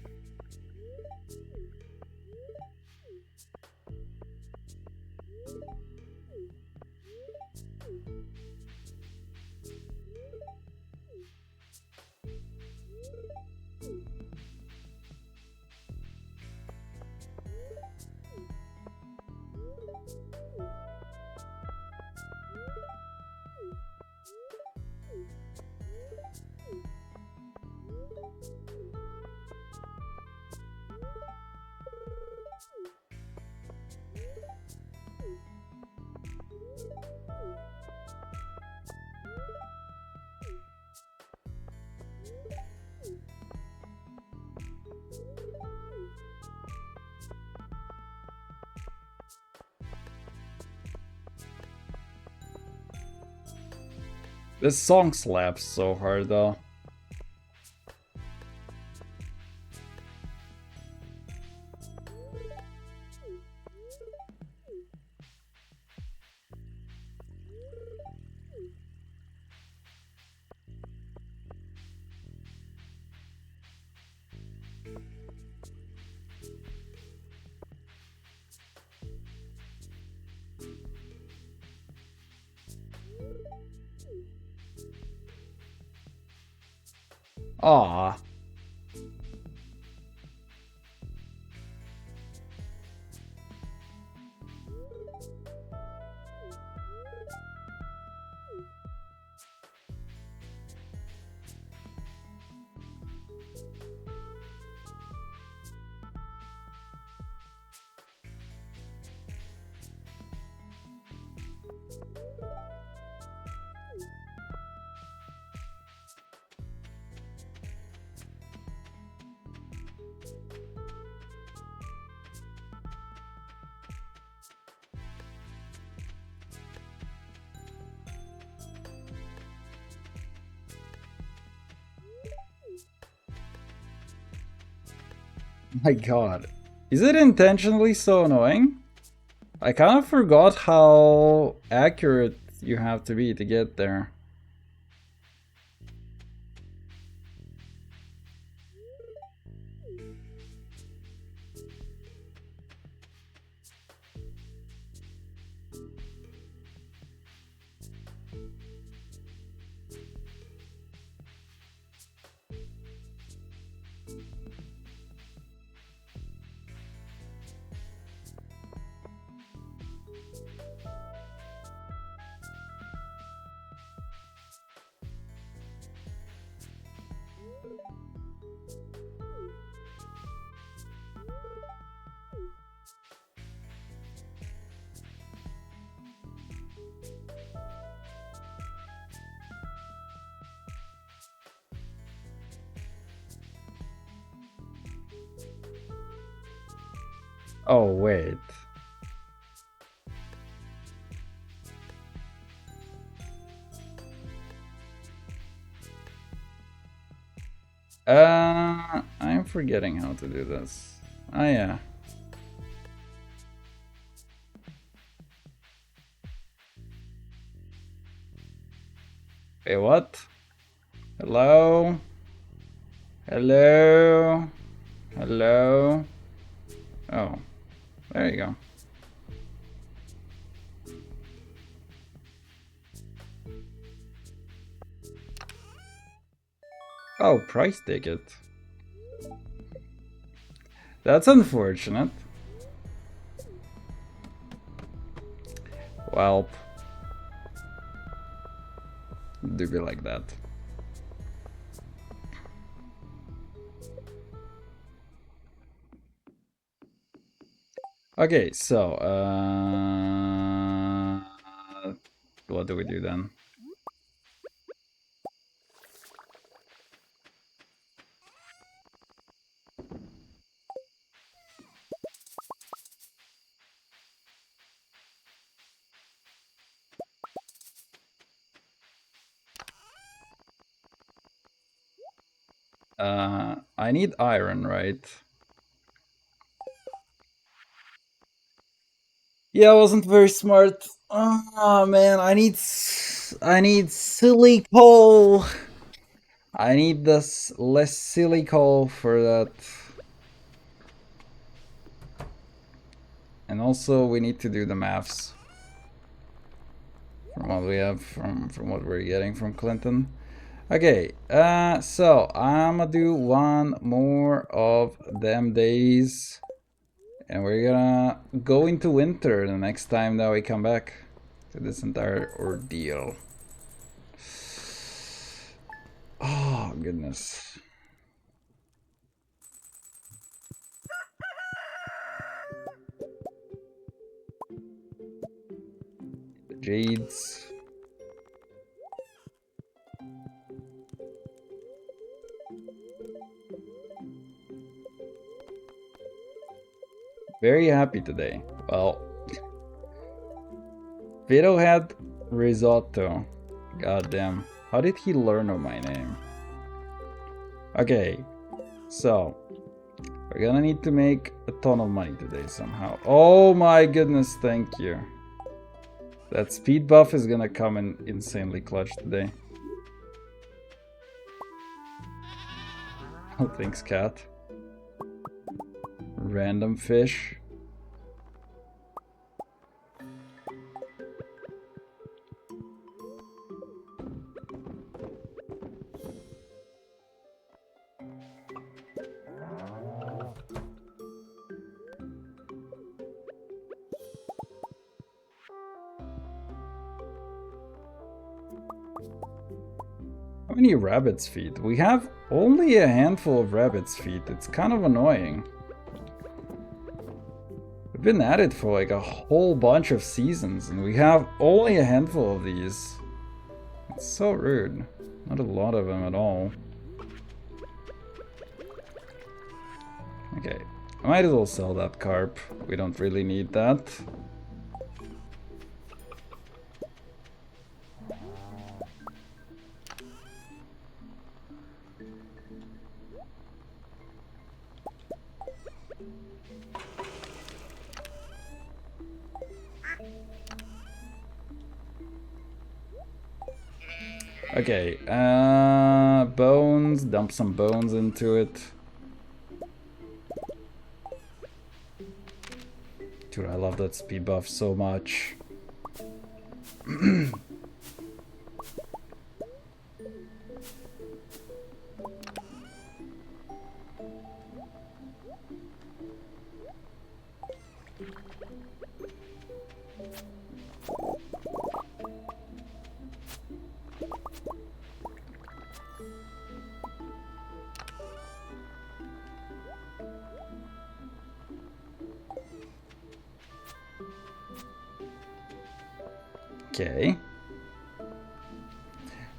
This song slaps so hard though. Aw. My god. Is it intentionally so annoying? I kind of forgot how accurate you have to be to get there. Oh, wait. I'm forgetting how to do this. Oh, yeah. Wait, what? Hello? Hello? Hello? Oh, there you go. Oh, price ticket. That's unfortunate. Welp. Do be like that. Okay, so, what do we do then? I need iron, right? Yeah, I wasn't very smart. Oh man, I need silly coal. I need this less silly coal for that. And also we need to do the maths from what we have from what we're getting from Clinton. Okay, so I'm gonna do one more of them days, and we're gonna go into winter the next time that we come back to this entire ordeal. Oh goodness. The jades. Very happy today. Well, Vito had risotto. Goddamn. How did he learn of my name? Okay, so we're gonna need to make a ton of money today somehow. Oh my goodness, thank you. That speed buff is gonna come in insanely clutch today. Oh, thanks, cat. Random fish. How many rabbit's feet? We have only a handful of rabbit's feet. It's kind of annoying. We've been at it for like a whole bunch of seasons and we have only a handful of these. It's so rude. Not a lot of them at all. Okay, I might as well sell that carp. We don't really need that. Okay, bones, dump some bones into it. Dude, I love that speed buff so much. Okay.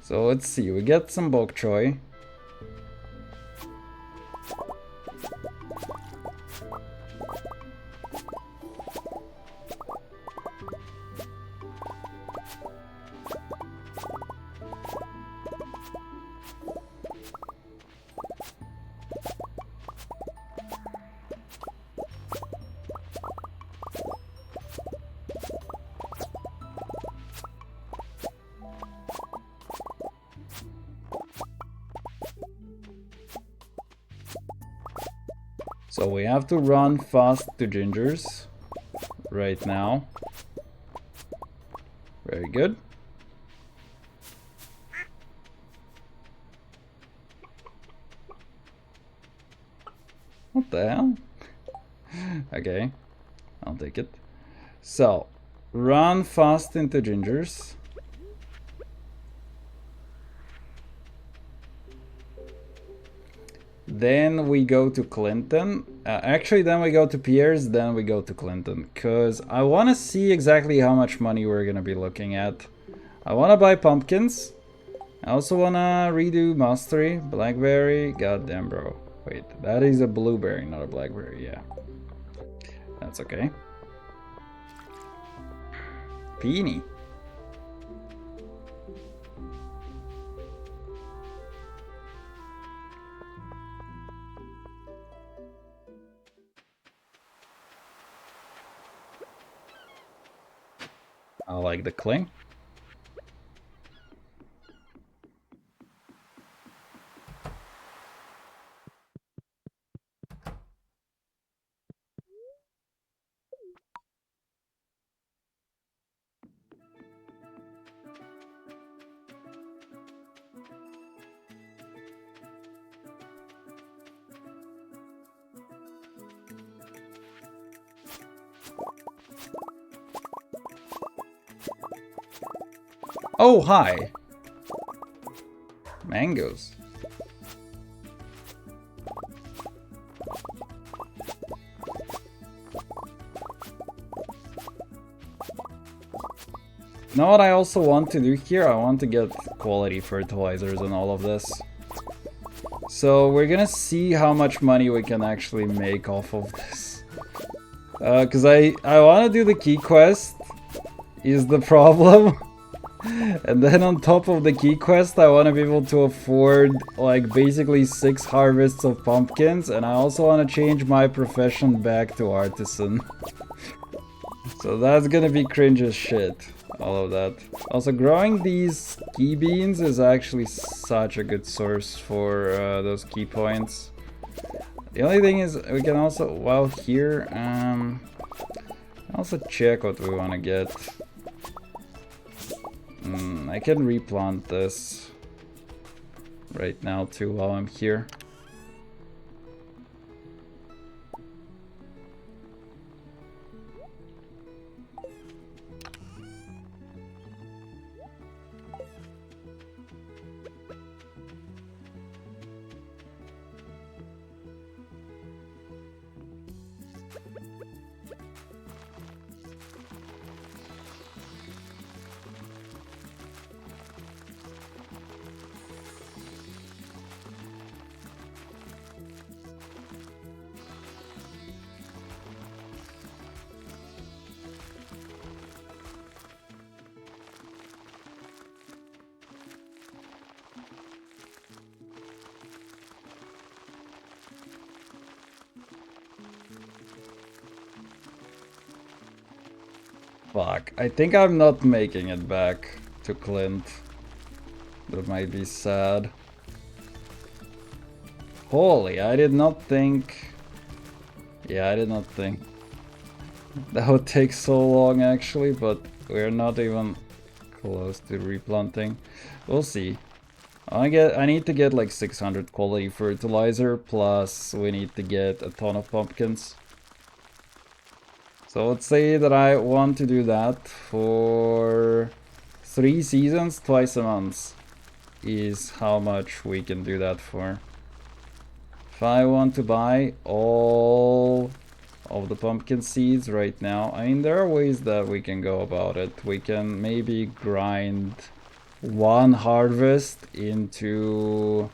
So let's see, we get some bok choy. So we have to run fast to Ginger's right now. Very good. What the hell? Okay, I'll take it. So, run fast into Ginger's. Then we go to Clinton. Actually, then we go to Pierre's, then we go to Clinton. Because I want to see exactly how much money we're going to be looking at. I want to buy pumpkins. I also want to redo mastery. Blackberry. Goddamn, bro. Wait, that is a blueberry, not a blackberry. Yeah. That's okay. Peony. I like the cling. Oh, hi. Mangoes. Know what I also want to do here? I want to get quality fertilizers and all of this. So we're gonna see how much money we can actually make off of this. Cause I wanna do the key quest, is the problem. And then on top of the key quest, I want to be able to afford like basically 6 harvests of pumpkins, and I also want to change my profession back to artisan. So that's gonna be cringe as shit, all of that. Also, growing these key beans is actually such a good source for those key points. The only thing is, we can also, while here, also check what we want to get. I can replant this right now too while I'm here. Fuck, I think I'm not making it back to Clint. That might be sad. Holy, I did not think... Yeah, I did not think that would take so long actually, but we're not even close to replanting. We'll see. I need to get like 600 quality fertilizer, plus we need to get a ton of pumpkins. So let's say that I want to do that for 3 seasons, twice a month is how much we can do that for. If I want to buy all of the pumpkin seeds right now, I mean, there are ways that we can go about it. We can maybe grind one harvest into...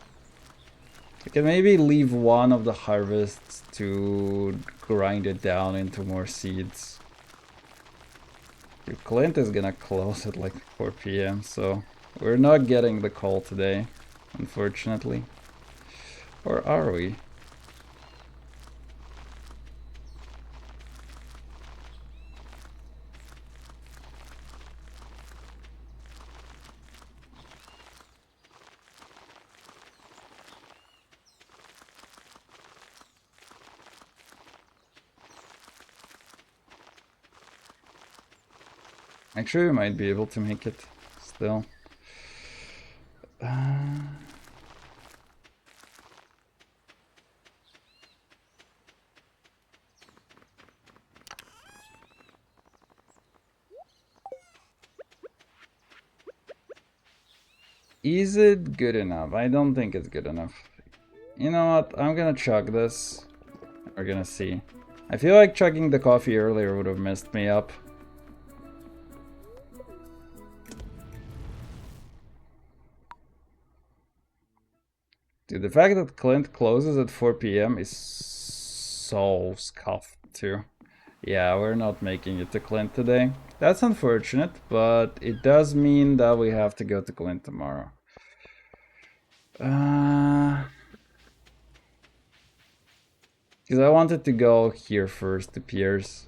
I can maybe leave one of the harvests to grind it down into more seeds. Clint is gonna close at like 4 PM, so we're not getting the call today, unfortunately. Or are we? Actually, we might be able to make it still. Is it good enough? I don't think it's good enough. You know what? I'm gonna chug this. We're gonna see. I feel like chugging the coffee earlier would have messed me up. Dude, the fact that Clint closes at 4 PM is so scuffed too. Yeah, we're not making it to Clint today. That's unfortunate, but it does mean that we have to go to Clint tomorrow. Because I wanted to go here first to Pierce.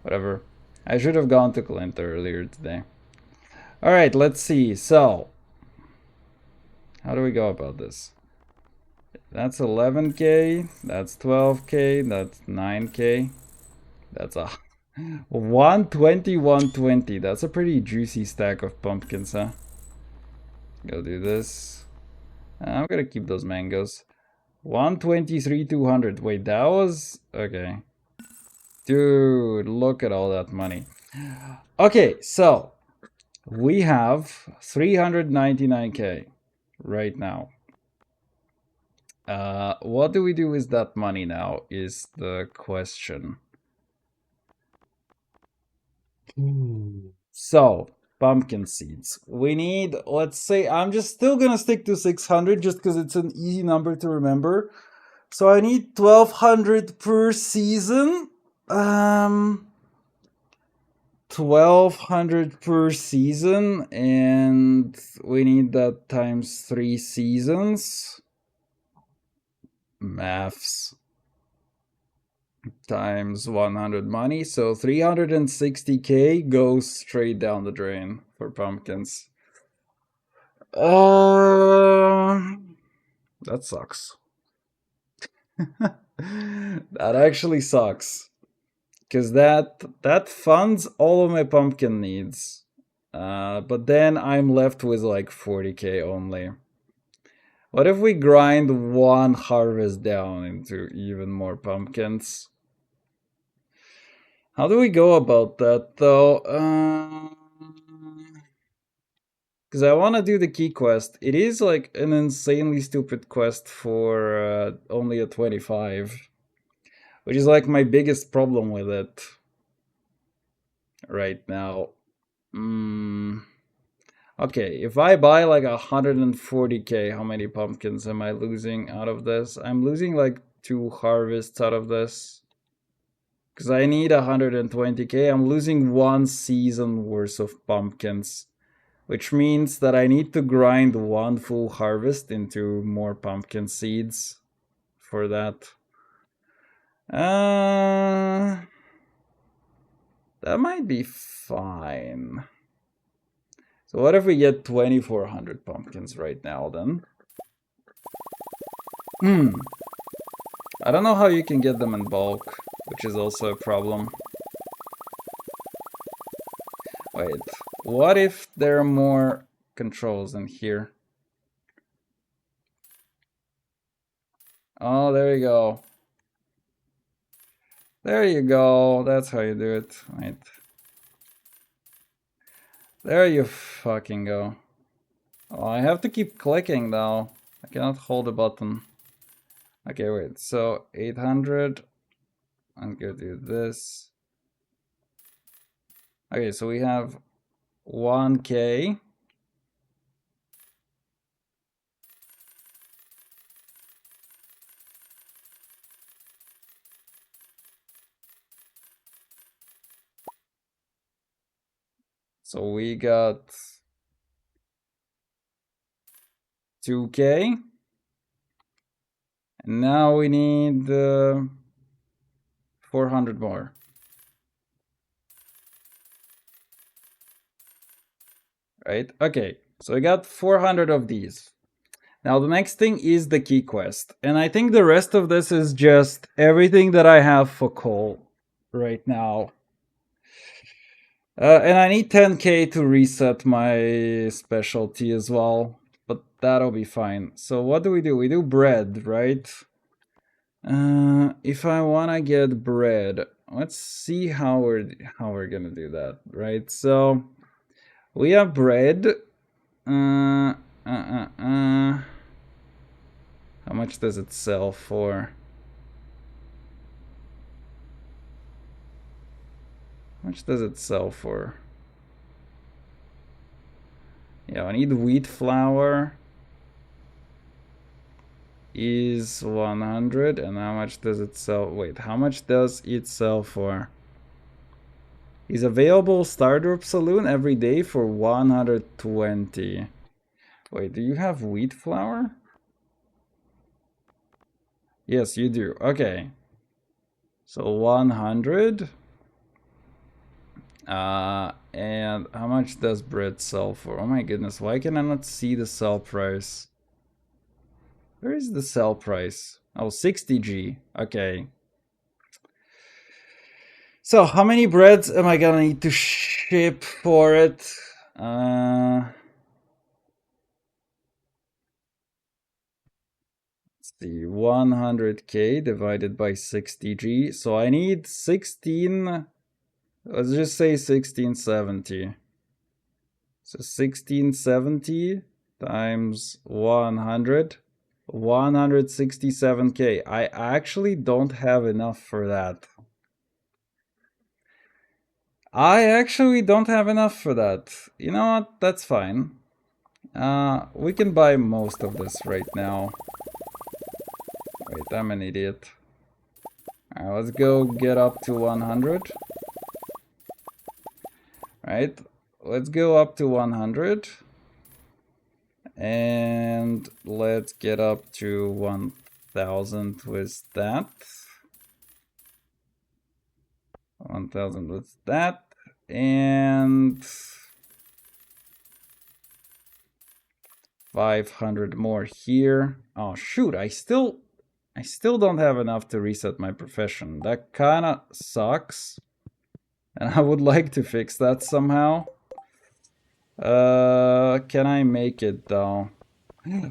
Whatever. I should have gone to Clint earlier today. Alright, let's see. So, how do we go about this? That's 11k, that's 12k, that's 9k. That's a 120, 120. That's a pretty juicy stack of pumpkins, huh? Go do this. I'm gonna keep those mangoes. 123, 200. Wait, that was... Okay. Dude, look at all that money. Okay, so we have 399k right now. What do we do with that money now is the question. So, pumpkin seeds. We need, let's say, I'm just still gonna stick to 600 just because it's an easy number to remember. So I need 1200 per season. 1200 per season, and we need that times 3 seasons. Maths. Times 100 money, so 360k goes straight down the drain for pumpkins. That sucks. That actually sucks. Because that funds all of my pumpkin needs. But then I'm left with like 40k only. What if we grind one harvest down into even more pumpkins? How do we go about that though? Because I want to do the key quest. It is like an insanely stupid quest for only a 25. Which is like my biggest problem with it right now. Okay, if I buy like 140k, how many pumpkins am I losing out of this? I'm losing like 2 harvests out of this. Because I need 120k. I'm losing 1 season worth of pumpkins. Which means that I need to grind 1 full harvest into more pumpkin seeds for that. That might be fine. So what if we get 2400 pumpkins right now then? I don't know how you can get them in bulk, which is also a problem. Wait, what if there are more controls in here? Oh, there you go. There you go. That's how you do it. Wait. There you fucking go. Oh, I have to keep clicking though. I cannot hold the button. Okay, wait. So 800. I'm gonna do this. Okay, so we have 1k. So we got 2k. And now we need 400 more. Right? Okay, so we got 400 of these. Now the next thing is the key quest. And I think the rest of this is just everything that I have for coal right now. And I need 10k to reset my specialty as well. But that'll be fine. So what do? We do bread, right? If I wanna get bread, let's see how we're gonna do that, right? So we have bread. How much does it sell for? How much does it sell for? Yeah, I need wheat flour. Is 100, and how much does it sell? Wait, how much does it sell for? Is available Stardew Saloon every day for 120. Wait, do you have wheat flour? Yes, you do. Okay. So 100. And how much does bread sell for? Oh my goodness, why can I not see the sell price? Where is the sell price? Oh, 60G. Okay. So, how many breads am I gonna need to ship for it? Let's see, 100K divided by 60G. So I need 16, let's just say 1670. So 1670 times 100, 167K. I actually don't have enough for that. I actually don't have enough for that. You know what? That's fine. We can buy most of this right now. Wait, I'm an idiot. Alright, let's go get up to 100. Right, let's go up to 100. And let's get up to 1000 with that. 1000 with that. And 500 more here. Oh shoot, I still don't have enough to reset my profession. That kinda sucks. And I would like to fix that somehow. Can I make it though?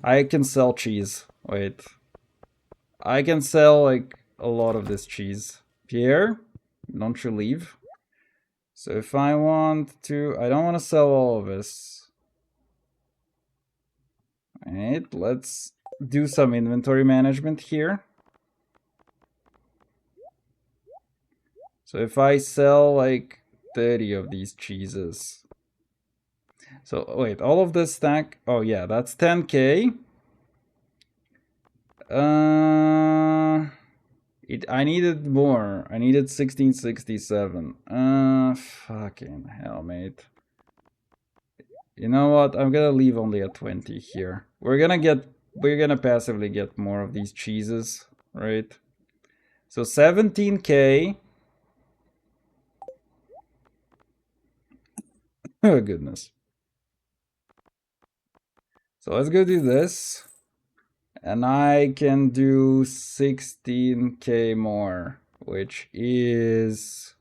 I can sell cheese. Wait. I can sell like a lot of this cheese. Pierre, don't you leave. So if I want to, I don't want to sell all of this. Alright, let's do some inventory management here. So if I sell like 30 of these cheeses. So wait, all of this stack, oh yeah, that's 10K. I needed more. I needed 1667. Fucking hell, mate. You know what? I'm gonna leave only at 20 here. We're gonna passively get more of these cheeses, right? So 17K. Oh goodness. So let's go do this. And I can do 16K more, which is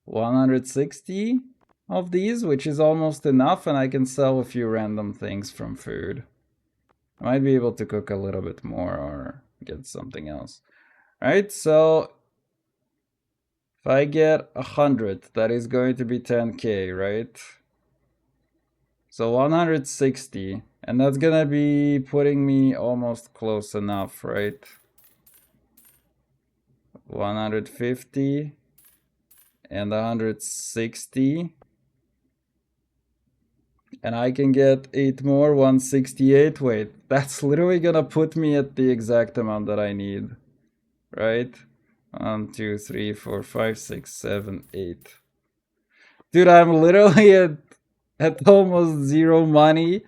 160 of these, which is almost enough, and I can sell a few random things from food. I might be able to cook a little bit more or get something else. Alright, so if I get 100, that is going to be 10K, right? So 160. And that's gonna be putting me almost close enough, right? 150 and 160. And I can get 8 more, 168. Wait, that's literally gonna put me at the exact amount that I need, right? 1, 2, 3, 4, 5, 6, 7, 8. Dude, I'm literally at almost zero money.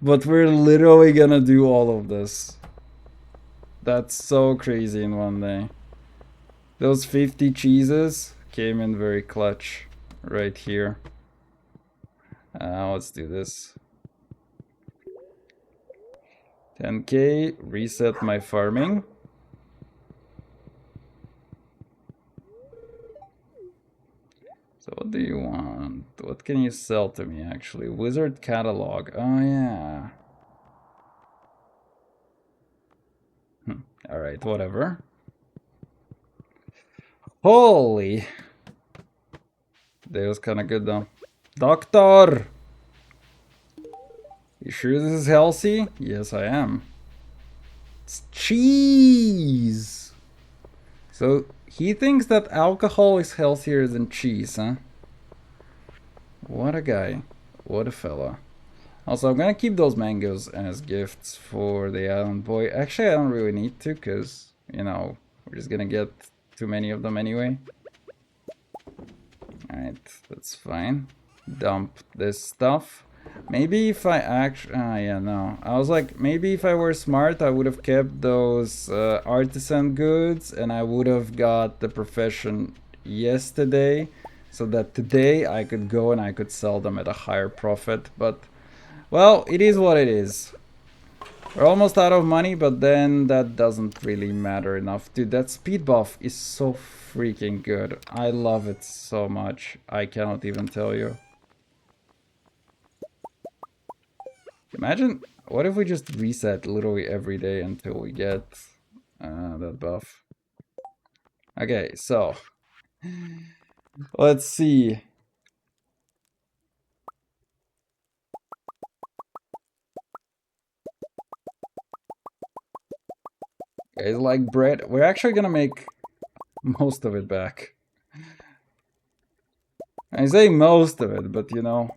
But we're literally gonna do all of this. That's so crazy in one day. Those 50 cheeses came in very clutch right here. Let's do this. 10K, reset my farming. So what do you want? What can you sell to me actually? Wizard catalog. Oh yeah. Alright, whatever. Holy. That was kinda good though. Doctor! You sure this is healthy? Yes, I am. It's cheese! So he thinks that alcohol is healthier than cheese, huh? What a guy. What a fella. Also, I'm gonna keep those mangoes as gifts for the island boy. Actually, I don't really need to, because, you know, we're just gonna get too many of them anyway. Alright, that's fine. Dump this stuff. Maybe if I actually... yeah, no. I was like, maybe if I were smart, I would have kept those artisan goods, and I would have got the profession yesterday. so that today I could go and I could sell them at a higher profit. But, well, it is what it is. We're almost out of money, but then that doesn't really matter enough. Dude, that speed buff is so freaking good. I love it so much. I cannot even tell you. Imagine, what if we just reset literally every day until we get that buff? Okay, so let's see. Guys, like bread, we're actually gonna make most of it back. I say most of it, but you know.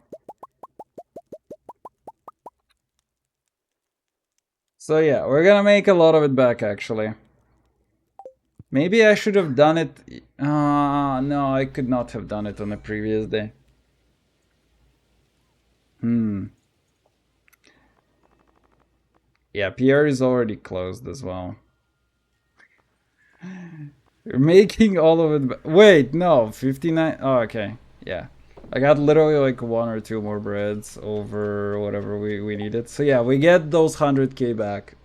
So yeah, we're gonna make a lot of it back actually. Maybe I should have done it. No, I could not have done it on the previous day. Yeah, Pierre is already closed as well. You're making all of it. Wait, no, 59. Oh, okay. Yeah. I got literally like 1 or 2 more breads over whatever we needed. So yeah, we get those 100k back.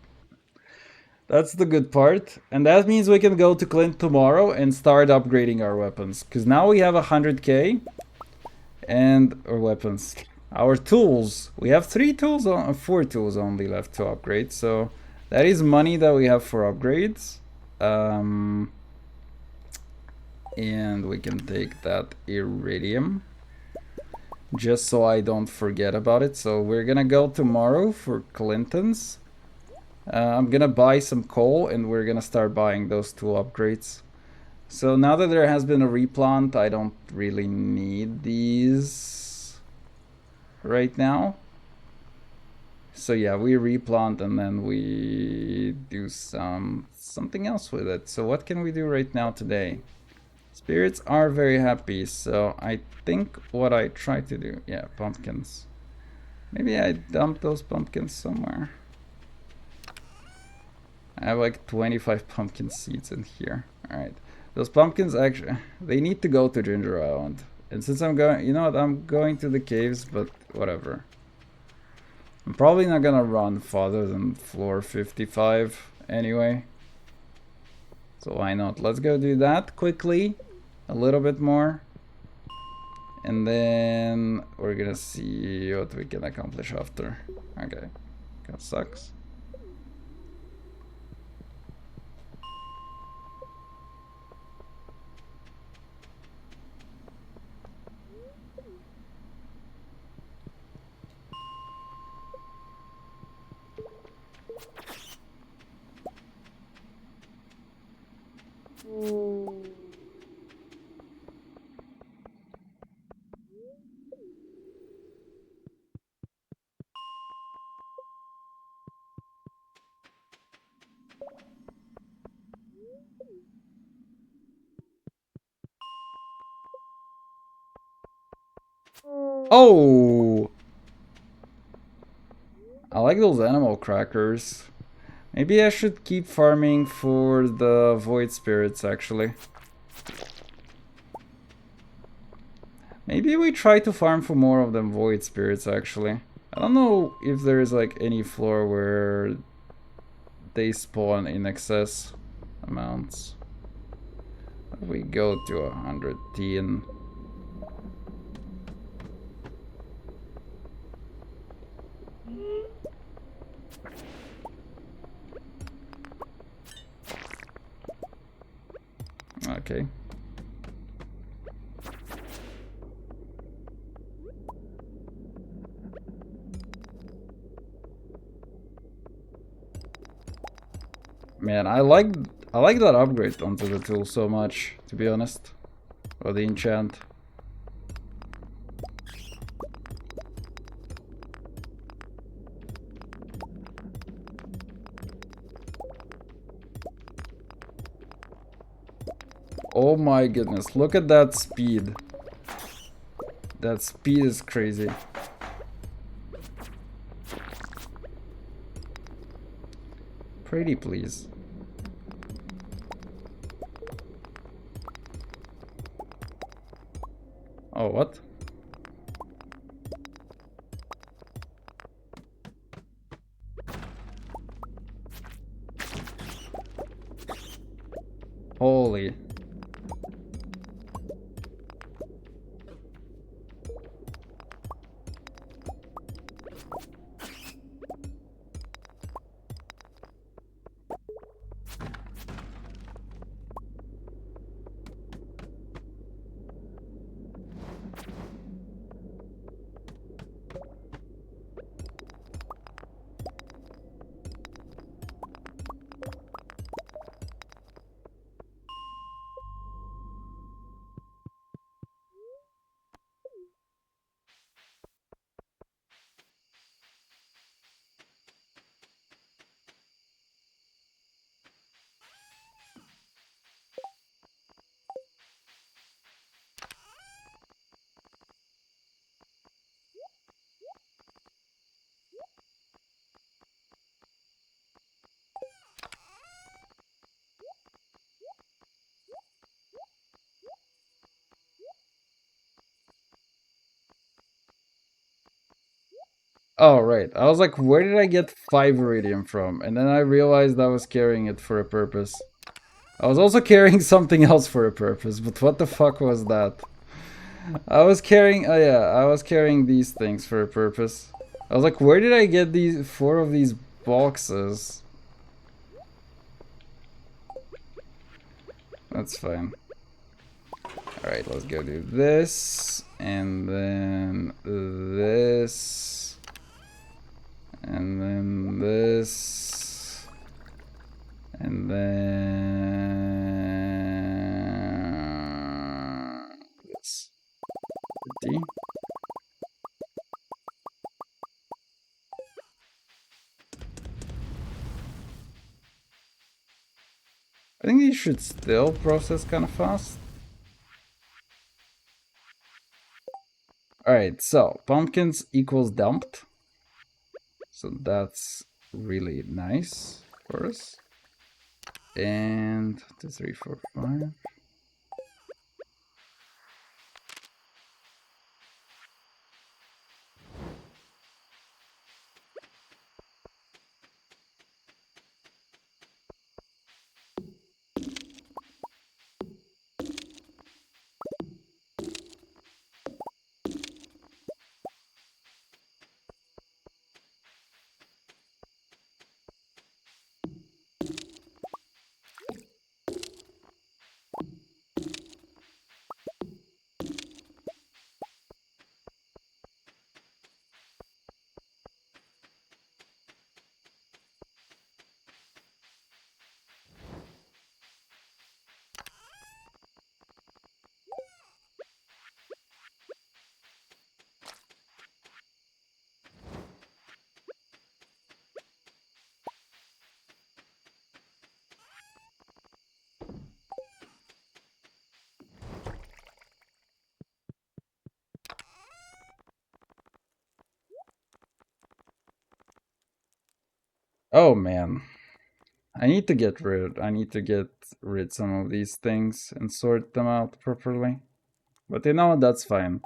That's the good part. And that means we can go to Clint tomorrow and start upgrading our weapons. Because now we have 100k. And our weapons. Our tools. We have 4 tools only left to upgrade. So that is money that we have for upgrades. And we can take that iridium just so I don't forget about it. So we're gonna go tomorrow for Clinton's. I'm gonna buy some coal and we're gonna start buying those 2 upgrades. So now that there has been a replant, I don't really need these right now. So yeah, we replant and then we do something else with it. So what can we do right now today? Spirits are very happy, so I think what I try to do... Yeah, pumpkins. Maybe I dump those pumpkins somewhere. I have like 25 pumpkin seeds in here. Alright. Those pumpkins actually... They need to go to Ginger Island. And since I'm going... You know what? I'm going to the caves, but whatever. I'm probably not gonna run farther than floor 55 anyway. So why not? Let's go do that quickly. A little bit more. And then we're gonna see what we can accomplish after. Okay. That sucks. Oh! I like those animal crackers. Maybe I should keep farming for the void spirits actually. Maybe we try to farm for more of them void spirits actually. I don't know if there's like any floor where they spawn in excess amounts. If we go to 110. Okay. Man, I like that upgrade onto the tool so much, to be honest. Or the enchant. Oh my goodness, look at that speed. That speed is crazy. Pretty please. Oh, what? Holy. Oh, right. I was like, where did I get 5 iridium from? And then I realized I was carrying it for a purpose. I was also carrying something else for a purpose, but what the fuck was that? I was carrying, oh yeah, I was carrying these things for a purpose. I was like, where did I get these 4 of these boxes? That's fine. Alright, let's go do this, and then this, and then this, and then this. 50. I think you should still process kind of fast. Alright, so pumpkins equals dumped. So that's really nice for us. And 2, 3, 4, 5. Oh man. I need to get rid some of these things and sort them out properly. But you know what, that's fine.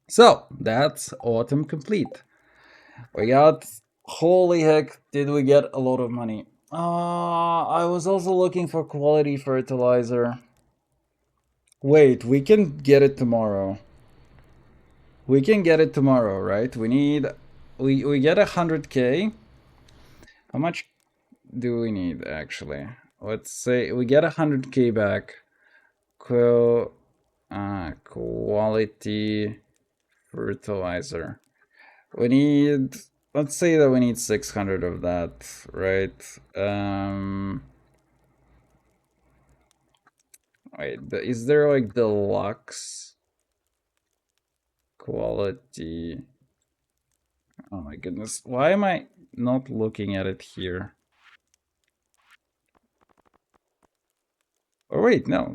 So, that's autumn complete. We got, holy heck, did we get a lot of money. I was also looking for quality fertilizer. Wait, we can get it tomorrow. We can get it tomorrow, right? We get 100k. How much do we need actually? Let's say we get 100k back. Quality fertilizer. We need, let's say that we need 600 of that, right? Wait, is there like deluxe quality? Oh my goodness, why am I not looking at it here? Oh wait, no,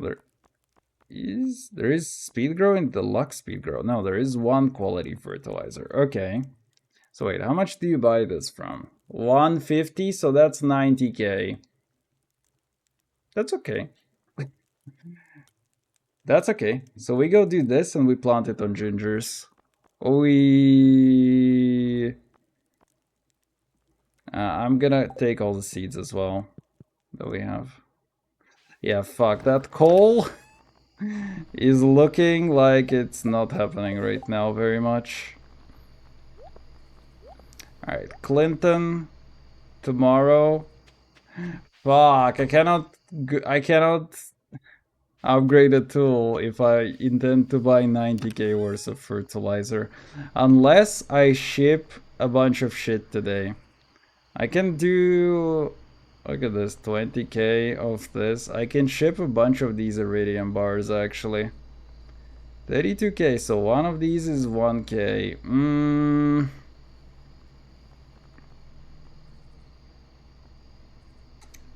there is speed grow and deluxe speed grow. No, there is one quality fertilizer. Okay. So wait, how much do you buy this from? 150, so that's 90k. That's okay. That's okay. So we go do this and we plant it on gingers. We... I'm gonna take all the seeds as well that we have. Yeah, fuck. That coal is looking like it's not happening right now very much. Alright, Clinton. Tomorrow. Fuck, I cannot upgrade a tool if I intend to buy 90k worth of fertilizer. Unless I ship a bunch of shit today. I can do... Look at this, 20k of this. I can ship a bunch of these iridium bars actually. 32k, so one of these is 1k.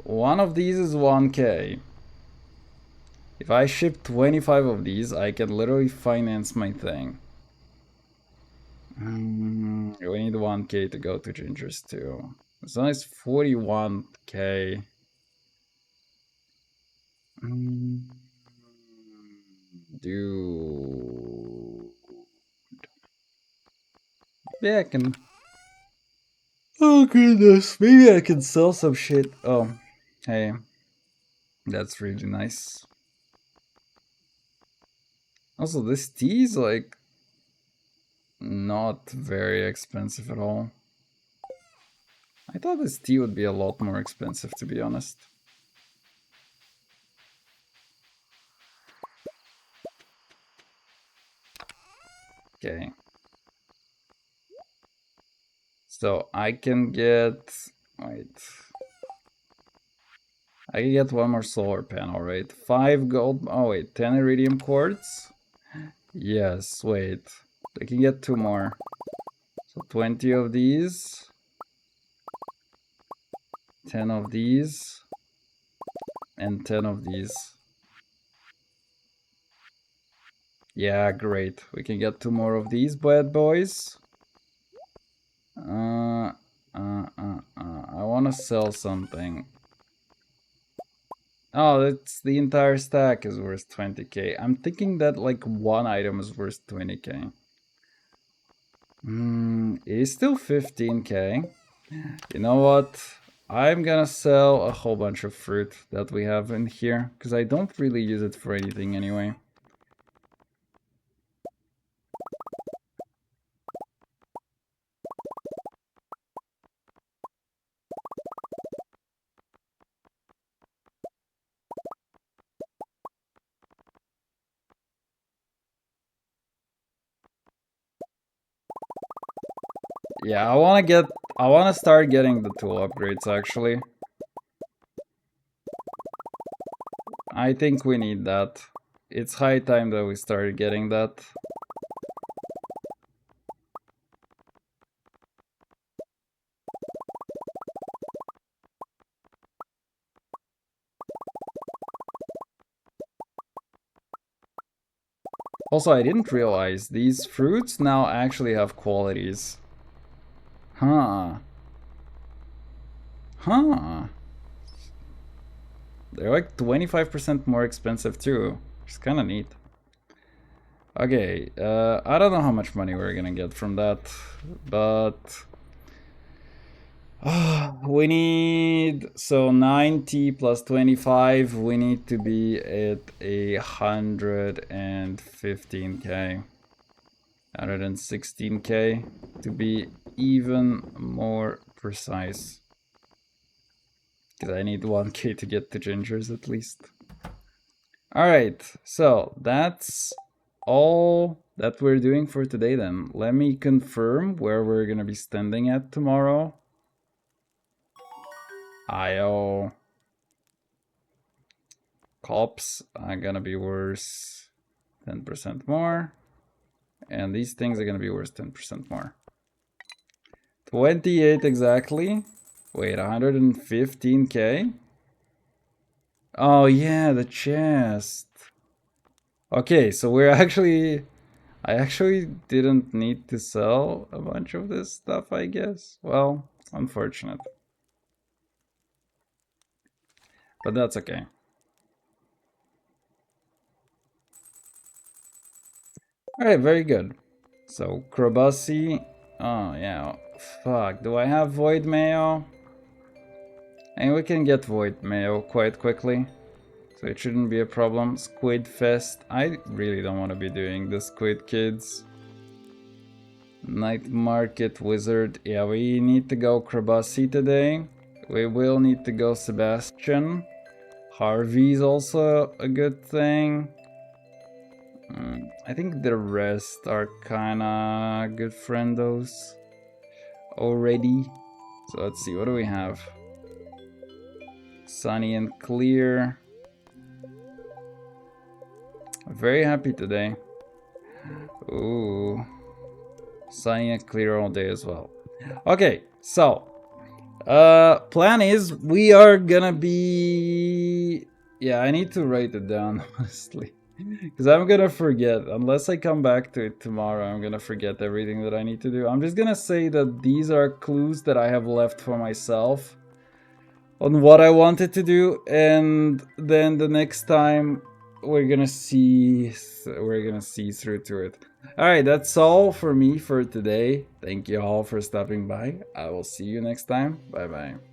One of these is 1k. If I ship 25 of these, I can literally finance my thing. We need 1k to go to gingers too. It's nice 41k. Dude. Maybe I can... Oh goodness, maybe I can sell some shit. Oh, hey. That's really nice. Also, this tea is like not very expensive at all. I thought this tea would be a lot more expensive, to be honest. Okay. So I can get... Wait. I can get one more solar panel, right? 5 gold... Oh wait, 10 iridium quartz? Yes, wait. I can get 2 more. So 20 of these. 10 of these. And 10 of these. Yeah, great. We can get 2 more of these bad boys. I want to sell something. Oh, that's the entire stack is worth 20k. I'm thinking that like one item is worth 20k. It is still 15k. You know what? I'm gonna sell a whole bunch of fruit that we have in here because I don't really use it for anything anyway. Yeah, I want to start getting the tool upgrades actually. I think we need that. It's high time that we started getting that. Also, I didn't realize these fruits now actually have qualities. Huh. Huh. They're like 25% more expensive too, which is kind of neat. Okay, I don't know how much money we're gonna get from that, but... we need... So 90 plus 25, we need to be at 115k. 116k to be even more precise. Because I need 1k to get to gingers at least. Alright, so that's all that we're doing for today then. Let me confirm where we're gonna be standing at tomorrow. IO. Cops are gonna be worth 10% more. And these things are gonna be worth 10% more. 28 exactly. Wait, 115k? Oh yeah, the chest. Okay, so we're actually... I actually didn't need to sell a bunch of this stuff, I guess. Well, unfortunate. But that's okay. Alright, very good. So, Krabasi. Oh, yeah. Fuck, do I have Void Mayo? And we can get Void Mayo quite quickly. So it shouldn't be a problem. Squid Fest. I really don't want to be doing the Squid Kids. Night Market Wizard. Yeah, we need to go Krabasi today. We will need to go Sebastian. Harvey's also a good thing. I think the rest are kinda good friendos already. So let's see, what do we have? Sunny and clear. Very happy today. Ooh. Sunny and clear all day as well. Okay, so plan is we are gonna be, yeah, I need to write it down honestly, because I'm gonna forget. Unless I come back to it tomorrow, I'm gonna forget everything that I need to do. I'm just gonna say that these are clues that I have left for myself on what I wanted to do, and then the next time we're gonna see through to it. Alright, that's all for me for today. Thank you all for stopping by. I will see you next time. Bye bye.